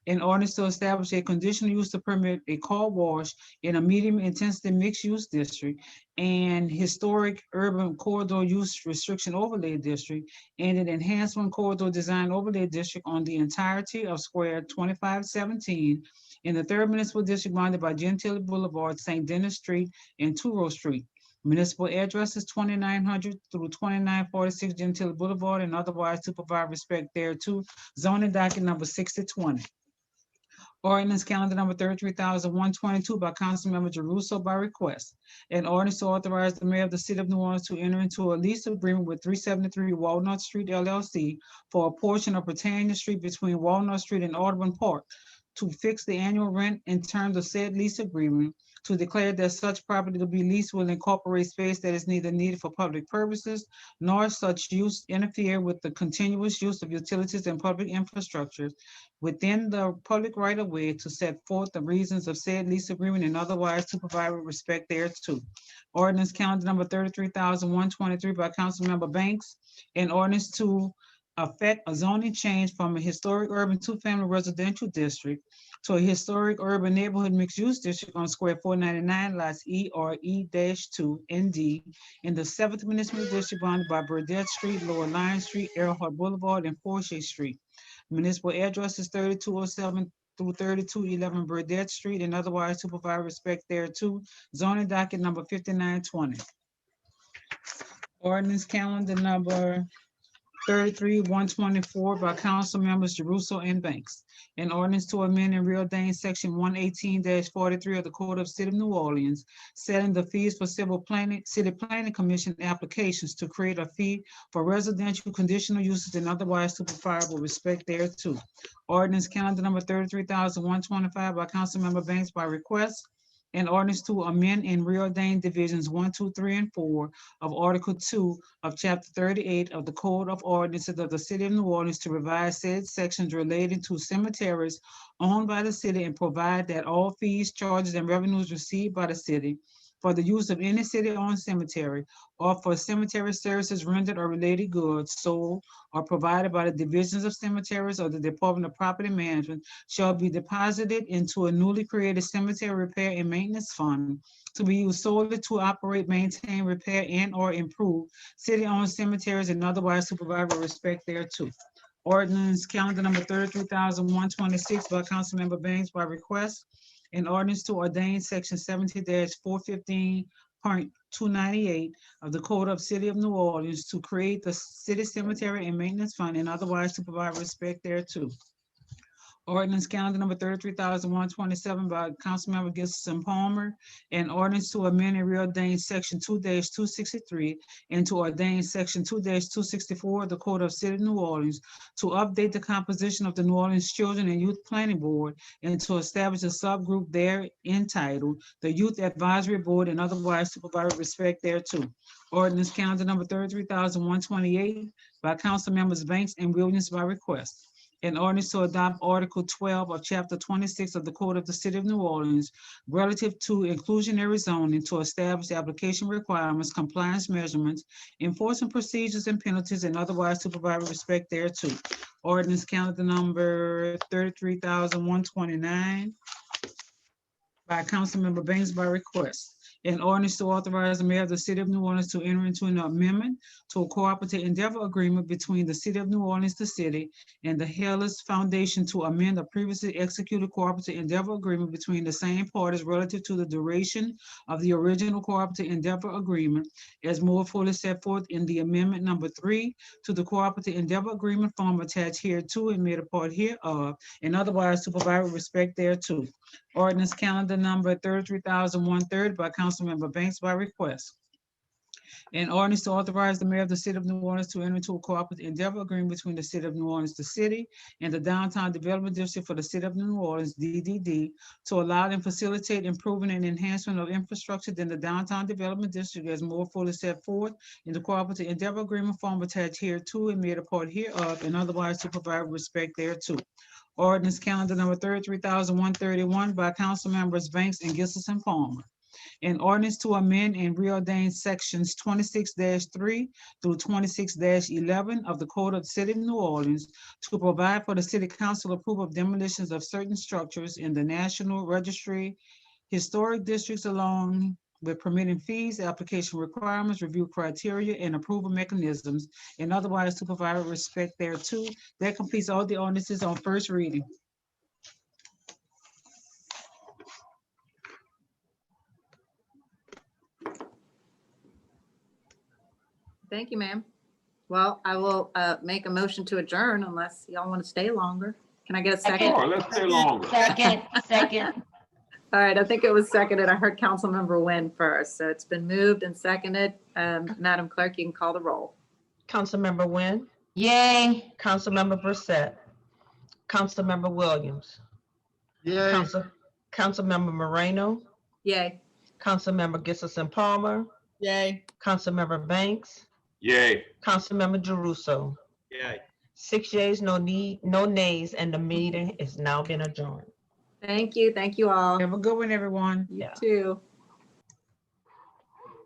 An ordinance to establish a conditional use to permit a car wash in a medium intensity mixed use district and historic urban corridor use restriction overlay district and an enhancement corridor design overlay district on the entirety of Square 2517 in the third municipal district bounded by Gentilly Boulevard, St. Denis Street, and Turo Street. Municipal address is 2900 through 2946 Gentilly Boulevard, and otherwise to provide respect thereto. Zoning docket number 6020. Ordinance calendar number 33,122 by Councilmember Jeruso by request. An ordinance to authorize the mayor of the city of New Orleans to enter into a lease agreement with 373 Walnut Street LLC for a portion of Britannia Street between Walnut Street and Audubon Park to fix the annual rent in terms of said lease agreement, to declare that such property to be leased will incorporate space that is neither needed for public purposes, nor such use interfere with the continuous use of utilities and public infrastructure within the public right of way, to set forth the reasons of said lease agreement and otherwise to provide with respect thereto. Ordinance calendar number 33,123 by Councilmember Banks. An ordinance to affect a zoning change from a historic urban two-family residential district to a historic urban neighborhood mixed-use district on Square 499 lots E or E-2 ND in the 7th Municipal District bounded by Burdette Street, Lower Line Street, Earhart Boulevard, and Forsyth Street. Municipal address is 3207 through 3211 Burdette Street, and otherwise to provide respect thereto. Zoning docket number 5920. Ordinance calendar number 33-124 by council members Jeruso and Banks. An ordinance to amend and reordain section 118-43 of the Code of City of New Orleans, setting the fees for city planning commission applications to create a fee for residential conditional uses and otherwise to provide with respect thereto. Ordinance calendar number 33,125 by Councilmember Banks by request. An ordinance to amend and reordain divisions 1, 2, 3, and 4 of Article 2 of Chapter 38 of the Code of Ordinances of the City of New Orleans to revise said sections relating to cemeteries owned by the city and provide that all fees, charges, and revenues received by the city for the use of any city-owned cemetery or for cemetery services rendered or related goods sold or provided by the divisions of cemeteries or the Department of Property Management shall be deposited into a newly created cemetery repair and maintenance fund to be used solely to operate, maintain, repair, and or improve city-owned cemeteries and otherwise to provide with respect thereto. Ordinance calendar number 33,126 by Councilmember Banks by request. An ordinance to ordain section 70-415.298 of the Code of City of New Orleans to create the city cemetery and maintenance fund and otherwise to provide respect thereto. Ordinance calendar number 33,127 by Councilmember Gibson Palmer. An ordinance to amend and reordain section 2-263 and to ordain section 2-264 of the Code of City of New Orleans to update the composition of the New Orleans Children and Youth Planning Board and to establish a subgroup there entitled the Youth Advisory Board and otherwise to provide respect thereto. Ordinance calendar number 33,128 by Council Members Banks and Williams by request. An ordinance to adopt Article 12 of Chapter 26 of the Code of the City of New Orleans relative to inclusionary zoning to establish application requirements, compliance measurements, enforcement procedures and penalties, and otherwise to provide respect thereto. Ordinance calendar number 33,129 by Councilmember Banks by request. An ordinance to authorize the mayor of the City of New Orleans to enter into an amendment to a cooperative endeavor agreement between the City of New Orleans, the city, and the Hellas Foundation to amend a previously executed cooperative endeavor agreement between the same parties relative to the duration of the original cooperative endeavor agreement as more fully set forth in the amendment number 3 to the cooperative endeavor agreement form attached hereto and made a part hereof, and otherwise to provide with respect thereto. Ordinance calendar number 33,130 by Councilmember Banks by request. An ordinance to authorize the mayor of the City of New Orleans to enter into a cooperative endeavor agreement between the City of New Orleans, the city, and the Downtown Development District for the City of New Orleans, DDD, to allow and facilitate improvement and enhancement of infrastructure in the Downtown Development District as more fully set forth in the cooperative endeavor agreement form attached hereto and made a part hereof, and otherwise to provide respect thereto. Ordinance calendar number 33,131 by Council Members Banks and Gibson Palmer. An ordinance to amend and reordain sections 26-3 through 26-11 of the Code of the City of New Orleans to provide for the City Council approval of demolitions of certain structures in the National Registry historic districts along with permitting fees, application requirements, review criteria, and approval mechanisms, and otherwise to provide respect thereto. That completes all the ordinances on first reading. Thank you, ma'am. Well, I will make a motion to adjourn unless y'all want to stay longer. Can I get a second? Sure, let's stay longer. Second. All right, I think it was seconded. I heard Councilmember Nguyen first. So it's been moved and seconded. Madam Clerk, you can call the roll. Councilmember Nguyen, Yay. Councilmember Brissette, Councilmember Williams, Yay. Councilmember Moreno, Yay. Councilmember Gibson Palmer, Yay. Councilmember Banks, Yay. Councilmember Jeruso. Yay. 6 yeas, no nays, and the meeting is now been adjourned. Thank you. Thank you all. Have a good one, everyone. You Yeah. too.